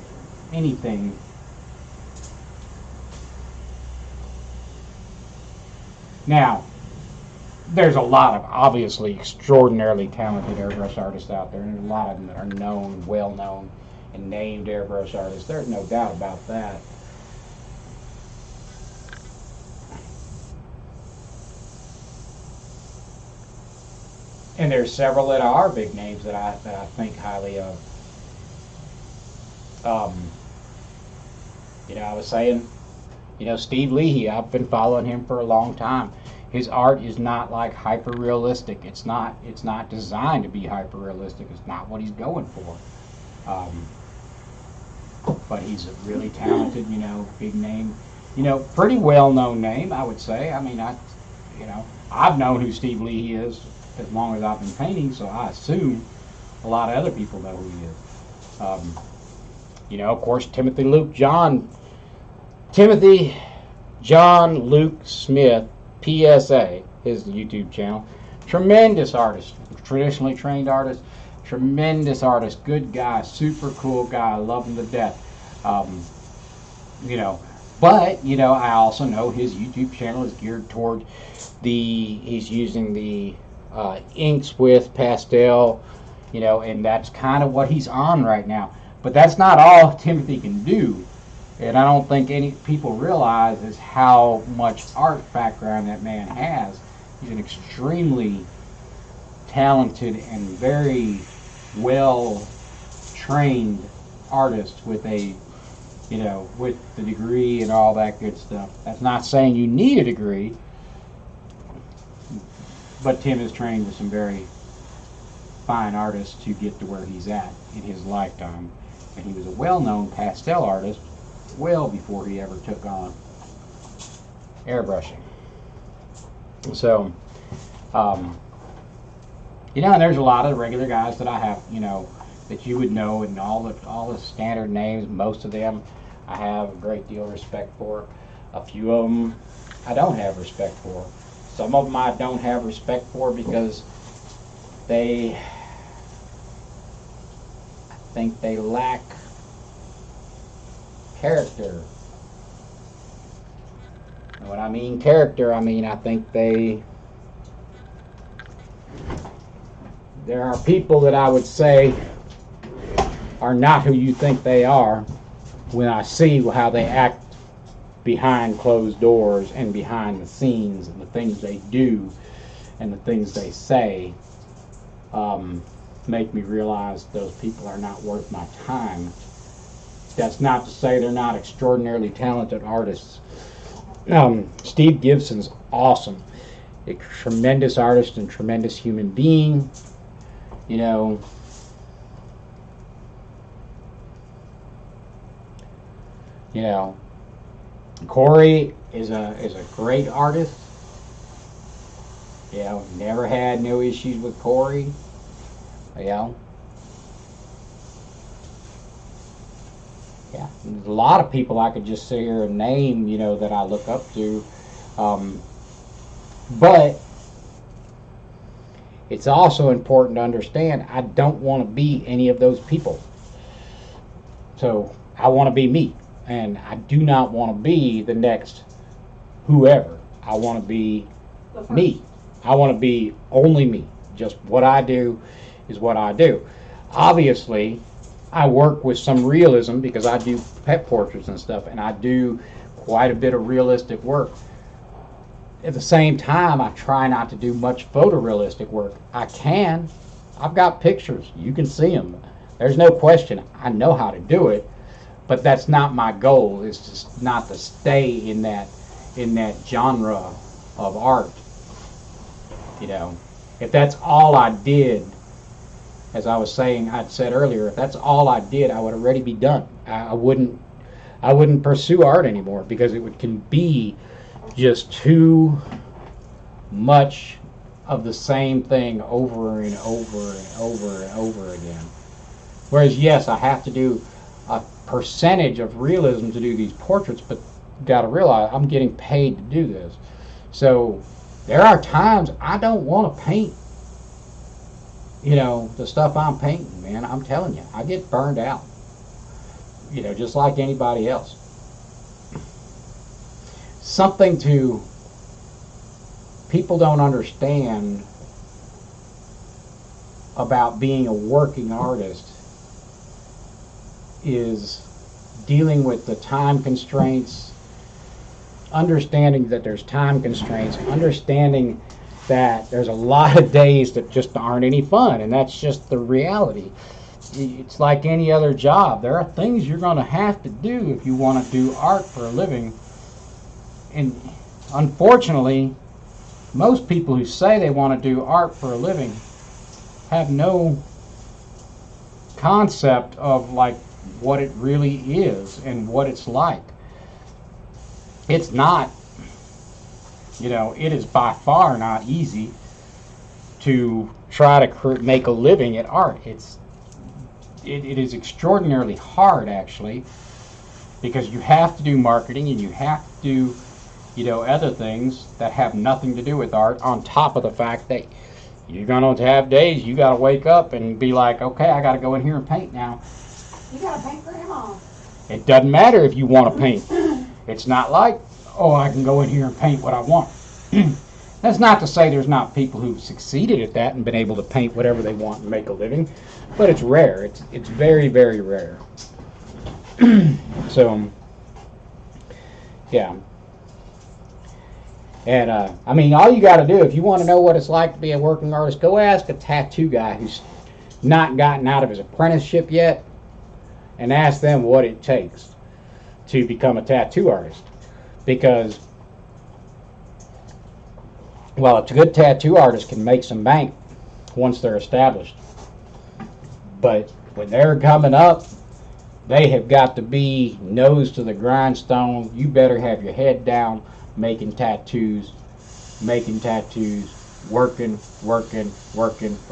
anything. Now, there's a lot of obviously extraordinarily talented airbrush artists out there, and there's a lot of them that are known, well known, and named airbrush artists. There's no doubt about that. And there's several that are big names that I think highly of. I was saying, Steve Leahy. I've been following him for a long time. His art is not like hyper realistic. It's not designed to be hyper realistic. It's not what he's going for. But he's a really talented, big name, pretty well known name, I would say. I mean, I've known who Steve Leahy is as long as I've been painting, so I assume a lot of other people know who he is. Of course, Timothy John Luke Smith, PSA, his YouTube channel. Tremendous artist, traditionally trained artist, tremendous artist, good guy, super cool guy, I love him to death. But, I also know his YouTube channel is geared toward he's using the inks with pastel, and that's kind of what he's on right now. But that's not all Timothy can do. And I don't think any people realize is how much art background that man has. He's an extremely talented and very well trained artist with with the degree and all that good stuff. That's not saying you need a degree, but Tim is trained with some very fine artists to get to where he's at in his lifetime. And he was a well-known pastel artist well before he ever took on airbrushing. So, and there's a lot of regular guys that I have, that you would know, and all the standard names. Most of them I have a great deal of respect for. A few of them I don't have respect for. Some of them I don't have respect for because I think they lack character. And when I mean character, I think there are people that I would say are not who you think they are when I see how they act behind closed doors and behind the scenes, and the things they do and the things they say make me realize those people are not worth my time. That's not to say they're not extraordinarily talented artists. Steve Gibson's awesome. A tremendous artist and tremendous human being. Corey is a great artist. Never had no issues with Corey. Yeah, there's a lot of people I could just sit here and name, that I look up to. But it's also important to understand I don't want to be any of those people. So I want to be me. And I do not want to be the next whoever. I want to be me. I want to be only me. Just what I do is what I do. Obviously, I work with some realism because I do pet portraits and stuff, and I do quite a bit of realistic work. At the same time, I try not to do much photorealistic work. I can. I've got pictures. You can see them. There's no question. I know how to do it, but that's not my goal. It's just not to stay in that genre of art. You know, if that's all I did, as I was saying, I'd said earlier, if that's all I did, I would already be done. I wouldn't pursue art anymore because can be just too much of the same thing over and over and over and over again. Whereas, yes, I have to do a percentage of realism to do these portraits, but you got to realize I'm getting paid to do this. So there are times I don't want to paint, the stuff I'm painting, man. I'm telling you, I get burned out, just like anybody else. Something people don't understand about being a working artist is dealing with the time constraints, understanding that there's time constraints, understanding that there's a lot of days that just aren't any fun, and that's just the reality. It's like any other job. There are things you're going to have to do if you want to do art for a living. And unfortunately, most people who say they want to do art for a living have no concept of like what it really is and what it's like. It's not, it is by far not easy to try to make a living at art. It is extraordinarily hard, actually, because you have to do marketing and you have to do other things that have nothing to do with art, on top of the fact that you're going to have days you got to wake up and be like, okay, I got to go in here and paint now. You got to paint Grandma. It doesn't matter if you want to paint. It's not like, oh, I can go in here and paint what I want. That's not to say there's not people who've succeeded at that and been able to paint whatever they want and make a living, but it's rare. It's very, very rare. So, yeah. And, all you got to do, if you want to know what it's like to be a working artist, go ask a tattoo guy who's not gotten out of his apprenticeship yet, and ask them what it takes to become a tattoo artist. Because, well, a good tattoo artist can make some bank once they're established. But when they're coming up, they have got to be nose to the grindstone. You better have your head down, making tattoos, working for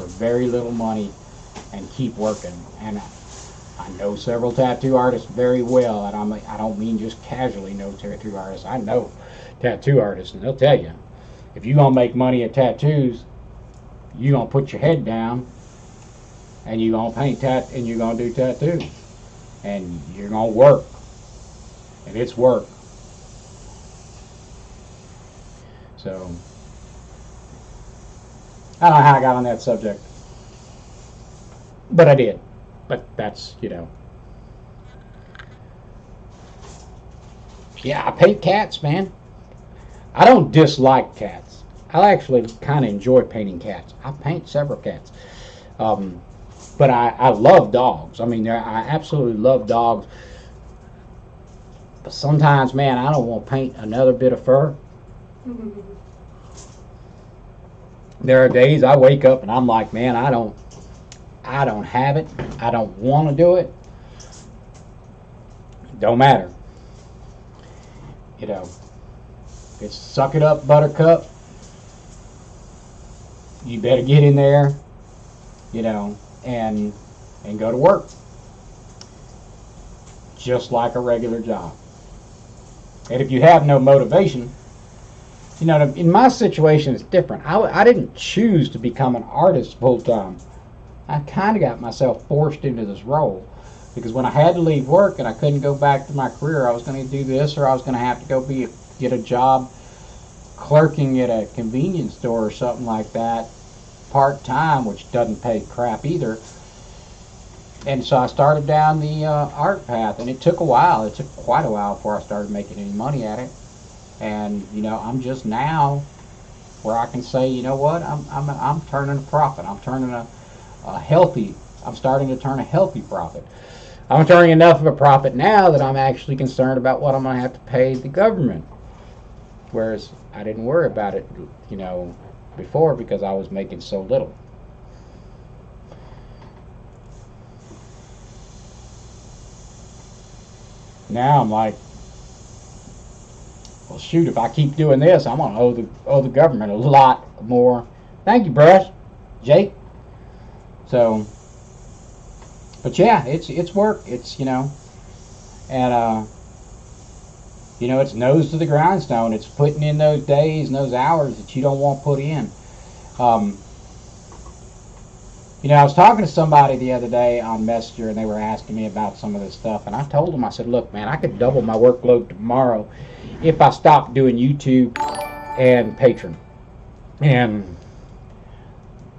very little money, and keep working. And I know several tattoo artists very well, and I don't mean just casually know tattoo artists. I know tattoo artists, and they'll tell you, if you're going to make money at tattoos, you're going to put your head down, and you're going to paint and you're going to do tattoos. And you're going to work. And it's work. So, I don't know how I got on that subject. But I did. But that's, Yeah, I paint cats, man. I don't dislike cats. I actually kind of enjoy painting cats. I paint several cats. But I love dogs. I absolutely love dogs. But sometimes, man, I don't want to paint another bit of fur. There are days I wake up and I'm like, man, I don't have it. I don't want to do it. Don't matter. It's suck it up, buttercup. You better get in there, and go to work. Just like a regular job. And if you have no motivation, in my situation it's different. I didn't choose to become an artist full time. I kind of got myself forced into this role because when I had to leave work and I couldn't go back to my career, I was going to do this, or I was going to have to go get a job clerking at a convenience store or something like that, part-time, which doesn't pay crap either. And so I started down the art path, and it took a while. It took quite a while before I started making any money at it. And I'm just now where I can say, you know what, I'm turning a profit. I'm turning a healthy. I'm starting to turn a healthy profit. I'm turning enough of a profit now that I'm actually concerned about what I'm going to have to pay the government. Whereas I didn't worry about it, before because I was making so little. Now I'm like, well, shoot, if I keep doing this, I'm gonna owe the government a lot more. Thank you, Brush, Jake. So, but yeah, it's work. It's and it's nose to the grindstone. It's putting in those days and those hours that you don't want put in. I was talking to somebody the other day on Messenger, and they were asking me about some of this stuff, and I told them, I said, look, man, I could double my workload tomorrow if I stopped doing YouTube and Patreon. And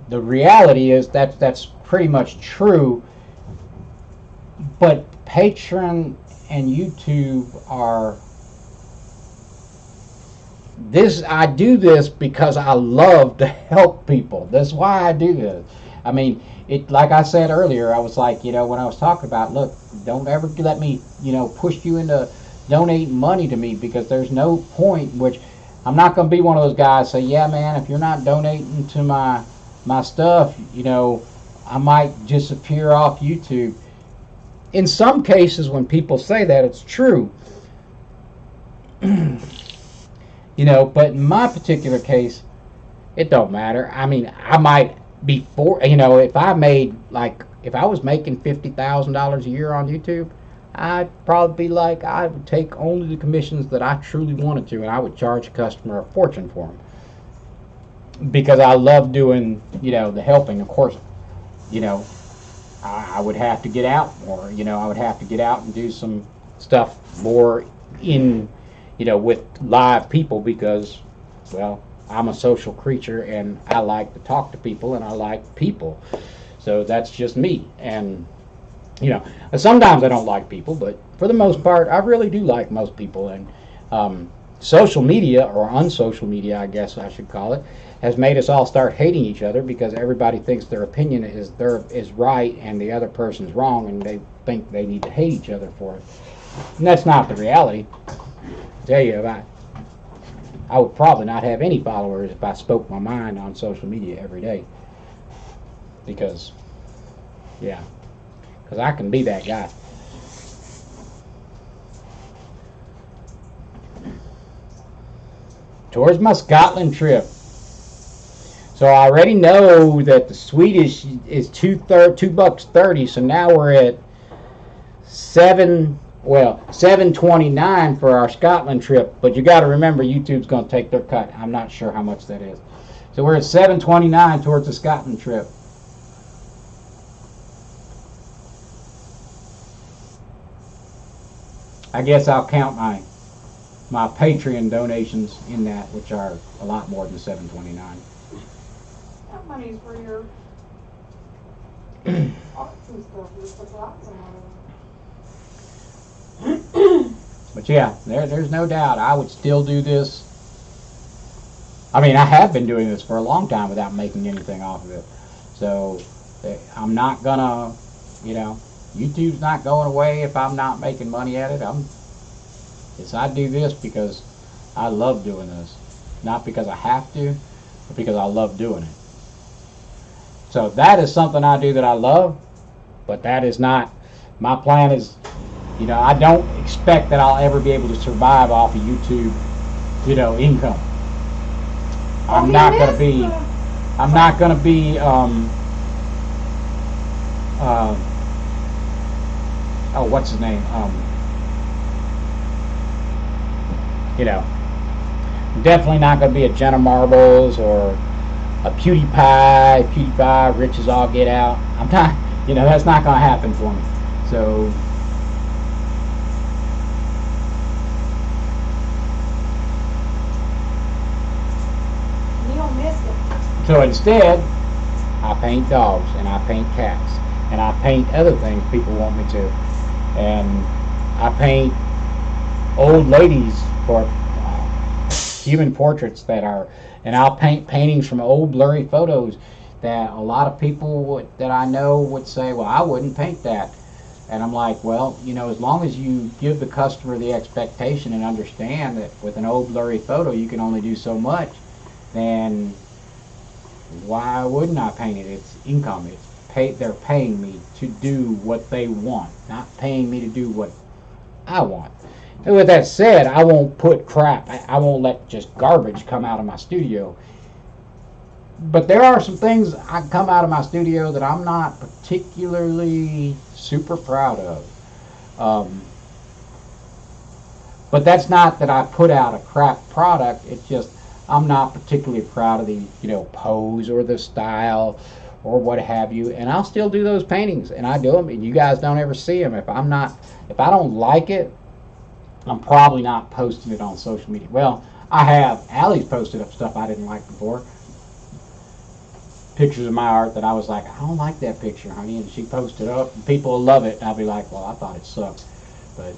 the reality is that's pretty much true, but Patreon and YouTube are this. I do this because I love to help people. That's why I do this. I mean, like I said earlier, I was like, when I was talking about, look, don't ever let me, push you into donating money to me, because there's no point, which I'm not going to be one of those guys say, yeah, man, if you're not donating to my stuff, I might disappear off YouTube. In some cases, when people say that, it's true. But in my particular case, it don't matter. I mean, I might before, if I was making $50,000 a year on YouTube, I'd probably be like, I would take only the commissions that I truly wanted to, and I would charge a customer a fortune for them, because I love doing, the helping. Of course, I would have to get out more. I would have to get out and do some stuff more in, with live people, because, well, I'm a social creature, and I like to talk to people, and I like people. So that's just me. And, sometimes I don't like people, but for the most part, I really do like most people. And social media, or unsocial media, I guess I should call it, has made us all start hating each other, because everybody thinks their opinion is right and the other person's wrong, and they think they need to hate each other for it. And that's not the reality. I tell you, I would probably not have any followers if I spoke my mind on social media every day. Because I can be that guy. Towards my Scotland trip. So I already know that the Swedish is $2.30. So now we're at $7.29 for our Scotland trip. But you got to remember, YouTube's going to take their cut. I'm not sure how much that is. So we're at $7.29 towards the Scotland trip. I guess I'll count my Patreon donations in that, which are a lot more than $7.29. That money's for your arts and stuff. You're supposed to have some of it. But yeah, there's no doubt I would still do this. I mean, I have been doing this for a long time without making anything off of it. So I'm not gonna, YouTube's not going away if I'm not making money at it. I do this because I love doing this. Not because I have to, but because I love doing it. So that is something I do that I love, but that is not, my plan is, I don't expect that I'll ever be able to survive off of YouTube, income. I'm not going to be, what's his name? Definitely not going to be a Jenna Marbles or a PewDiePie, rich as all get out. I'm not, that's not going to happen for me. So, You don't miss it. so instead, I paint dogs and I paint cats. and I paint other things people want me to. And I paint old ladies for human portraits that are, and I'll paint paintings from old blurry photos that a lot of people that I know would say, well, I wouldn't paint that. And I'm like, well, you know, as long as you give the customer the expectation and understand that with an old blurry photo you can only do so much, then why wouldn't I paint it? It's income. They're paying me to do what they want, not paying me to do what I want. And with that said, I won't put crap. I won't let just garbage come out of my studio. But there are some things I come out of my studio that I'm not particularly super proud of. But that's not that I put out a crap product. It's just I'm not particularly proud of the, you know, pose or the style or what have you. And I'll still do those paintings, and I do them, and you guys don't ever see them. If I don't like it, I'm probably not posting it on social media. Well, I have. Allie's posted up stuff I didn't like before. Pictures of my art that I was like, I don't like that picture, honey, and she posted up, and people will love it, and I'll be like, well, I thought it sucked. But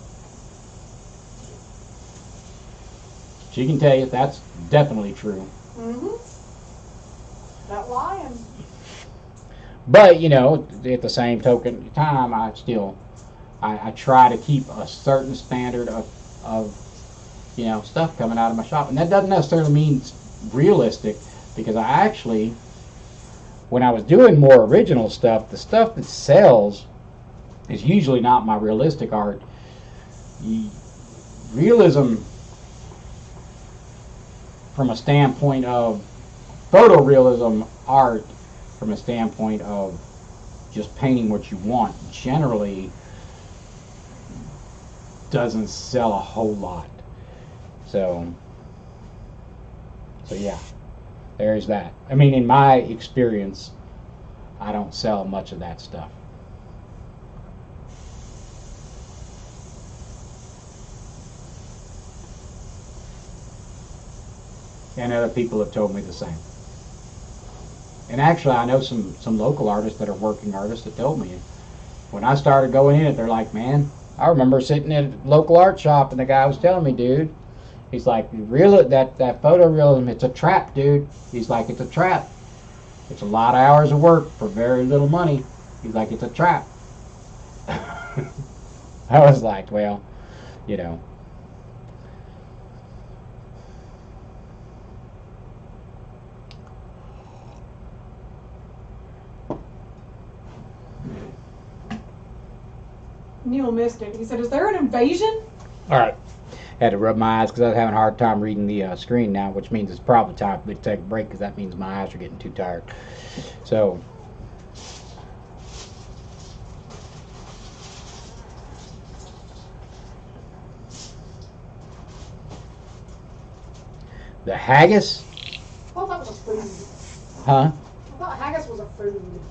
she can tell you that's definitely true. That lion. But, you know, at the same token time, I try to keep a certain standard of, you know, stuff coming out of my shop. And that doesn't necessarily mean realistic, because I actually, when I was doing more original stuff, the stuff that sells is usually not my realistic art. Realism, from a standpoint of photorealism art, from a standpoint of just painting what you want, generally doesn't sell a whole lot. So yeah, there's that. I mean, in my experience, I don't sell much of that stuff. And other people have told me the same. And actually, I know some local artists that are working artists that told me when I started going in it, they're like, man, I remember sitting at a local art shop and the guy was telling me, dude, he's like, that photorealism, it's a trap, dude. He's like, it's a trap. It's a lot of hours of work for very little money. He's like, it's a trap. I was like, well, you know. Neil missed it. He said, is there an invasion? All right. Had to rub my eyes because I was having a hard time reading the screen now, which means it's probably time for me to take a break, because that means my eyes are getting too tired. So, the haggis? I thought that was a food. Huh? I thought haggis was a food.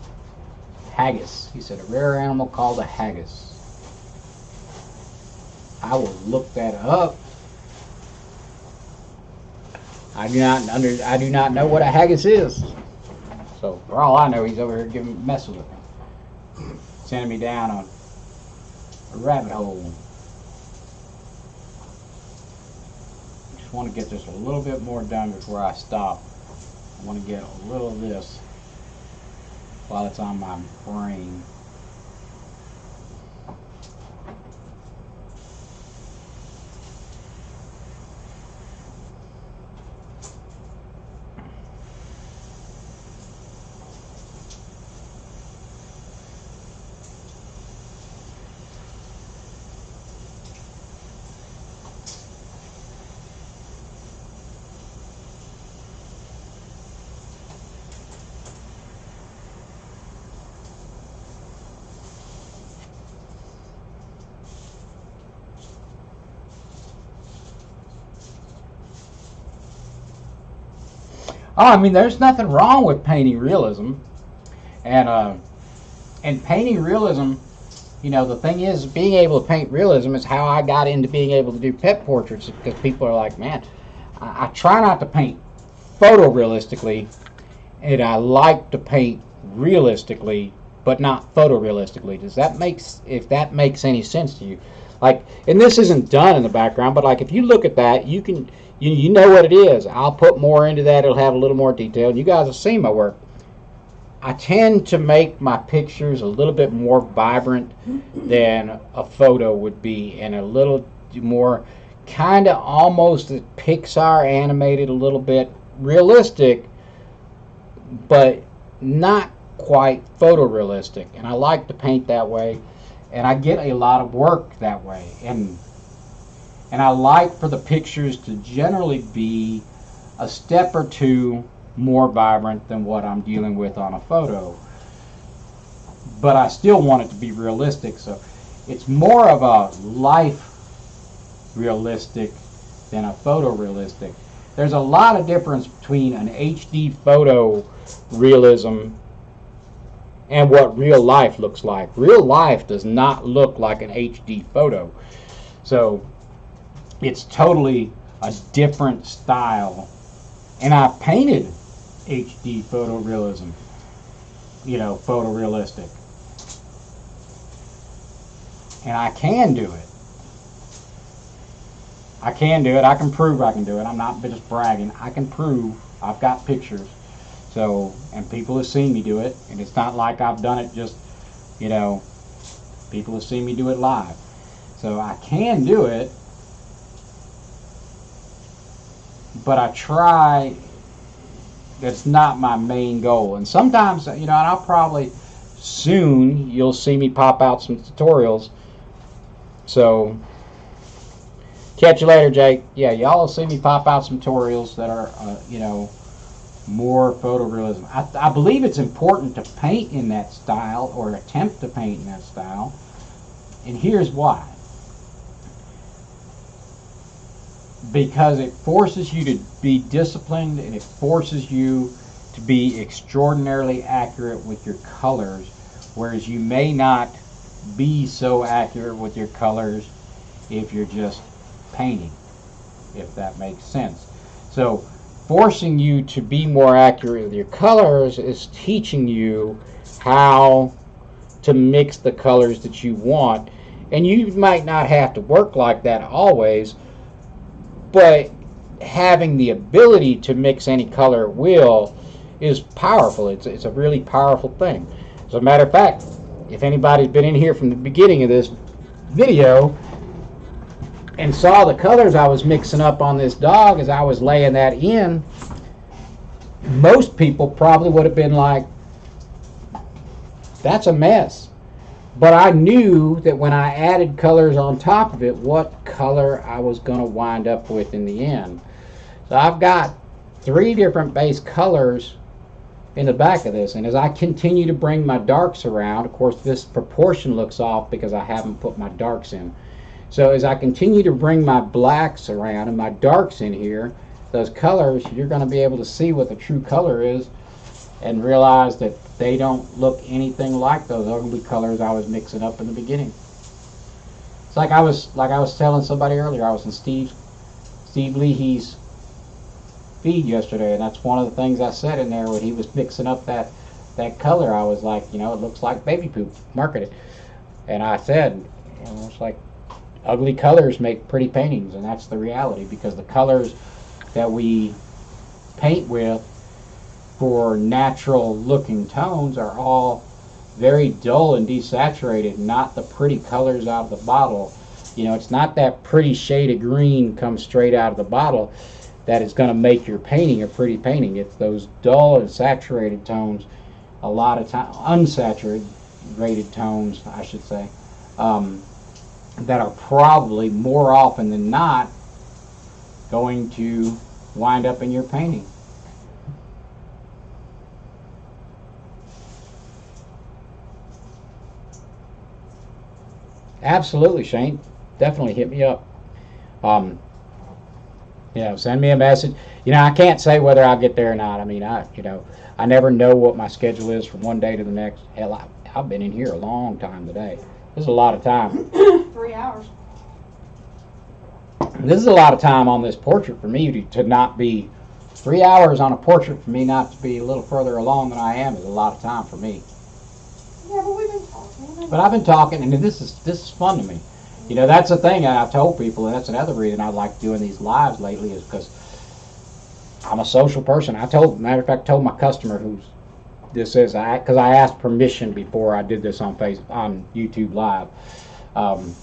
Haggis. He said a rare animal called a haggis. I will look that up. I do not know what a haggis is. So for all I know, he's over here messing with me, sending me down on a rabbit hole. Just want to get this a little bit more done before I stop. I want to get a little of this while it's on my brain. Oh, I mean, there's nothing wrong with painting realism, and painting realism. You know, the thing is, being able to paint realism is how I got into being able to do pet portraits, because people are like, man, I try not to paint photorealistically, and I like to paint realistically, but not photorealistically. If that makes any sense to you? Like, and this isn't done in the background, but like if you look at that, you know what it is. I'll put more into that. It'll have a little more detail. You guys have seen my work. I tend to make my pictures a little bit more vibrant than a photo would be, and a little more kind of almost Pixar animated, a little bit realistic, but not quite photorealistic. And I like to paint that way, and I get a lot of work that way. And I like for the pictures to generally be a step or two more vibrant than what I'm dealing with on a photo. But I still want it to be realistic, so it's more of a life realistic than a photorealistic. There's a lot of difference between an HD photo realism and what real life looks like. Real life does not look like an HD photo. So it's totally a different style. And I painted HD photorealism, photorealistic. And I can do it. I can prove I can do it. I'm not just bragging. I can prove. I've got pictures. So, and people have seen me do it. And it's not like I've done it just, people have seen me do it live. So I can do it. But I try. That's not my main goal. And sometimes, and I'll probably soon, you'll see me pop out some tutorials. So, catch you later, Jake. Yeah, y'all will see me pop out some tutorials that are, more photorealism. I believe it's important to paint in that style, or attempt to paint in that style. And here's why. Because it forces you to be disciplined, and it forces you to be extraordinarily accurate with your colors, whereas you may not be so accurate with your colors if you're just painting, if that makes sense. So forcing you to be more accurate with your colors is teaching you how to mix the colors that you want. And you might not have to work like that always, but having the ability to mix any color at will is powerful. It's a really powerful thing. As a matter of fact, if anybody's been in here from the beginning of this video and saw the colors I was mixing up on this dog as I was laying that in, most people probably would have been like, that's a mess. But I knew that when I added colors on top of it, what color I was going to wind up with in the end. So I've got 3 different base colors in the back of this, and as I continue to bring my darks around, of course this proportion looks off because I haven't put my darks in. So as I continue to bring my blacks around and my darks in here, those colors, you're going to be able to see what the true color is and realize that they don't look anything like those ugly colors I was mixing up in the beginning. It's like I was telling somebody earlier, I was in Steve Leahy's feed yesterday, and that's one of the things I said in there when he was mixing up that color. I was like, it looks like baby poop, marketed. And I said, it's like ugly colors make pretty paintings, and that's the reality, because the colors that we paint with for natural looking tones are all very dull and desaturated, not the pretty colors out of the bottle. It's not that pretty shade of green comes straight out of the bottle that is going to make your painting a pretty painting. It's those dull and saturated tones, a lot of time unsaturated tones, I should say, that are probably more often than not going to wind up in your painting. Absolutely, Shane. Definitely hit me up. Send me a message. I can't say whether I'll get there or not. I mean, I never know what my schedule is from one day to the next. Hell, I've been in here a long time today. This is a lot of time. 3 hours. This is a lot of time on this portrait for me to not be 3 hours on a portrait for me not to be a little further along than I am is a lot of time for me. Yeah, but we've been talking. But I've been talking, and this is fun to me. You know, that's the thing I've told people, and that's another reason I like doing these lives lately is because I'm a social person. Matter of fact, told my customer who's this is, because I asked permission before I did this on YouTube Live.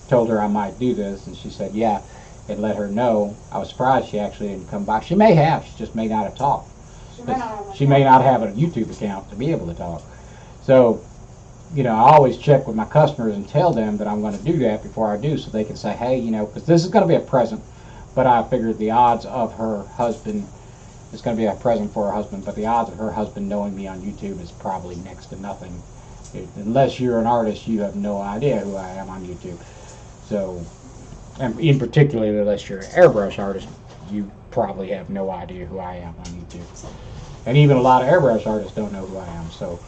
Told her I might do this, and she said yeah, and let her know. I was surprised she actually didn't come by. She may have, she just may not have talked. She may not have a YouTube account to be able to talk. So, you know, I always check with my customers and tell them that I'm going to do that before I do, so they can say, hey, you know, because this is going to be a present, but I figured the odds of her husband, it's going to be a present for her husband, but the odds of her husband knowing me on YouTube is probably next to nothing. Unless you're an artist, you have no idea who I am on YouTube. So, and in particular, unless you're an airbrush artist, you probably have no idea who I am on YouTube. And even a lot of airbrush artists don't know who I am. So,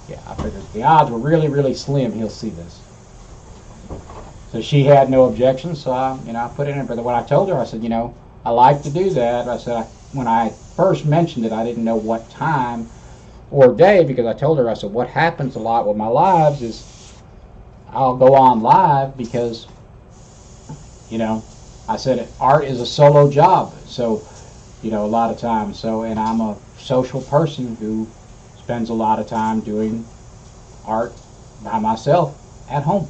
yeah, I figured the odds were really, really slim he'll see this. So she had no objections, so I put it in. But when I told her, I said, you know, I like to do that. I said, when I first mentioned it, I didn't know what time or day, because I told her, I said, what happens a lot with my lives is I'll go on live because, you know, I said art is a solo job. So, you know, a lot of times. So, and I'm a social person who spends a lot of time doing art by myself at home.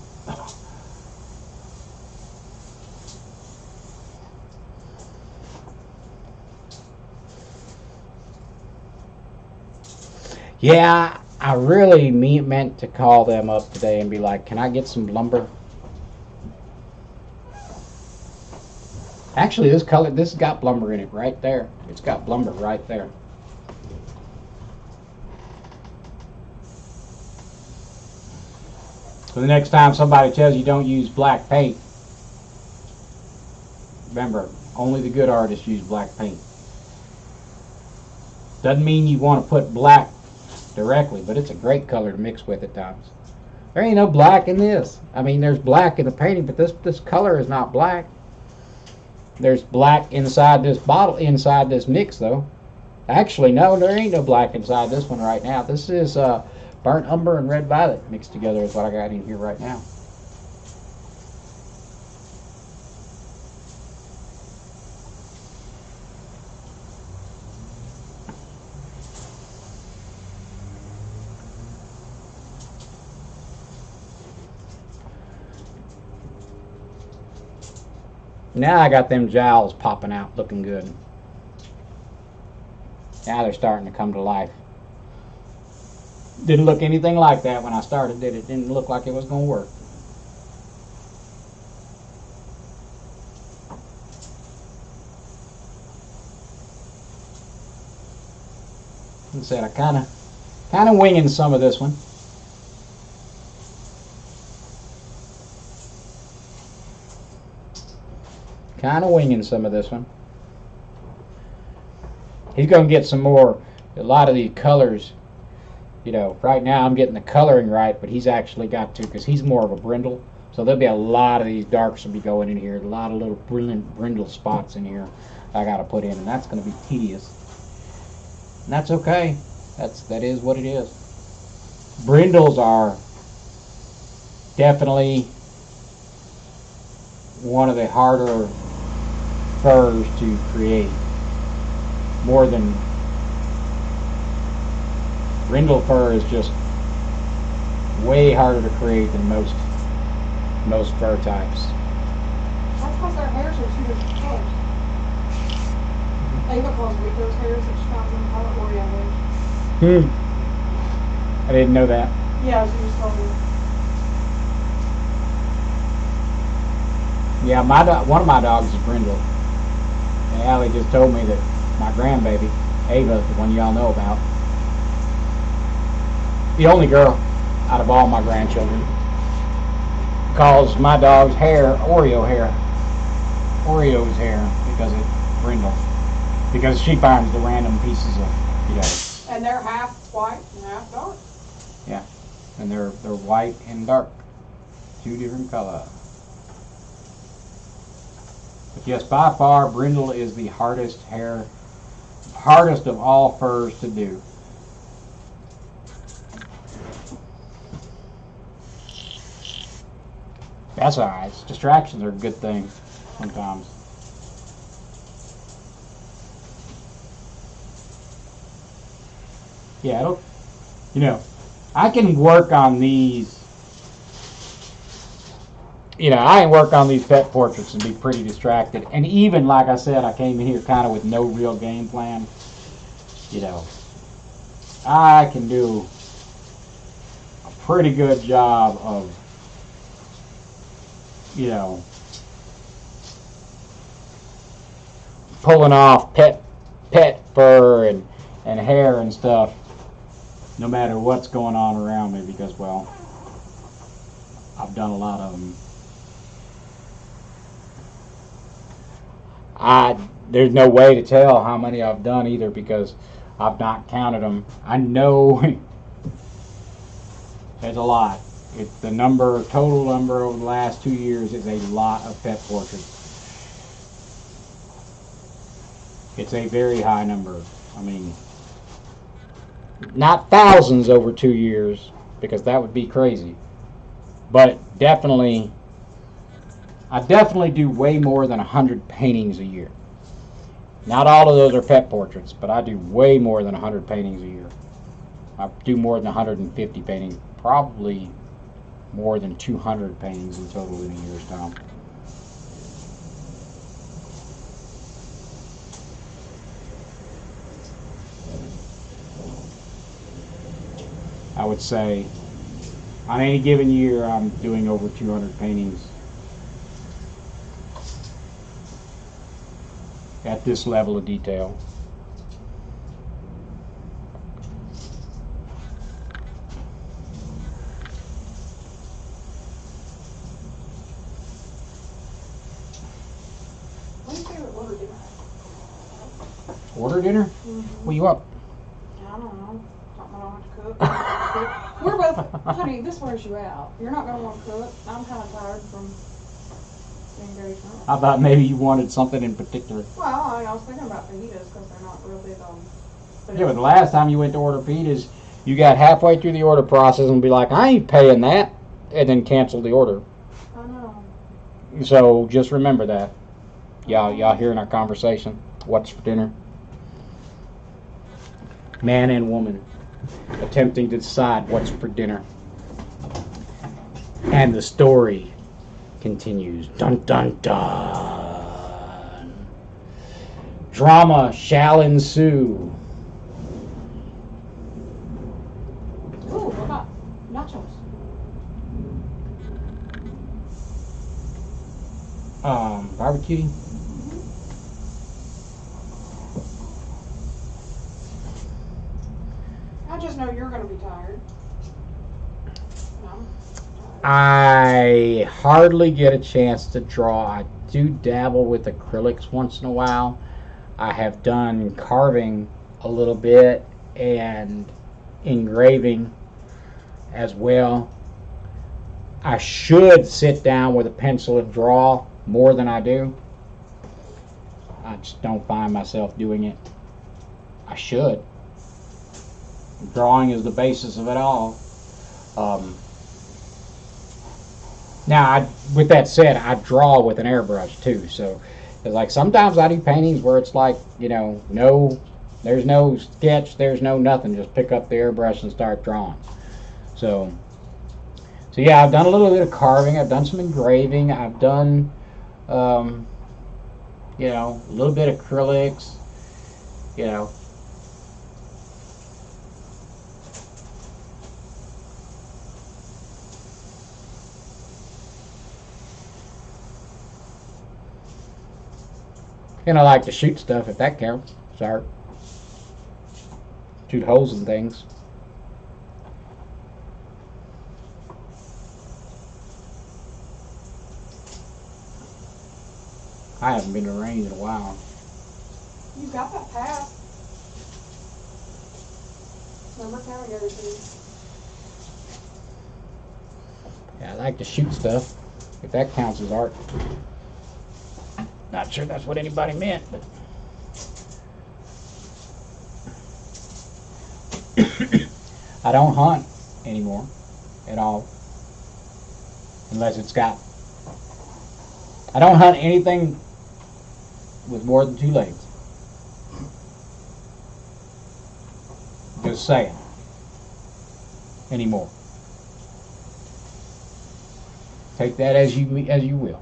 Yeah, I really meant to call them up today and be like, can I get some lumber? Actually, this has got lumber in it right there. It's got lumber right there. So the next time somebody tells you don't use black paint, remember, only the good artists use black paint. Doesn't mean you want to put black directly, but it's a great color to mix with at times. There ain't no black in this. I mean, there's black in the painting, but this color is not black. There's black inside this bottle, inside this mix, though. Actually, no, there ain't no black inside this one right now. This is burnt umber and red violet mixed together is what I got in here right now. Now I got them jowls popping out, looking good. Now they're starting to come to life. Didn't look anything like that when I started, did it? Didn't look like it was going to work. Like I said, I kind of winging some of this one. Kind of winging some of this one. He's going to get some more, a lot of these colors. You know, right now I'm getting the coloring right, but he's actually got to, because he's more of a brindle. So there'll be a lot of these darks will be going in here. A lot of little brindle spots in here I got to put in, and that's going to be tedious. And that's okay. That is what it is. Brindles are definitely one of the harder furs to create. More than brindle fur is just way harder to create than most fur types. That's because their hairs are two different colors. Ava calls me those hairs that she found in the color Oreo hairs. I didn't know that. Yeah, she just told me. Yeah, one of my dogs is brindle. And Allie just told me that my grandbaby, Ava, the one y'all know about, the only girl out of all my grandchildren, calls my dog's hair Oreo's hair because it's brindle. Because she finds the random pieces of, you know. And they're half white and half dark. Yeah, and they're white and dark, two different colors. But yes, by far, brindle is the hardest of all furs to do. That's alright. Distractions are a good thing sometimes. Yeah, it'll, you know, I can work on these. I can work on these pet portraits and be pretty distracted. And even, like I said, I came in here kind of with no real game plan. I can do a pretty good job of, pulling off pet fur and hair and stuff, no matter what's going on around me, because, well, I've done a lot of them. There's no way to tell how many I've done either, because I've not counted them. I know it's a lot. The total number over the last 2 years is a lot of pet portraits. It's a very high number. I mean, not thousands over 2 years, because that would be crazy. But definitely, I definitely do way more than 100 paintings a year. Not all of those are pet portraits, but I do way more than 100 paintings a year. I do more than 150 paintings, probably more than 200 paintings in total in a year's time. I would say on any given year I'm doing over 200 paintings at this level of detail. What's your favorite order dinner? Order dinner? Mm-hmm. What you up? I don't know. Something I don't have to cook. We're both, honey, this wears you out. You're not going to want to cook. I'm kind of tired from the engagement. I thought maybe you wanted something in particular. Well, I was thinking about fajitas because they're not real big on. Yeah, but the last time you went to order pitas, you got halfway through the order process and be like, I ain't paying that, and then cancel the order. I know. So just remember that. Y'all hearing our conversation? What's for dinner? Man and woman attempting to decide what's for dinner. And the story continues. Dun dun dun. Drama shall ensue. Ooh, what about nachos? Barbecue. I just know you're going to be tired. No. I hardly get a chance to draw. I do dabble with acrylics once in a while. I have done carving a little bit and engraving as well. I should sit down with a pencil and draw more than I do. I just don't find myself doing it. I should. Drawing is the basis of it all. Now, with that said, I draw with an airbrush too. So, like sometimes I do paintings where it's like, there's no sketch, there's no nothing. Just pick up the airbrush and start drawing. So yeah, I've done a little bit of carving. I've done some engraving. I've done, a little bit of acrylics. And I like to shoot stuff, if that counts. It's art. Shoot holes in things. I haven't been to the range in a while. You got that pass. Remember how I go to you? Yeah, I like to shoot stuff, if that counts as art. Not sure that's what anybody meant, but I don't hunt anymore at all, unless it's got I don't hunt anything with more than 2 legs. Just saying. Anymore. Take that as you will.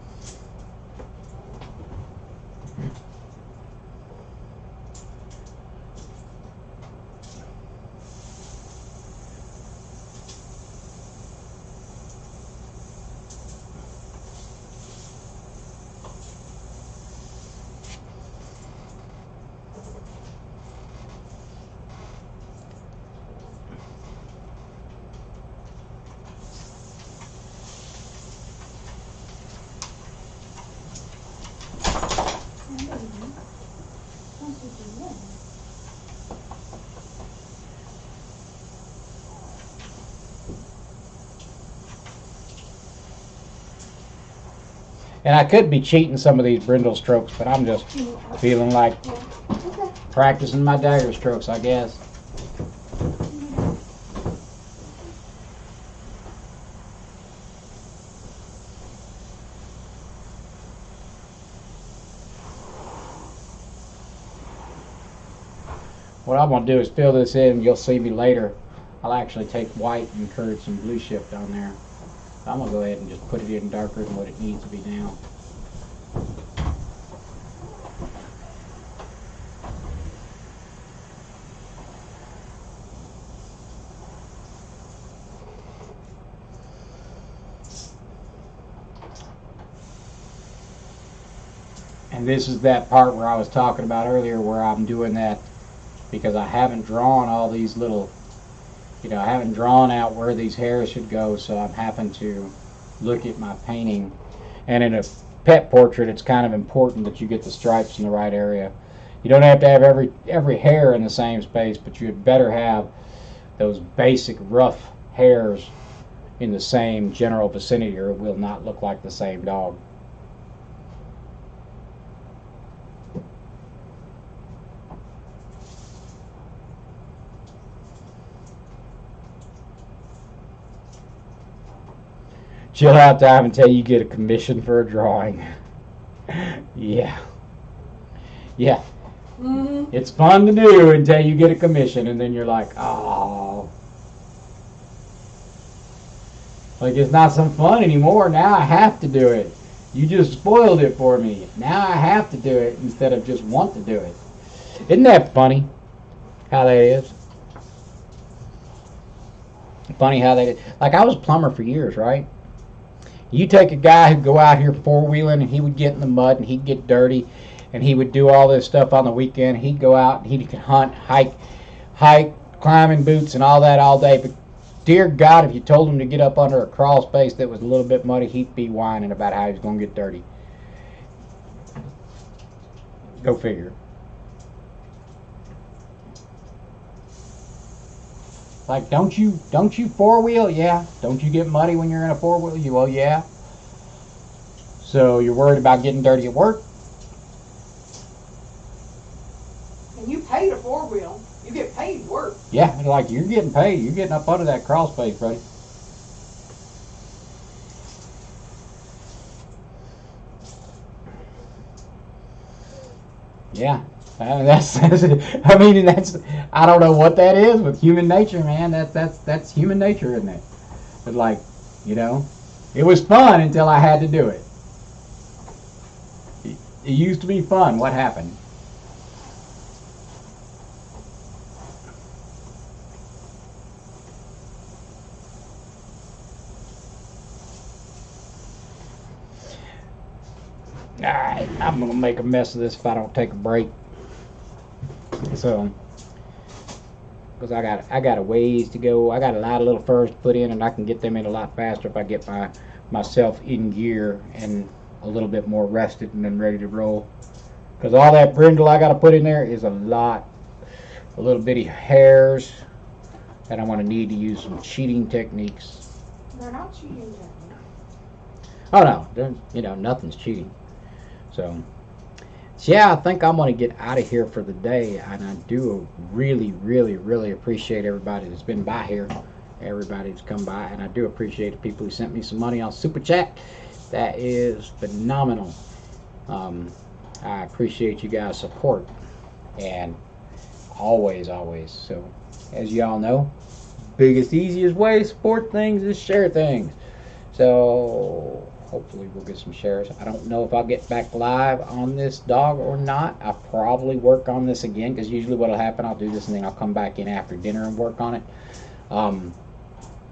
And I could be cheating some of these brindle strokes, but I'm just feeling like practicing my dagger strokes, I guess. What I'm going to do is fill this in, and you'll see me later. I'll actually take white and encourage some blue shift on there. I'm going to go ahead and just put it in darker than what it needs to be now. And this is that part where I was talking about earlier where I'm doing that because I haven't drawn all these little, I haven't drawn out where these hairs should go, so I'm having to look at my painting. And in a pet portrait, it's kind of important that you get the stripes in the right area. You don't have to have every hair in the same space, but you'd better have those basic rough hairs in the same general vicinity, or it will not look like the same dog. Chill out time until you get a commission for a drawing. Yeah. Mm-hmm. It's fun to do until you get a commission, and then you're like, oh. Like, it's not some fun anymore. Now I have to do it. You just spoiled it for me. Now I have to do it instead of just want to do it. Isn't that funny how that is? Funny how that is. Like, I was a plumber for years, right? You take a guy who'd go out here four-wheeling, and he would get in the mud, and he'd get dirty, and he would do all this stuff on the weekend. He'd go out, and he could hunt, hike, climbing boots, and all that all day. But dear God, if you told him to get up under a crawl space that was a little bit muddy, he'd be whining about how he was going to get dirty. Go figure. Like, don't you four-wheel? Yeah. Don't you get muddy when you're in a four-wheel? Well, yeah. So you're worried about getting dirty at work? And you pay to four-wheel. You get paid work. Yeah, like, you're getting paid. You're getting up under that crawl space, buddy. Yeah. That's I mean, that's, I don't know what that is with human nature, man. That's human nature, isn't it? But, like, it was fun until I had to do it. It used to be fun. What happened? Alright, I'm gonna make a mess of this if I don't take a break. So, because I got a ways to go. I got a lot of little furs to put in, and I can get them in a lot faster if I get myself in gear and a little bit more rested and then ready to roll. Because all that brindle I got to put in there is a little bitty hairs, and I'm going to need to use some cheating techniques. They're not cheating techniques. Oh no, nothing's cheating. So yeah, I think I'm going to get out of here for the day, and I do really, really, really appreciate everybody that's been by here, everybody that's come by, and I do appreciate the people who sent me some money on Super Chat. That is phenomenal. I appreciate you guys' support, and always, always. So, as y'all know, biggest, easiest way to support things is share things. So, hopefully, we'll get some shares. I don't know if I'll get back live on this dog or not. I'll probably work on this again, because usually what'll happen, I'll do this and then I'll come back in after dinner and work on it.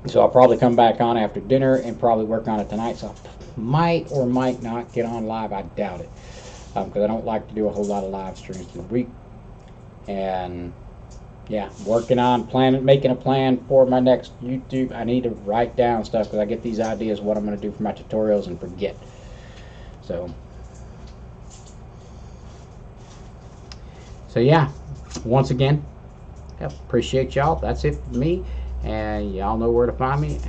So I'll probably come back on after dinner and probably work on it tonight. So I might or might not get on live. I doubt it, because I don't like to do a whole lot of live streams through the week. And yeah, working on making a plan for my next YouTube. I need to write down stuff, because I get these ideas what I'm going to do for my tutorials and forget. So yeah, once again, appreciate y'all. That's it for me, and y'all know where to find me.